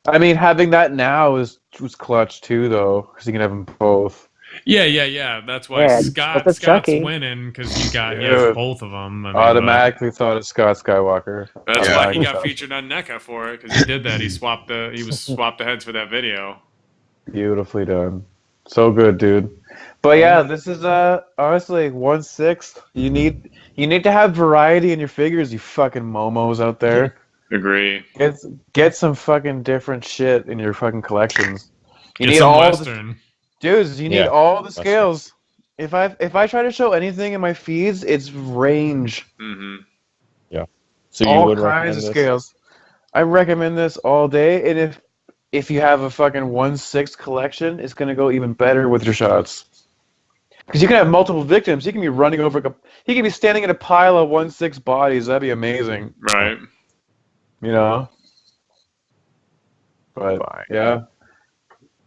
I mean, having that now was clutch too, though, because you can have them both. Yeah. That's why Yeah, Scott's that's Chucky. winning because he Dude. has both of them. I mean, Automatically thought of Scott Skywalker. but That's Yeah. why he got featured on NECA for it because he did that. He swapped the heads for that video. Beautifully done. So good, dude. But yeah, this is honestly 1/6. You need to have variety in your figures, you fucking momos out there. Agree. Get some fucking different shit in your fucking collections. You Get need some all the Western. dudes. You need Yeah, all the that's scales. If I try to show anything in my feeds, it's range. Mm-hmm. So you All would kinds recommend of this? scales. I recommend this all day, and if you have a fucking 1/6 collection, it's gonna go even better with your shots. Because you can have multiple victims. You can be running over. He can be standing in a pile of 1/6 bodies. That'd be amazing. Right. You know. But yeah.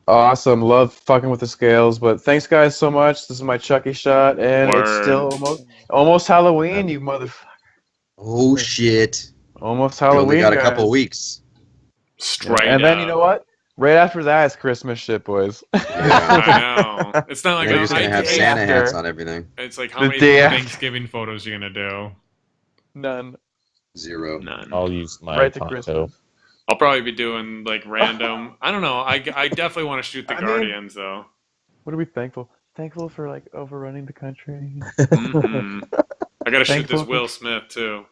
Awesome. Love fucking with the scales. But thanks guys so much. This is my Chucky shot, and it's Word. still almost Halloween, you motherfucker. Oh, shit. Almost We Halloween. only got a guys. couple weeks. Straight And then up. you know what? Right after that is Christmas shit, boys. Yeah. I know. It's not like We're just going to have Santa after- hats on everything. It's like how The many day after. Thanksgiving photos you gonna do? None. 0. None. I'll use my Right to Tonto. Christmas. I'll probably be doing like random. I don't know. I definitely want to shoot the I mean- Guardians though. What are we thankful? Thankful for like overrunning the country. Mm-mm. I gotta shoot this Thankful. Will Smith too.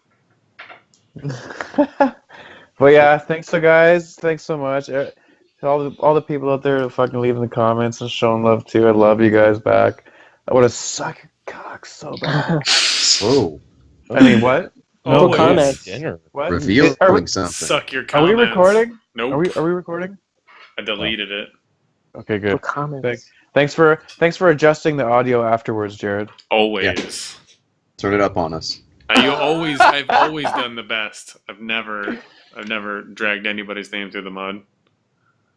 But yeah, thanks so guys. Thanks so much. All the people out there fucking leaving the comments and showing love too. I love you guys back. What a cock so bad. Whoa. I mean, what? No Always. comments. Dinner. What? Revealing Are we, something. Suck your are comments. we recording? Nope. Are we recording? I deleted it. Okay, No good. comments. Thanks for adjusting the audio afterwards, Jared. Always. Turn it up on us. I've always done the best. I've never dragged anybody's name through the mud.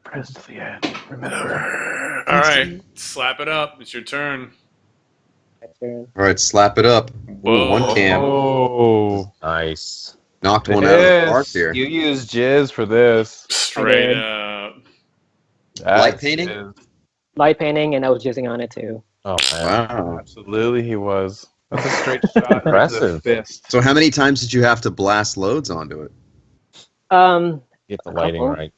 Press to the end. Remember. All right, slap it up. It's your turn. All right, slap it up. Ooh, Whoa. one cam. Oh, Nice. Knocked one out of the park here. You used jizz for this. Straight did. up. Light That's painting? jizz. Light painting, and I was jizzing on it too. Oh man. Wow. Absolutely, he was. That's a straight shot. Impressive. Fist. So how many times did you have to blast loads onto it? Get the lighting couple? right.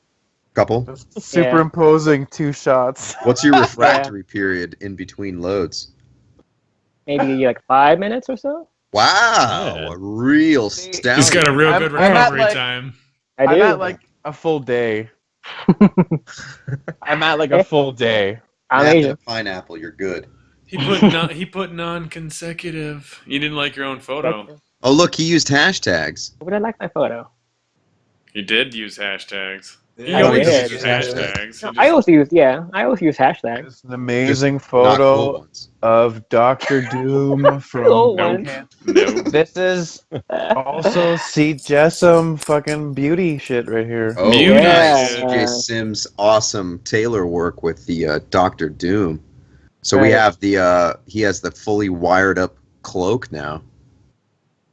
Couple? Superimposing 2 shots. What's your refractory period in between loads? Maybe like 5 minutes or so. Wow, Yeah. a real stallion. He's got a real good I'm at, recovery like- time. I do. I'm at like a full day. I'm at like a full day. I'm Nap Asian. that pineapple, you're good. He put non-consecutive. You didn't like your own photo. Oh, look, he used hashtags. Would I like my photo? You did use hashtags. He I always did. uses hashtags. No, I always use hashtags. It's an amazing Not cool photo ones. of Doctor Doom from Cool No. one. No. This is also C. Jessam fucking beauty shit right here. Oh, Beauty. nice. Yeah. CJ Sims' awesome tailor work with the Doctor Doom. So we Right. have he has the fully wired up cloak now.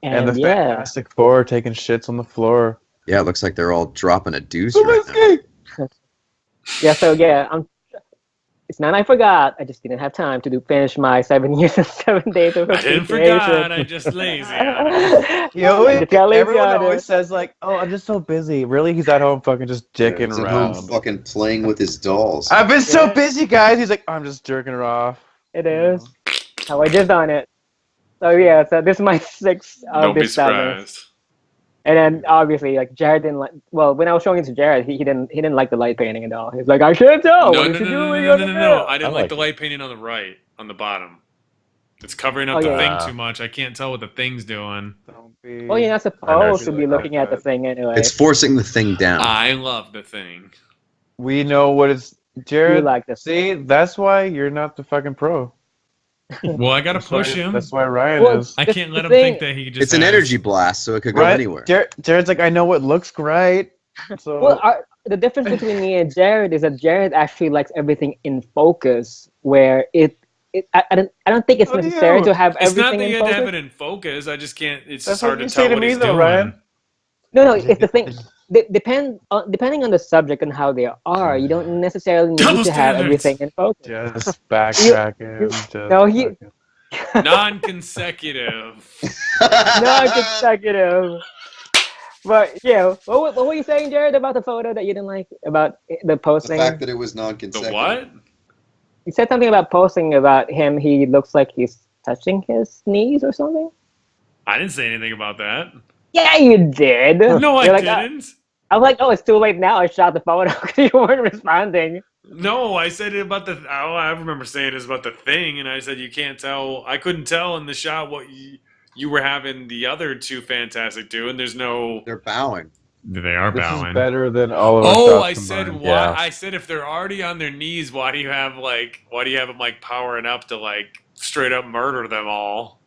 And the yeah. Fantastic Four taking shits on the floor. Yeah, it looks like they're all dropping a deuce Oh, right my now. Yeah, so yeah, it's not I forgot. I just didn't have time to finish my 7 years and 7 days of I didn't appreciation. forget. I just lazy. on it. You always, Just got lazy everyone on always it. says like, "Oh, I'm just so busy." Really, he's at home fucking just dicking He's at home around. fucking playing with his dolls. I've been so Yeah. busy, guys. He's like, "I'm just jerking her off." It is. How I just on it. So yeah, so this is my 6th of Don't be this summer. surprised. And then obviously like Jared didn't like when I was showing it to Jared, he didn't like the light painting at all. He's like, I can't tell. No, What no, is no, he no, doing no, on no, the no, no. bill? I didn't I like like the it. light painting on the right, on the bottom. It's covering up Oh, the yeah. thing too much. I can't tell what the thing's doing. Don't be. Well, you're not I supposed know. to be looking at the thing anyway. It's forcing the thing down. I love the thing. We know what it's. You Jared, like this. see, that's why you're not the fucking pro. Well, I gotta That's why- push him. That's why Ryan Well, is. I the- can't the let him thing- think that he just. It's an has- energy blast, so it could go Right? anywhere. Jared's like, I know what looks great. So Well, the difference between me and Jared is that Jared actually likes everything in focus, where I don't think it's What do necessary you? to have It's not everything that in you have to have focus. it in focus. I just can't. It's That's just what hard you to say tell to what me, he's though, doing. Ryan. No, it's the thing. Depending on the subject and how they are, you don't necessarily need Double to have standards. everything in focus. just backtracking. just No, he- fucking- Non-consecutive. No consecutive. But yeah, what were you saying, Jared, about the photo that you didn't like about the The posting? fact that it was The non-consecutive. what? You said something about posting about him. He looks like he's touching his knees or something. I didn't say anything about that. Yeah, you did. No, I You're like, didn't. I was like, oh, it's too late now. I shot the photo because you weren't responding. No, I said it about the. Oh, I remember saying it was about the thing, and I said you can't tell. I couldn't tell in the shot what you were having the other two Fantastic do, and there's no. They're bowing. They are This is bowing. better than all of our Oh, shots I said combined. why? Yeah. I said if they're already on their knees, why do you have them like powering up to like straight up murder them all?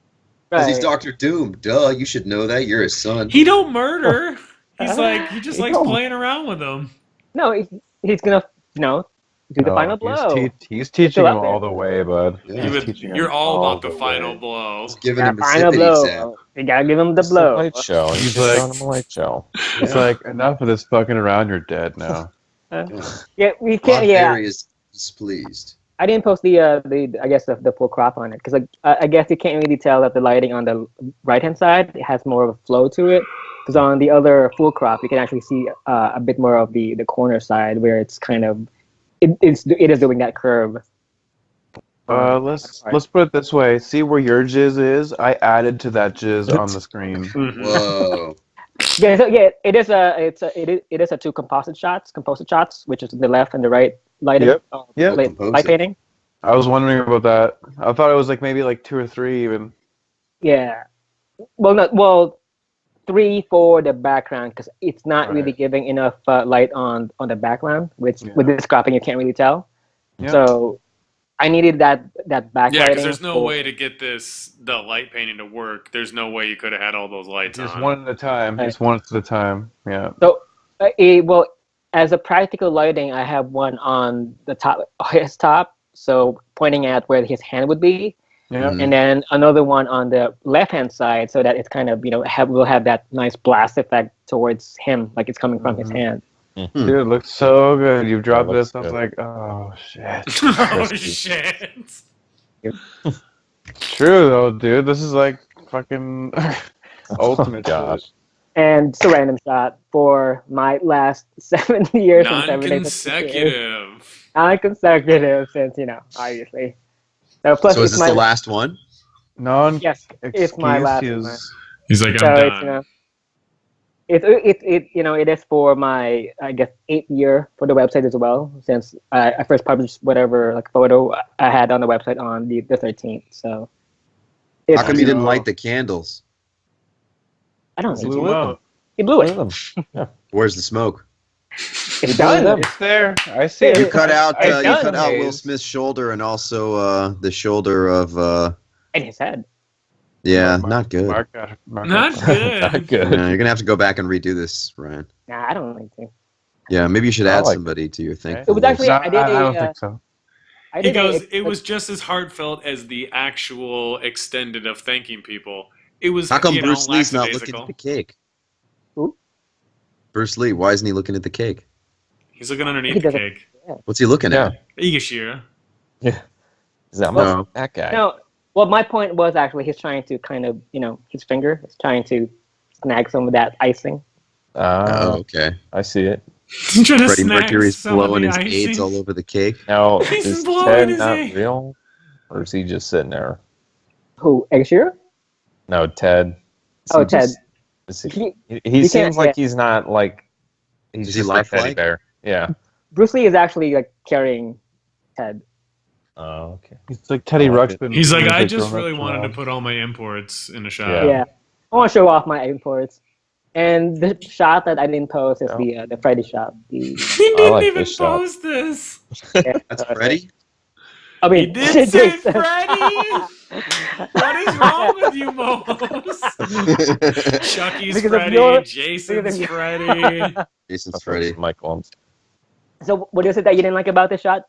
Because he's Right. Doctor Doom. Duh, you should know that. You're his son. He don't murder. He's like he just He likes don't. playing around with them. No, he's gonna do the No, final blow. He's teaching still him out there. all the way, bud. Yeah. He's You teaching you're him all about the way. final blow. He's giving him the Final zippity blow. zap. You gotta give him the It's a blow. light show. He's He's like- like, a light show. It's like, enough of this fucking around, you're dead now. Yeah, we Aunt can't. Yeah, Mary is displeased. I didn't post the I guess the full crop on it because I guess you can't really tell that the lighting on the right hand side it has more of a flow to it. Because on the other full crop, you can actually see a bit more of the corner side where it's kind of it is doing that curve. Let's put it this way. See where your jizz is? I added to that jizz on the screen. Whoa. Yeah, so yeah, it is a two composite shots, which is the left and the right lighting, Yep. light Composite. painting. I was wondering about that. I thought it was like maybe like 2 or 3 even. Yeah. Well, 3 for the background because it's not really Right. giving enough light on the background, which Yeah. with this cropping you can't really tell. Yeah. So I needed that backlighting. Yeah, because there's no for- way to get the light painting to work. There's no way you could have had all those lights Just on. one at a time. Right. Just one at a time. Yeah. So, well, as a practical lighting, I have one on the top, his top, so pointing at where his hand would be, Yeah. Mhm. and then another one on the left-hand side, so that it's kind of will have that nice blast effect towards him, like it's coming from his hand. Dude, it looks so good. You dropped That this. looks I was good. like, oh shit. Oh shit! True though, dude. This is like fucking ultimate God. shit. And just a random shot for my last 7 years and 7 days. Non-consecutive. Non-consecutive, since obviously. So plus, So is it's this my the last one? yes, it's my last one. Excuses. He's like, So I'm it's done. it is for my, I guess, 8th year for the website as well, since I first published whatever like photo I had on the website on the 13th. So How come you didn't light the candles? I don't Blew know. him out. He blew it. Where's the smoke? It's done. It's there. I see it. You cut out It's you done. cut out Will Smith's shoulder and also the shoulder of In his head. yeah, Mark- not good. Mark got- Mark Not got- good. Not good. Yeah, you're gonna have to go back and redo this, Ryan. Nah, I don't like to. Yeah, maybe you should I add like somebody to your thing. Okay. It was actually No, I did I don't a. think so. I He did goes, a, it was just as heartfelt as the actual extended of thanking people. It was, How come Bruce Lee's not looking lackadaisical. at the cake? Who? Bruce Lee, why isn't he looking at the cake? He's looking underneath He the doesn't- cake. What's he looking Yeah. at? Igashira. No. That guy. No, well, my point was actually he's trying to kind of, his finger is trying to snag some of that icing. Oh, okay. I see it. He's trying to Freddie snag Mercury's some of blowing the his icing. AIDS all over the cake. Now, He's is blowing Ted his not egg. real? Or is he just sitting there? Who? Egg Shearer? No, Ted. Is Oh, he just- is He- he you seems can't- like he's not like... He's Is he just like teddy lifelike? bear. Yeah. Bruce Lee is actually like carrying Ted. Oh, okay. It's like Teddy I like it. Ruxpin. He's like, music I just growing up really wanted to loud. put all my imports in a shot. Yeah. Yeah. I want to show off my imports. And the shot that I didn't post is the Freddy shot. He didn't like even this shot. post this. That's Freddie? I He mean, did say Jason. Freddy. What is wrong with you, Mose? Chucky's Because of Freddy. your- Jason's because of- Freddy. Jason's Freddie. Michael. So what is it that you didn't like about the shot,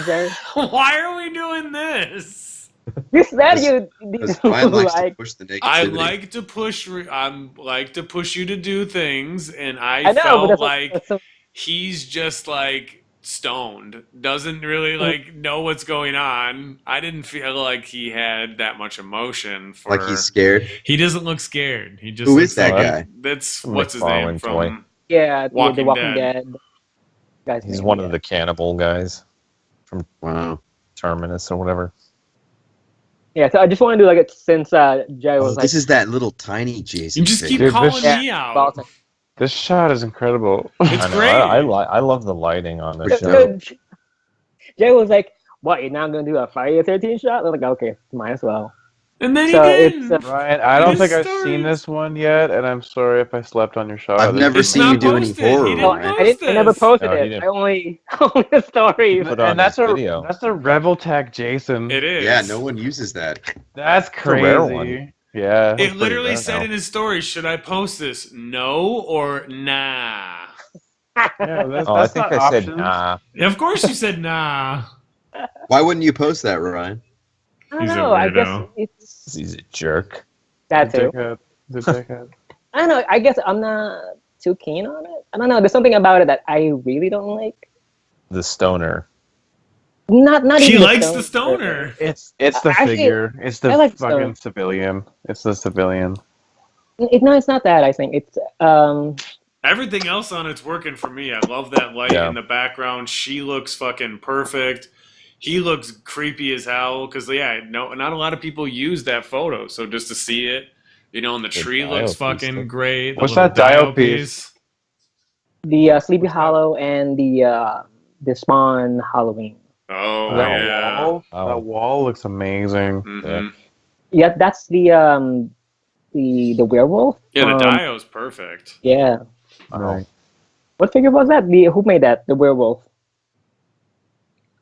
Jerry? Why are we doing this? You said you Because didn't Ryan likes to like. push the negativity. I like to push. Like to push you to do things, and I I know, but felt that's like that's so, he's just like stoned, doesn't really like know what's going on. I didn't feel like he had that much emotion. For Like he's scared. He doesn't look scared. He just Who looks is that like- guy? That's A what's his name McFarlane from. toy. yeah, the Walking Walking Dead. Dead. Guys, He's one of the cannibal guys. Wow. Terminus or whatever. Yeah, so I just want to do like it since Jerry was Oh, like. this is that little tiny Jason. You just keep Dude, calling this- me out. Baltic. This shot is incredible. It's I know, great. I love the lighting on this For show. sure. Jay was like, "What? You're not gonna do a Friday the 13th shot?" I was like, "Okay, might as well." And then So he it's, did. Ryan, I don't His think I've stories. seen this one yet, and I'm sorry if I slept on your shot. I've never It's seen not you do any posted. He horror, didn't No, Ryan. I never this. posted No, he it. didn't. I only the story. Put on And that's his a video. that's a Revoltech Jason. It is. Yeah, no one uses that. That's a crazy. rare one. Yeah. It pretty literally rare said now. in his story, "Should I post this? No or nah." Yeah, that's, Oh, I that's think not I said options. nah. Of course you said nah. Why wouldn't you post that, Ryan? I don't He's a know. I guess weirdo. it's He's a jerk. that The too. dickhead. The dickhead. I don't know. I guess I'm not too keen on it. I don't know. There's something about it that I really don't like. The stoner. Not He even likes stone- the stoner. It's the Actually, figure. It's the I like fucking Stone. civilian. It's the civilian. No, it's not that. I think it's Everything else on it's working for me. I love that light Yeah. in the background. She looks fucking perfect. He looks creepy as hell because not a lot of people use that photo. So just to see it, and the tree dial looks piece, fucking though. great. The What's little that dial piece? the Sleepy Hollow and the Spawn Halloween. Oh, That yeah. wall, Oh. that wall looks amazing. Mhm. Yeah, that's the werewolf. Yeah, the dio's perfect. Yeah. Right. What figure was that? Who made that? The werewolf.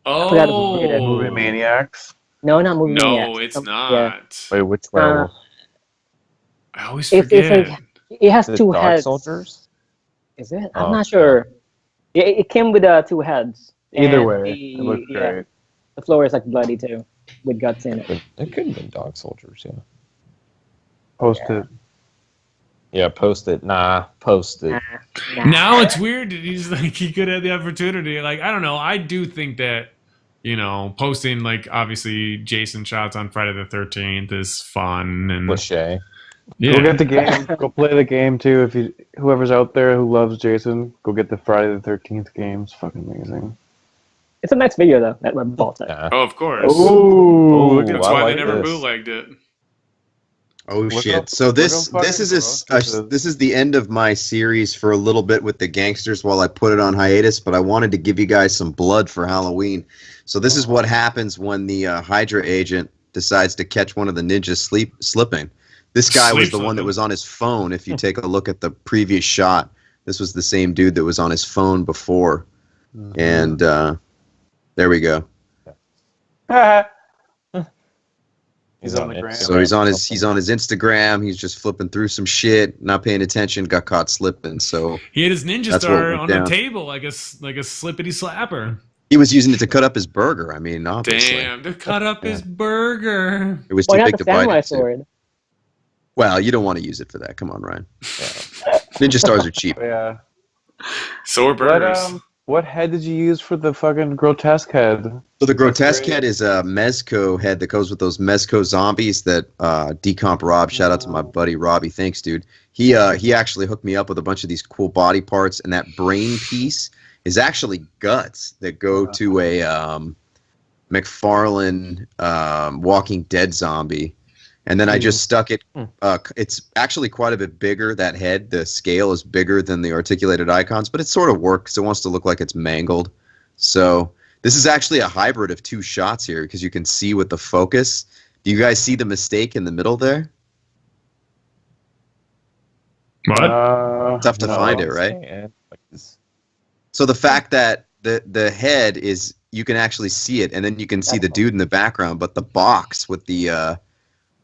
forgot who made it. Movie Oh. Maniacs. No, not movie No, maniacs. it's Yeah. not. Wait, which werewolf? I always It's forget. like it has Is it two Dog heads. Soldiers? Is it? I'm Oh, not sure. It came with two heads. Either And way, it looks great. The floor is like bloody too, with guts in it. It could have been Dog Soldiers, yeah. Post it. Yeah, post it. Nah, post it. Nah. Now it's weird that he's like he could have the opportunity. Like I don't know. I do think that posting like obviously Jason shots on Friday the 13th is fun and Cliche. yeah. Go get the game. Go play the game too. If you, whoever's out there who loves Jason, go get the Friday the 13th game. It's fucking amazing. It's a nice video though. That we're both. Nah. Oh, of course. Ooh, look at That's I why like they never this. bootlegged it. Oh Look shit! up- So look this up this is fucking this is the end of my series for a little bit with the gangsters while I put it on hiatus. But I wanted to give you guys some blood for Halloween. So this is what happens when the Hydra agent decides to catch one of the ninjas slipping. This guy was the one that Sleep-slipping. was on his phone. If you take a look at the previous shot, this was the same dude that was on his phone before. And there we go. He's on the gram. So he's on his Instagram. He's just flipping through some shit, not paying attention, got caught slipping. So He had his ninja That's what star went on down. the table like a slippity slapper. he was using it to cut up his burger. I mean, obviously, Damn, to cut up his burger. it was Why too not big the to bite samurai into. sword? Well, you don't want to use it for that. Come on, Ryan. Ninja stars are cheap. Yeah. Sore burgers. What head did you use for the fucking grotesque head? So the grotesque great. head is a Mezco head that goes with those Mezco zombies that Decomp Rob. Shout out to my buddy Robbie. Thanks, dude. He actually hooked me up with a bunch of these cool body parts, and that brain piece is actually guts that go to a McFarlane Walking Dead zombie. And then I just stuck it. It's actually quite a bit bigger. That head, the scale is bigger than the articulated icons, but it sort of works. It wants to look like it's mangled. So this is actually a hybrid of two shots here because you can see with the focus. Do you guys see the mistake in the middle there? What? Tough to no. find it, right? Yeah, like this. So the fact that the head is, you can actually see it, and then you can see the dude in the background, but the box with the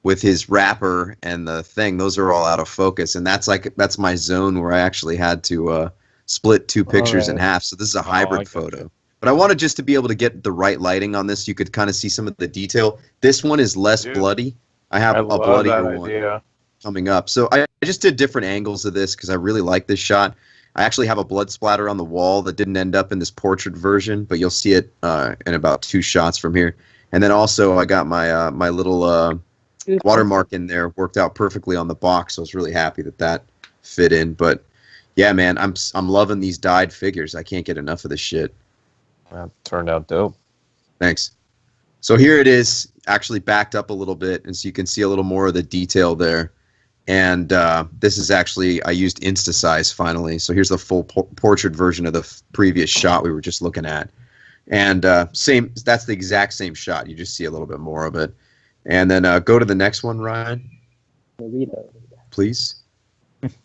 with his wrapper and the thing, those are all out of focus, and that's my zone where I actually had to split two pictures in half. So this is a hybrid photo. But I wanted just to be able to get the right lighting on this. You could kind of see some of the detail. This one is less bloody. I have I a love bloodier that one idea. coming up. So I just did different angles of this because I really like this shot. I actually have a blood splatter on the wall that didn't end up in this portrait version, but you'll see it in about 2 shots from here. And then also I got my my little watermark in there, worked out perfectly on the box. So I was really happy that fit in. But yeah, man, I'm loving these dyed figures. I can't get enough of this shit. That turned out dope. Thanks. So here it is, actually backed up a little bit, and so you can see a little more of the detail there. And this is actually, I used Instasize finally. So here's the full portrait version of the previous shot we were just looking at. And same, that's the exact same shot. You just see a little bit more of it. And then go to the next one, Ryan, please.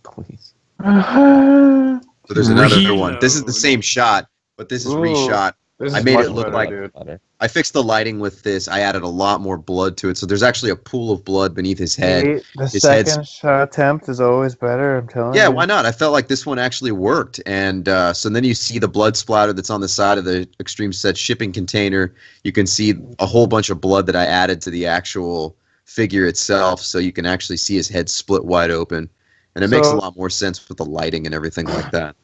Please. So there's another Reload. one. This is the same shot, but this is Ooh. reshot. This I is made much it look better, like- dude. Better. I fixed the lighting with this. I added a lot more blood to it. So there's actually a pool of blood beneath his head. The His head's- second shot attempt is always better, I'm telling Yeah, you. why not? I felt like this one actually worked. And so then you see the blood splatter that's on the side of the Extreme Set shipping container. You can see a whole bunch of blood that I added to the actual figure itself. So you can actually see his head split wide open. And it makes a So- lot more sense with the lighting and everything like that.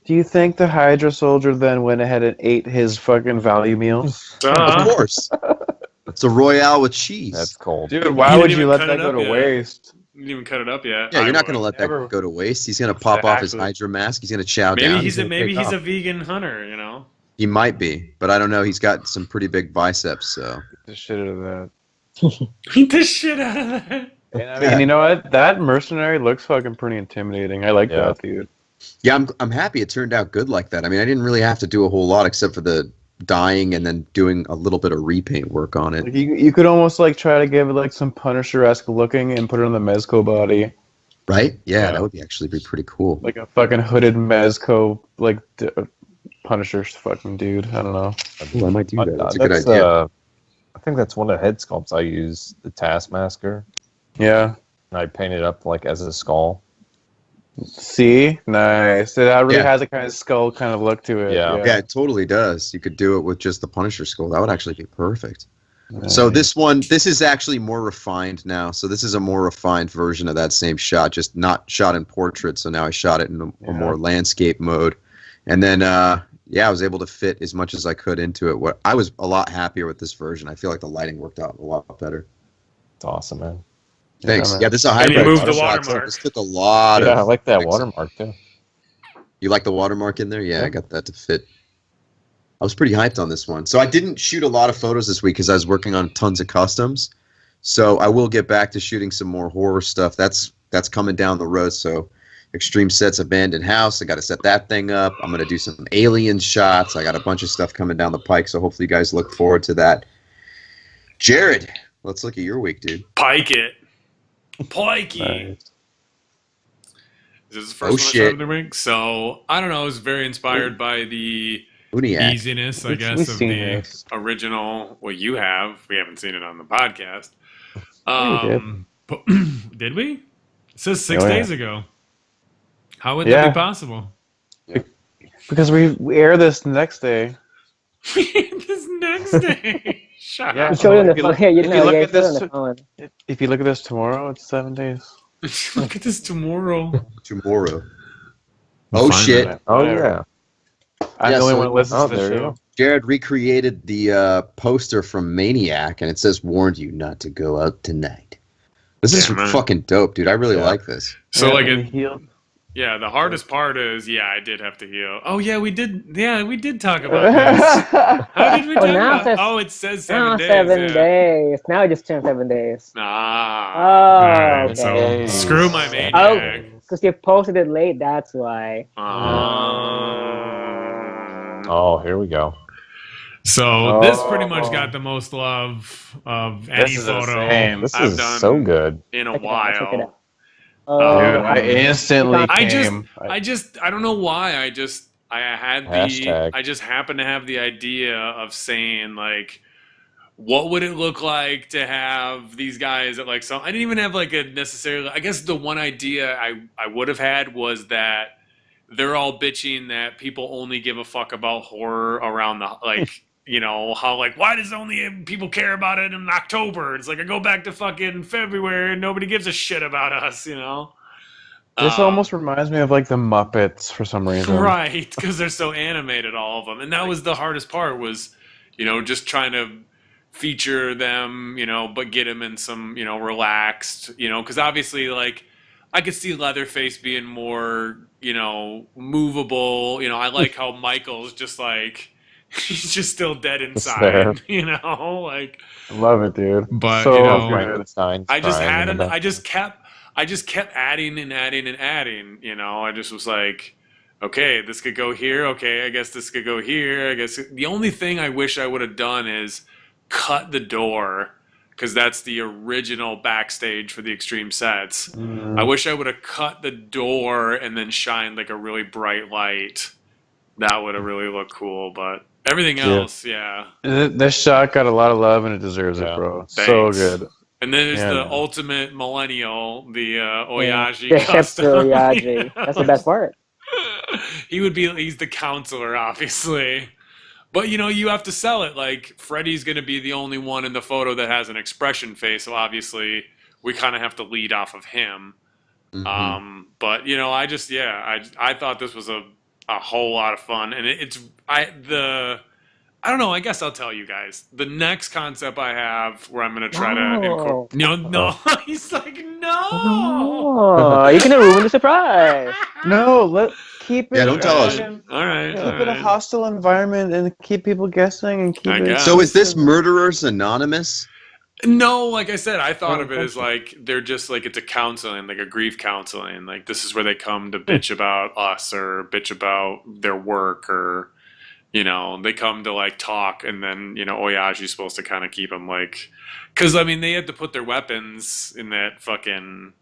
Do you think the Hydra soldier then went ahead and ate his fucking value meals? Of course. It's a Royale with cheese. That's cold. Dude, He why didn't would even you let cut that it go up to yet. waste? You didn't even cut it up yet. Yeah, you're not going to would. let that Never- go to waste. He's going to pop off his Exactly. Hydra mask. He's going to chow Maybe down. he's gonna maybe take he's a off. vegan hunter. You know. He might be, but I don't know. He's got some pretty big biceps, so. The shit out of that. Eat the shit out of that. And, I mean, you know what? That mercenary looks fucking pretty intimidating. I like Yeah. that, dude. Yeah, I'm happy it turned out good like that. I mean, I didn't really have to do a whole lot except for the dyeing and then doing a little bit of repaint work on it. Like you could almost like try to give it like some Punisher-esque looking and put it on the Mezco body. Right? Yeah, Yeah. that would actually be pretty cool. Like a fucking hooded Mezco, like Punisher's fucking dude. I don't know. Ooh, I might do that. That's a good idea. I think that's one of the head sculpts I use, the Taskmaster. Yeah. And I paint it up like as a skull. See? Nice. It really Yeah. has a kind of skull kind of look to it. Yeah. Yeah, it totally does. You could do it with just the Punisher skull. That would actually be perfect. So this is actually more refined now. So this is a more refined version of that same shot, just not shot in portrait. So now I shot it in a more landscape mode. And then, I was able to fit as much as I could into it. I was a lot happier with this version. I feel like the lighting worked out a lot better. It's awesome, man. Thanks. man. Yeah, this is a And you hybrid moved the shot, so watermark. this took a lot Yeah, of... I like that fixing. watermark too. You like the watermark in there? Yeah, I got that to fit. I was pretty hyped on this one. So I didn't shoot a lot of photos this week because I was working on tons of customs. So I will get back to shooting some more horror stuff. That's coming down the road. So Extreme Sets Abandoned House. I got to set that thing up. I'm going to do some alien shots. I got a bunch of stuff coming down the pike. So hopefully you guys look forward to that. Jared, let's look at your week, dude. Pike it. Pikey. Nice. This is the first one I shit. started the week. So, I don't know. I was very inspired by the Uniac. easiness, I We've guess, of seen the this. original. Well, you have. We haven't seen it on the podcast. Yeah, Did we? It says 6 Oh, yeah. days ago. How would Yeah. that be possible? Because we air this next day. This next day. Shut Yeah. up. Show it on the If you phone. look- Yeah, you if you know, look yeah, at show it on this- the phone. If you look at this tomorrow, it's 7 days. Look at this tomorrow. Tomorrow. We'll Oh, find shit. it. Oh Whatever. yeah. I'm Yeah, the only so- one that listens Oh, to the there you show. go. Jared recreated the poster from Maniac, and it says, "Warned you not to go out tonight." This is Yeah, man. fucking dope, dude. I really Yeah. like this. So, Yeah, like, and it, he healed. yeah, the hardest part is, I did have to heal. Oh, yeah, we did. Yeah, we did talk about this. How did we talk now about it says- Oh, it says Now 7 days. 7 yeah. days. Now it just turned 7 days. Ah. Oh, Alright, okay. so Okay. screw my Oh, Maniac. because you posted it late, that's why. Oh, here we go. So this pretty much got the most love of any This is photo insane. This I've is done so good. in a Check it out, check it while. out. Oh, Dude, I instantly I just- came. I don't know why. I had Hashtag. I just happened to have the idea of saying, like, what would it look like to have these guys at, like, I didn't even have like a necessarily, I guess the one idea I would have had was that they're all bitching that people only give a fuck about horror around the, like, you know, how, like, why does only people care about it in October? It's like, I go back to fucking February and nobody gives a shit about us, you know? This almost reminds me of like the Muppets for some reason. Right, because they're so animated, all of them. And that was the hardest part was, you know, just trying to feature them, you know, but get them in some, you know, relaxed, you know, because obviously, like, I could see Leatherface being more, you know, movable. You know, I like how Michael's just like, he's just still dead there. inside, you know, like. I love it, dude. But, so you know, good. Frankenstein. I just crying had in the I just kept adding and adding and adding, you know. I just was like, okay, this could go here. Okay, I guess this could go here. I guess the only thing I wish I would have done is cut the door, because that's the original backstage for the Extreme Sets. I wish I would have cut the door and then shined like a really bright light. That would have really looked cool, but everything else, yeah. This shot got a lot of love and it deserves Yeah. it, bro. So Thanks. good. And then there's Yeah, the man. ultimate millennial, the Oyaji Yeah, custom. Oyaji. That's the best part. He's the counselor, obviously. But, you know, you have to sell it. Like, Freddy's going to be the only one in the photo that has an expression face, so obviously we kind of have to lead off of him. Mhm. But, you know, I thought this was a whole lot of fun. And I don't know, I guess I'll tell you guys. The next concept I have where I'm going to try to incorporate... No. He's like, no! Oh, you're gonna ruin the surprise. No, keep it. Yeah, don't tell us. All right. Keep it a hostile environment and keep people guessing and keep I it. guess. So is this Murderers Anonymous? No, like I said, I thought of it as like they're just like it's a counseling, like a grief counseling. Like this is where they come to bitch about us or bitch about their work or you know, they come to like talk, and then, you know, Oyaji's supposed to kind of keep them like, because I mean they had to put their weapons in that fucking.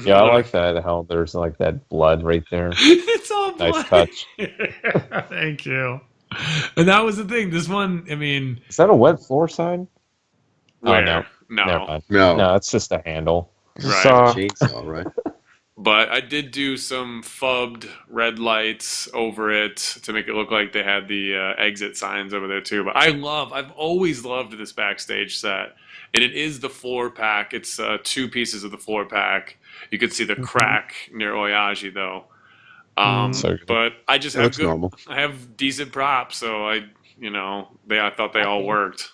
Yeah, I like that. How there's like that blood right there. It's all blood. Nice touch. Thank you. And that was the thing. This one, I mean, Is that a wet floor sign? where? Oh, no. Never No. mind. No. No, it's just a handle. Right. Chainsaw, right? But I did do some fubbed red lights over it to make it look like they had the exit signs over there too. But I've always loved this backstage set. And it is the floor pack. It's 2 pieces of the floor pack. You could see the crack near Oyaji though. So good. But I just That have looks normal. I have decent props, so I thought they all worked.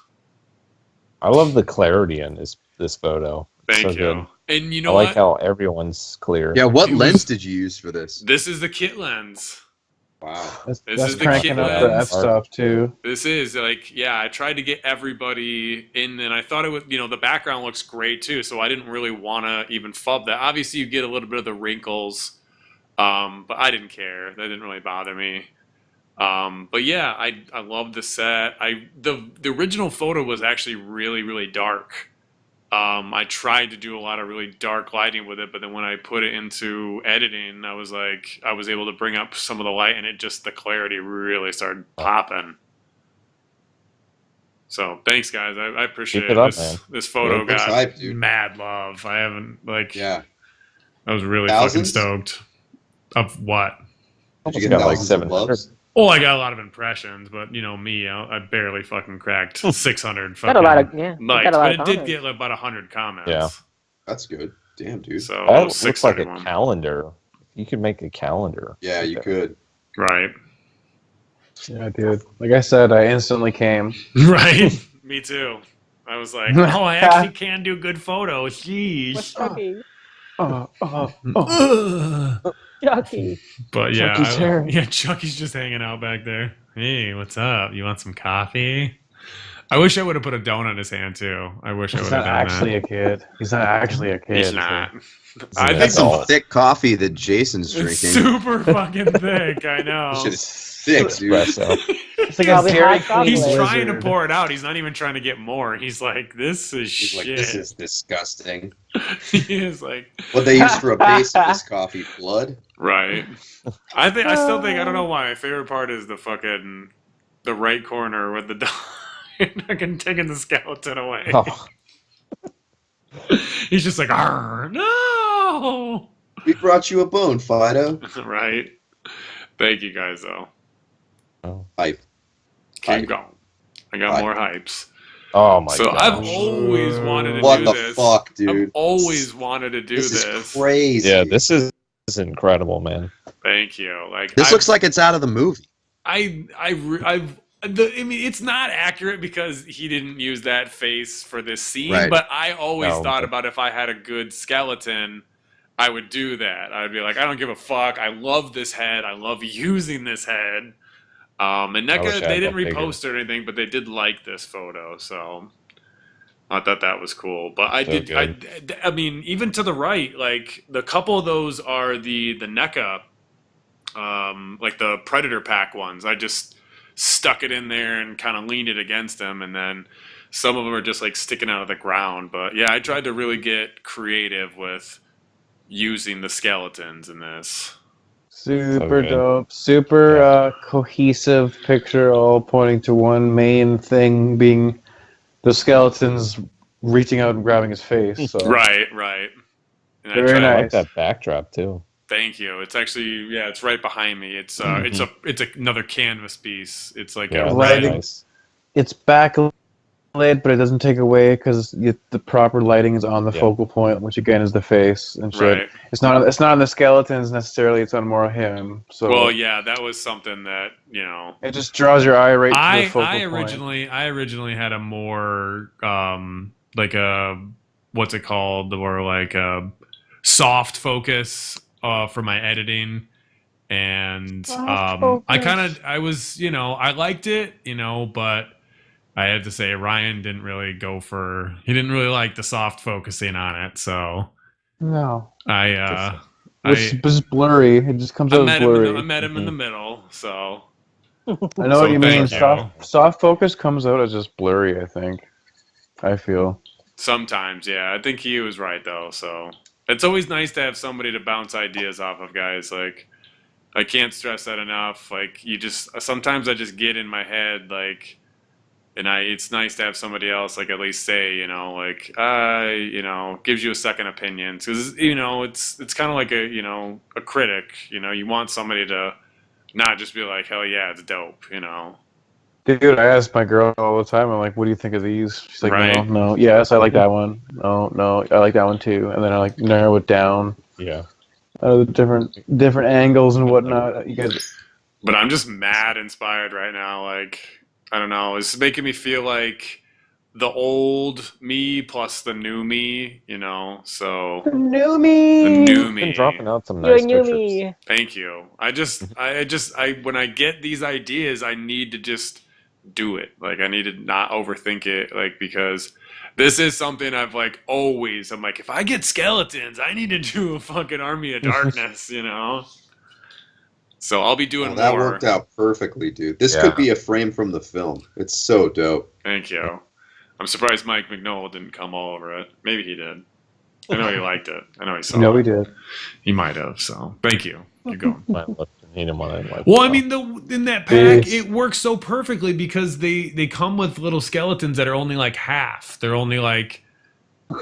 I love the clarity in this photo. Thank So you. good. And you I know like what? how everyone's clear. Yeah, what It was- lens did you use for this? This is the kit lens. Wow. This That's is the cranking kit up the lens. f-stop too. This is like, yeah, I tried to get everybody in, and I thought it would, you know, the background looks great too, so I didn't really want to even fub that. Obviously, you get a little bit of the wrinkles, but I didn't care. That didn't really bother me. But yeah, I love the set. The original photo was actually really, really dark. I tried to do a lot of really dark lighting with it, but then when I put it into editing, I was able to bring up some of the light, and the clarity really started popping. So thanks, guys. I appreciate Keep it up, this. man. This photo Yeah, thanks, got hype, dude. mad love. I haven't Yeah. I was really Thousands? fucking stoked. Of what? Did you Almost get got like thousands of 700. loves? Oh, I got a lot of impressions, but you know me, I barely fucking cracked 600 fucking Got a lot of likes, got a lot of but it did comments. get about 100 comments. Yeah. That's good. Damn, dude. So That looks like a 631. calendar. You could make a calendar. Yeah, you could. Right. Yeah, dude. Like I said, I instantly came. Right. Me too. I was like, oh, I actually can do good photos. Jeez. Chucky? Ugh. Chucky. But yeah, Chucky's hair. yeah, Chucky's just hanging out back there. Hey, what's up? You want some coffee? I wish I would have put a donut in his hand too. I wish I He's would have not done actually that. a kid. He's not actually a kid. He's not. I That's think Some all. thick coffee that Jason's drinking. it's super fucking thick. I know. Shit is thick, dude. Espresso. It's like Probably a Dairy hot chocolate. He's Queen trying to wizard. pour it out. He's not even trying to get more. He's like, this is He's shit. like, this is disgusting. He is like, What they use for a base of this coffee? Blood? right. I still think, I don't know why. My favorite part is the right corner with the dog fucking taking the skeleton away. Oh, He's just like, "Arr, no!" We brought you a bone, Fido. Right. Thank you guys, though. Hype. Keep Hype. going. I got Hype. more hypes. oh my So god. I've always wanted to What do the this. fuck, I've dude? always wanted to do This this. is crazy. Yeah, this is incredible, man. Thank you. Like This I've- looks like it's out of the movie. I mean, it's not accurate because he didn't use that face for this scene, Right. but I always No, thought but- about if I had a good skeleton, I would do that. I'd be like, I don't give a fuck. I love this head. I love using this head. And I NECA, wish I they had didn't that figure. repost or anything, but they did like this photo, so I thought that was cool. But I So did, I mean, even to the right, like the couple of those are the NECA, like the Predator pack ones. I just stuck it in there and kind of leaned it against them, and then some of them are just like sticking out of the ground. But yeah, I tried to really get creative with using the skeletons in this. Super Okay. dope. Super cohesive picture, all pointing to one main thing being the skeletons reaching out and grabbing his face. So. Right. And I Very tried- I nice. like that backdrop too. Thank you. It's actually, yeah, it's right behind me. It's it's another canvas piece. It's like Yeah, a Right. red. very nice. It's backlit, but it doesn't take away because the proper lighting is on the Yeah. focal point, which again is the face and shit. Right. It's not on the skeletons necessarily. It's on more of him. So Well, yeah, that was something that, you know, it just draws your eye right to the focal I point. originally had a more like a what's it called, or like a soft focus for my editing, and I was, you know, I liked it, you know, but I had to say Ryan didn't really he didn't really like the soft focusing on it, so No, I it's blurry. It just comes out as blurry. I met him in the middle, so I know what you mean. thank you. Soft focus comes out as just blurry, I think. I feel. Sometimes, yeah. I think he was right though. So it's always nice to have somebody to bounce ideas off of, guys. Like, I can't stress that enough. Like, sometimes I just get in my head, like, and it's nice to have somebody else, like, at least say, like, gives you a second opinion. Because, it's kind of like a critic. You want somebody to not just be like, hell yeah, it's dope. Dude, I ask my girl all the time, I'm like, what do you think of these? She's like, Right. no, yes, I like that one. No, I like that one too. And then I like narrow it down. Yeah. The different angles and whatnot. You guys. But I'm just mad inspired right now. Like, I don't know. It's making me feel like the old me plus the new me, so. The new me! The new You've been me. dropping out some You're nice new pictures. me. Thank you. I when I get these ideas, I need to just do it. Like, I need to not overthink it, like, because this is something I'm like, if I get skeletons, I need to do a fucking Army of Darkness, So I'll be doing Oh, that more. worked out perfectly, dude. This Yeah. could be a frame from the film. It's so dope. Thank you. I'm surprised Mike McNoll didn't come all over it. Maybe he did. I know he liked it. I know he saw it. No, we did. He might have, so thank you. Keep going. Might look- he didn't want to, like, Well, I mean, in that pack, Yes. it works so perfectly because they come with little skeletons that are only like half. They're only like,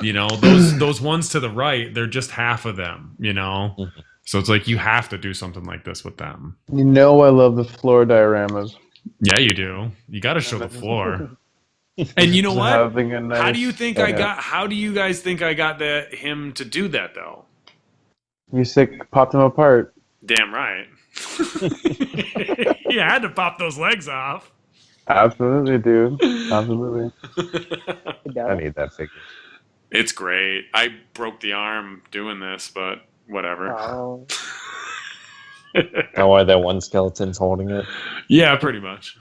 those ones to the right. They're just half of them. So it's like you have to do something like this with them. You know I love the floor dioramas. Yeah, you do. You got to show the floor. And you know what? Having a nice, How do you think How do you guys think I got him to do that though? You popped them apart. Damn right. You had to pop those legs off. Absolutely, dude. Absolutely. I need that figure. It's great. I broke the arm doing this, but whatever. Oh. Now why that one skeleton's holding it? Yeah, pretty much.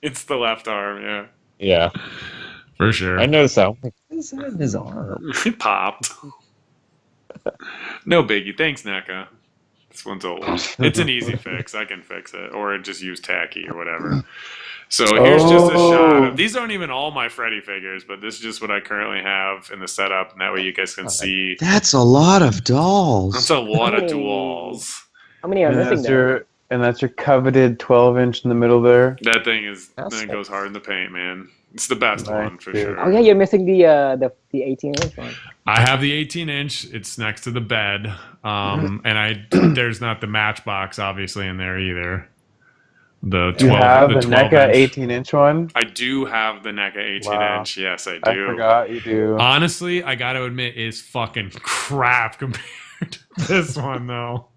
It's the left arm, yeah. Yeah. For sure. I noticed that. I'm like, what is that in his arm? It popped. No biggie. Thanks, NECA. This one's old. It's an easy fix. I can fix it. Or just use tacky or whatever. So here's just a shot of... These aren't even all my Freddy figures, but this is just what I currently have in the setup. And that way you guys can see. That's a lot of dolls. That's a lot of Hey. duals. How many are And missing that's there? your coveted 12-inch in the middle there. That thing That's goes hard in the paint, man. It's the best Nice, one for dude. sure. Oh yeah, you're missing the 18-inch one. I have the 18-inch. It's next to the bed, and there's not the Matchbox obviously in there either. The 12. You have the 12 NECA inch. 18-inch one? I do have the NECA 18-inch. Yes, I I do. forgot you do. Honestly, I got to admit, it's fucking crap compared to this one though.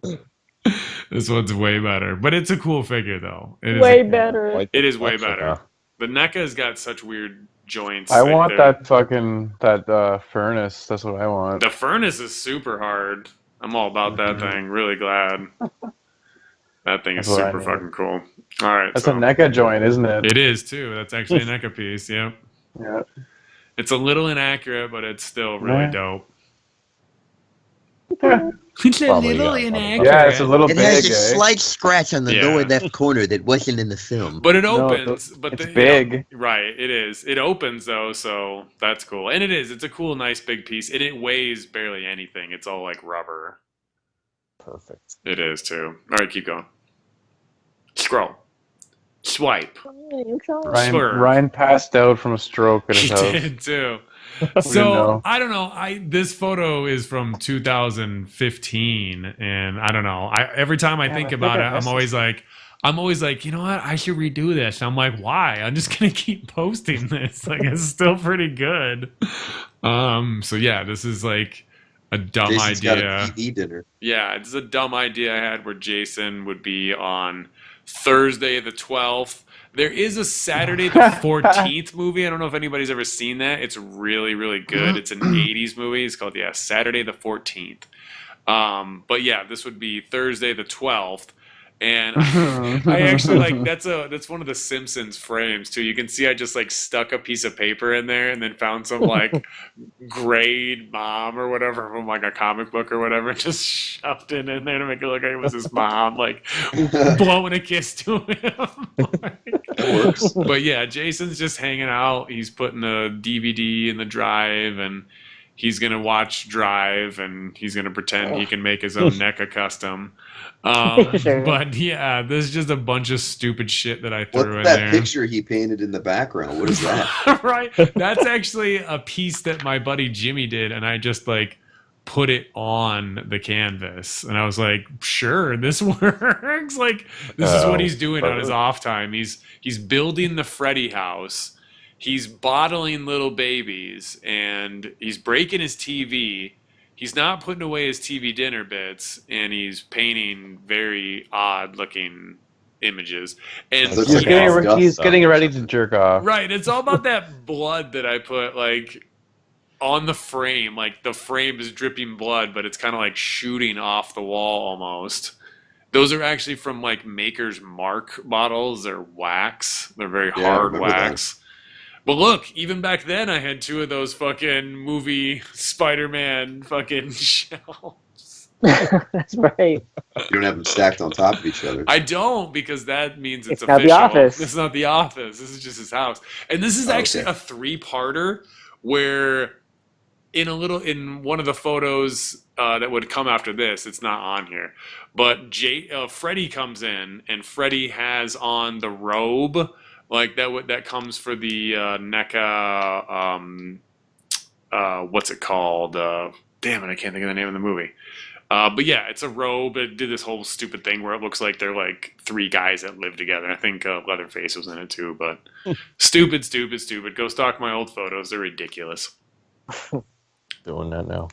This one's way better, but it's a cool figure though. It is Way better. It is way Actually, better. The NECA's got such weird joints. I like want they're- that furnace. That's what I want. The furnace is super hard. I'm all about that thing. Really glad. That thing is That's what I super need. fucking cool. All right. That's so a NECA joint, isn't it? It is too. That's actually a NECA piece. Yep. Yeah. It's a little inaccurate, but it's still really Yeah. dope. It's a Probably, little yeah, probably. Yeah, it's a little It big, has a eh? slight scratch on the Yeah. lower left corner that wasn't in the film. But it No, opens. but it's the, big. Right. It is. It opens though, so that's cool. And it is. It's a cool, nice, big piece. And it weighs barely anything. It's all like rubber. Perfect. It is too. All right, keep going. Scroll. Swipe. Swerve. Ryan passed out from a stroke at He his house. did too. didn't So know. I don't know. This photo is from 2015, and I don't know. Every time I think I about it, think I I'm always like, you know what? I should redo this. And I'm like, why? I'm just gonna keep posting this. Like, it's still pretty good. So yeah, this is like a dumb Jason's got idea. a PD dinner. Yeah, it's a dumb idea I had where Jason would be on Thursday the 12th. There is a Saturday the 14th movie. I don't know if anybody's ever seen that. It's really, really good. It's an 80s movie. It's called, Saturday the 14th. But yeah, this would be Thursday the 12th. And I actually like that's one of the Simpsons frames too. You can see I just like stuck a piece of paper in there and then found some like grade mom or whatever from like a comic book or whatever, and just shoved it in there to make it look like it was his mom, like blowing a kiss to him. That works. But yeah, Jason's just hanging out. He's putting a DVD in the drive, and he's gonna watch Drive, and he's gonna pretend he can make his own NECA custom. Sure. But yeah, there's just a bunch of stupid shit that I threw What's in that there. picture he painted in the background? What is that? Right? That's actually a piece that my buddy Jimmy did, and I just like put it on the canvas, and I was like, sure, this works. Like, this is what he's doing on his off time. He's building the Freddy house. He's bottling little babies, and he's breaking his TV. He's not putting away his TV dinner bits, and he's painting very odd-looking images. And Looks He's like he's getting ready to jerk off. right, it's all about that blood that I put like on the frame. Like the frame is dripping blood, but it's kind of like shooting off the wall almost. Those are actually from like Maker's Mark bottles. They're wax. They're very Yeah, I hard remember that. wax. But look, even back then I had 2 of those fucking movie Spider-Man fucking shells. That's right. You don't have them stacked on top of each other. I don't, because that means it's It's not official. The Office. It's not The Office. This is just his house. And this is actually Okay. a 3-parter where in one of the photos that would come after this, it's not on here, but Freddy comes in, and Freddy has on the robe like that comes for the NECA. What's it called? Damn it, I can't think of the name of the movie. But yeah, it's a robe. It did this whole stupid thing where it looks like they're like 3 guys that live together. I think Leatherface was in it too, but stupid. Go stalk my old photos. They're ridiculous. Doing that now.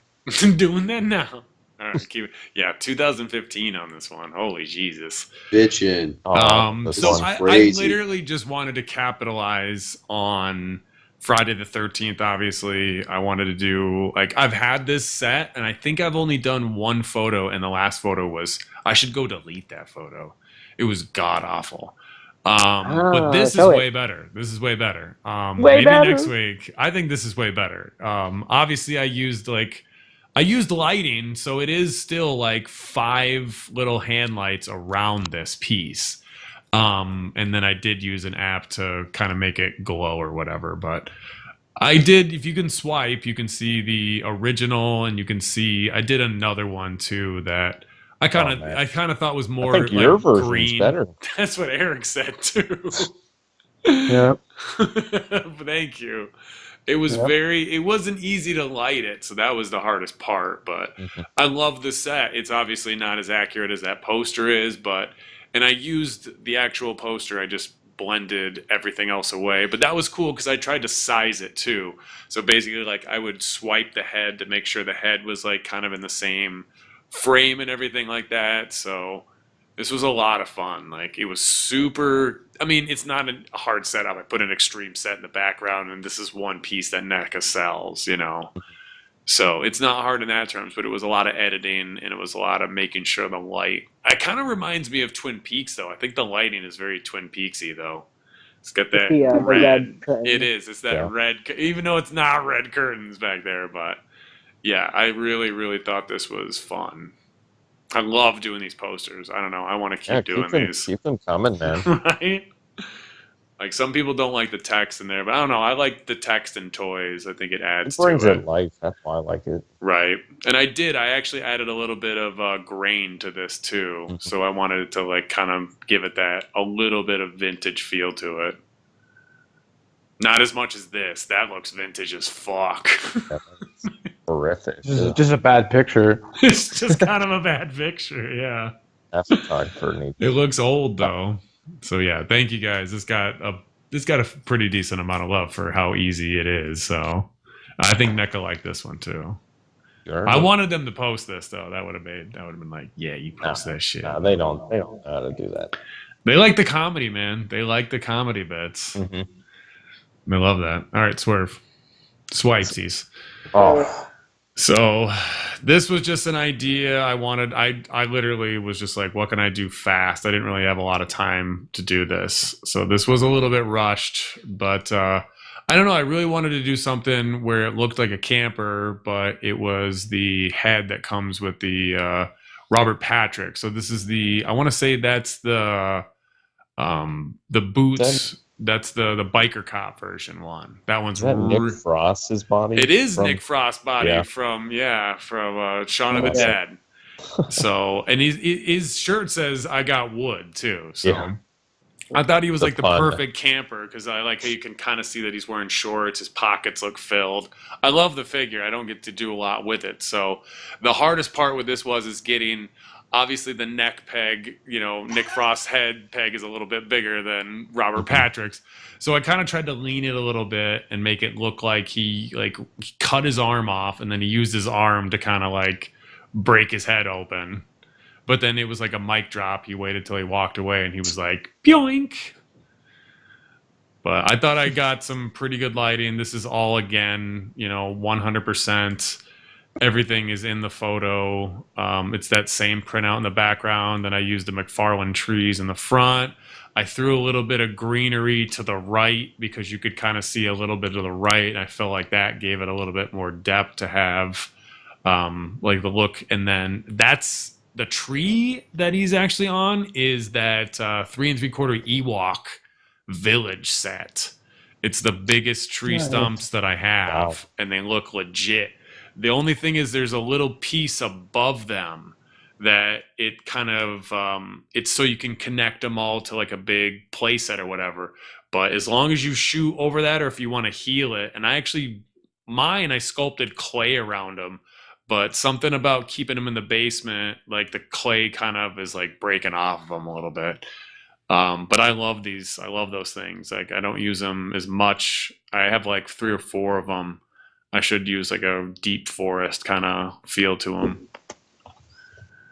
Doing that now. All right, keep it. Yeah, 2015 on this one. Holy Jesus. Bitchin'. This So one. I crazy. literally just wanted to capitalize on Friday the 13th, obviously. I wanted to do, like, I've had this set, and I think I've only done 1 photo, and the last photo was, I should go delete that photo. It was god-awful. But this is show it. way better. This is way better. Way Maybe better? next week. I think this is way better. Obviously, I used lighting, so it is still like 5 little hand lights around this piece. And then I did use an app to kind of make it glow or whatever. But I did, if you can swipe, you can see the original, and you can see I did another one too that I kind of thought was more I think your like version's green. better. That's what Eric said too. Yeah. Thank you. It was it wasn't easy to light it, so that was the hardest part, but I love the set. It's obviously not as accurate as that poster is, and I used the actual poster, I just blended everything else away, but that was cool because I tried to size it too. So basically, like, I would swipe the head to make sure the head was like kind of in the same frame and everything like that, so this was a lot of fun. Like, it was super. I mean, it's not a hard setup. I put an extreme set in the background, and this is one piece that NECA sells, you know. So it's not hard in that terms, but it was a lot of editing, and it was a lot of making sure the light. It kind of reminds me of Twin Peaks, though. I think the lighting is very Twin Peaksy, though. It's got that The red. red curtain. It is. It's that red, even though it's not red curtains back there. But yeah, I really, really thought this was fun. I love doing these posters. I don't know. I want to keep doing these. Keep them coming, man. Right? Like, some people don't like the text in there, but I don't know. I like the text in toys. I think it adds It brings to it life. That's why I like it. Right. And I actually added a little bit of grain to this too. So I wanted to like kind of give it a little bit of vintage feel to it. Not as much as this. That looks vintage as fuck. Horrific. Just a bad picture. It's just kind of a bad picture, yeah. That's a photographer needs. It looks old though. So yeah, thank you guys. This got a pretty decent amount of love for how easy it is. So I think NECA liked this one too. Sure. I wanted them to post this though. That would have been like, yeah, you post that shit. No, they don't know how to do that. They like the comedy, man. They like the comedy bits. They love that. All right, Swerve. Swipesies. Oh, So this was just an idea I wanted. I literally was just like, what can I do fast? I didn't really have a lot of time to do this. So this was a little bit rushed, but I don't know. I really wanted to do something where it looked like a camper, but it was the head that comes with the Robert Patrick. So this is I want to say that's the boots. That's the biker cop version one. That one's Is that Nick Frost's body? It is from- Nick Frost's body from Shaun of the Dead. So, and his shirt says "I got wood" too. So, I thought he was like the perfect camper because I like how you can kind of see that he's wearing shorts. His pockets look filled. I love the figure. I don't get to do a lot with it. So, the hardest part with this is getting. Obviously, the neck peg, Nick Frost's head peg is a little bit bigger than Robert Patrick's. So I kind of tried to lean it a little bit and make it look like he cut his arm off and then he used his arm to kind of like break his head open. But then it was like a mic drop. He waited till he walked away and he was like, "Boink." But I thought I got some pretty good lighting. This is all, again, 100%. Everything is in the photo. It's that same printout in the background. Then I used the McFarlane trees in the front. I threw a little bit of greenery to the right because you could kind of see a little bit to the right. I felt like that gave it a little bit more depth to have like the look. And then that's the tree that he's actually on is that 3 3/4 Ewok village set. It's the biggest tree stumps that I have, and they look legit. The only thing is there's a little piece above them that it kind of, it's so you can connect them all to like a big play set or whatever. But as long as you shoot over that or if you want to heal it, and I sculpted clay around them, but something about keeping them in the basement, like the clay kind of is like breaking off of them a little bit. But I love these. I love those things. Like I don't use them as much. I have like 3 or 4 of them. I should use like a deep forest kind of feel to them.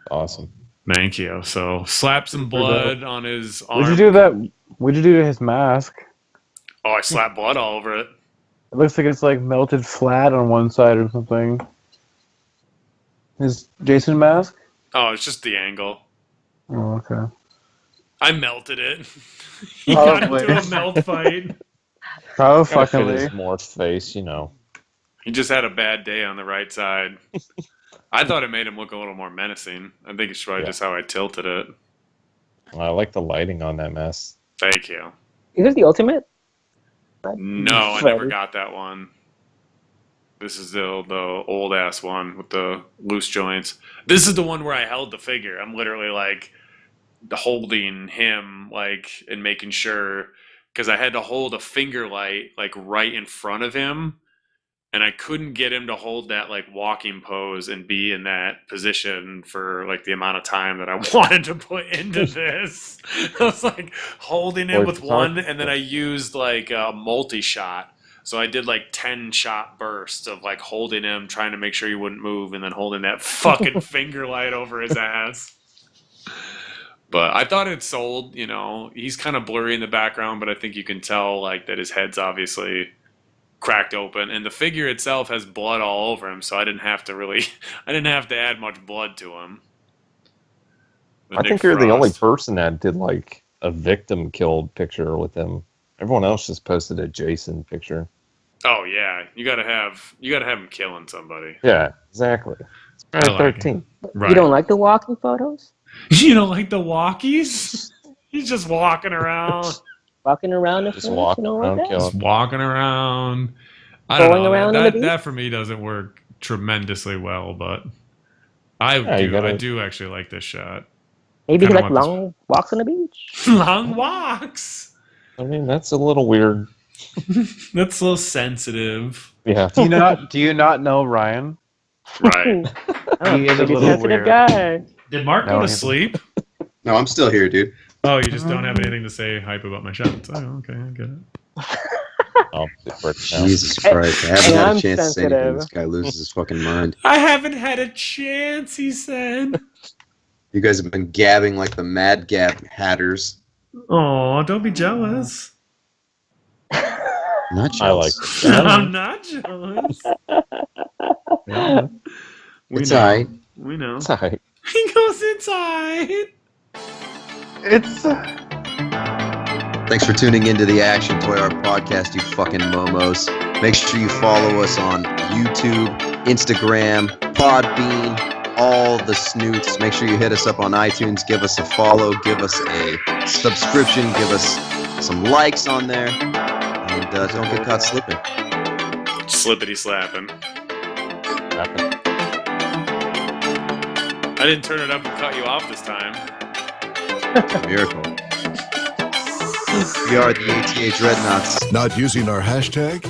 Awesome. Thank you. So slap some blood on his arm. What'd you do that? What'd you do to his mask? Oh, I slapped blood all over it. It looks like it's like melted flat on one side or something. His Jason mask? Oh, it's just the angle. Oh, okay. I melted it. He got into a melt fight. Probably Gotta fit fucking. his morph face, He just had a bad day on the right side. I thought it made him look a little more menacing. I think it's probably just how I tilted it. I like the lighting on that mess. Thank you. Is this the ultimate? No, I never got that one. This is the old ass one with the loose joints. This is the one where I held the figure. I'm literally like holding him and making sure, because I had to hold a finger light like right in front of him. And I couldn't get him to hold that like walking pose and be in that position for like the amount of time that I wanted to put into this. I was like holding him with one, and then I used like a multi-shot. So I did like 10-shot bursts of like holding him, trying to make sure he wouldn't move, and then holding that fucking finger light over his ass. But I thought it sold, he's kind of blurry in the background, but I think you can tell like that his head's obviously cracked open, and the figure itself has blood all over him, so I didn't have to add much blood to him. I think you're the only person that did like a victim killed picture with him. Everyone else just posted a Jason picture. Oh yeah, you gotta have him killing somebody. Yeah, exactly. It's Friday 13. Right. You don't like the walking photos? You don't like the walkies? He's just walking around. Walking around the Just walking around, like Just walking around. I don't Going know. around That for me doesn't work tremendously well, but I do actually like this shot. Maybe he Kinda like want long walks on the beach. Long walks. I mean, that's a little weird. That's so sensitive. Yeah. Do you not know Ryan? Right. He is a Pretty little sensitive weird. guy. Did Mark go No, to he- sleep? No, I'm still here, dude. Oh, you just don't have anything to say hype about my shots. Oh, okay, I get it. Oh, it worked out. Jesus Christ. I haven't And had I'm a chance to say anything. sensitive. This guy loses his fucking mind. I haven't had a chance, he said. You guys have been gabbing like the Mad Gab Hatters. Oh, don't be jealous. Not I like jealous. it. I'm not jealous. We It's know. alright. We know. It's all right. He goes inside. It's Thanks for tuning into the Action Toy Art Podcast, you fucking momos. Make sure you follow us on YouTube, Instagram, Podbean, all the snoots. Make sure you hit us up on iTunes, give us a follow, give us a subscription, give us some likes on there, and don't get caught slipping. Slippity slapping. I didn't turn it up and cut you off this time. It's a miracle. We are the ATA Dreadnoughts. Not using our hashtag?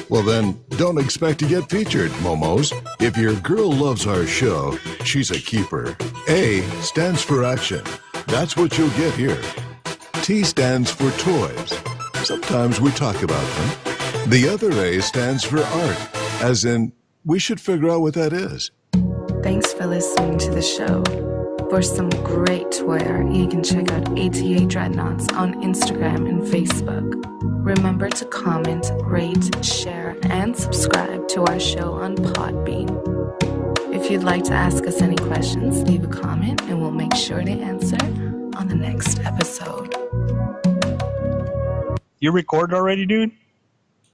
Well then, don't expect to get featured, momos. If your girl loves our show, she's a keeper. A stands for action. That's what you'll get here. T stands for toys. Sometimes we talk about them. The other A stands for art, as in, we should figure out what that is. Thanks for listening to the show. For some great toy art, you can check out ATA Dreadnoughts on Instagram and Facebook. Remember to comment, rate, share, and subscribe to our show on Podbean. If you'd like to ask us any questions, leave a comment and we'll make sure to answer on the next episode. You recorded already, dude?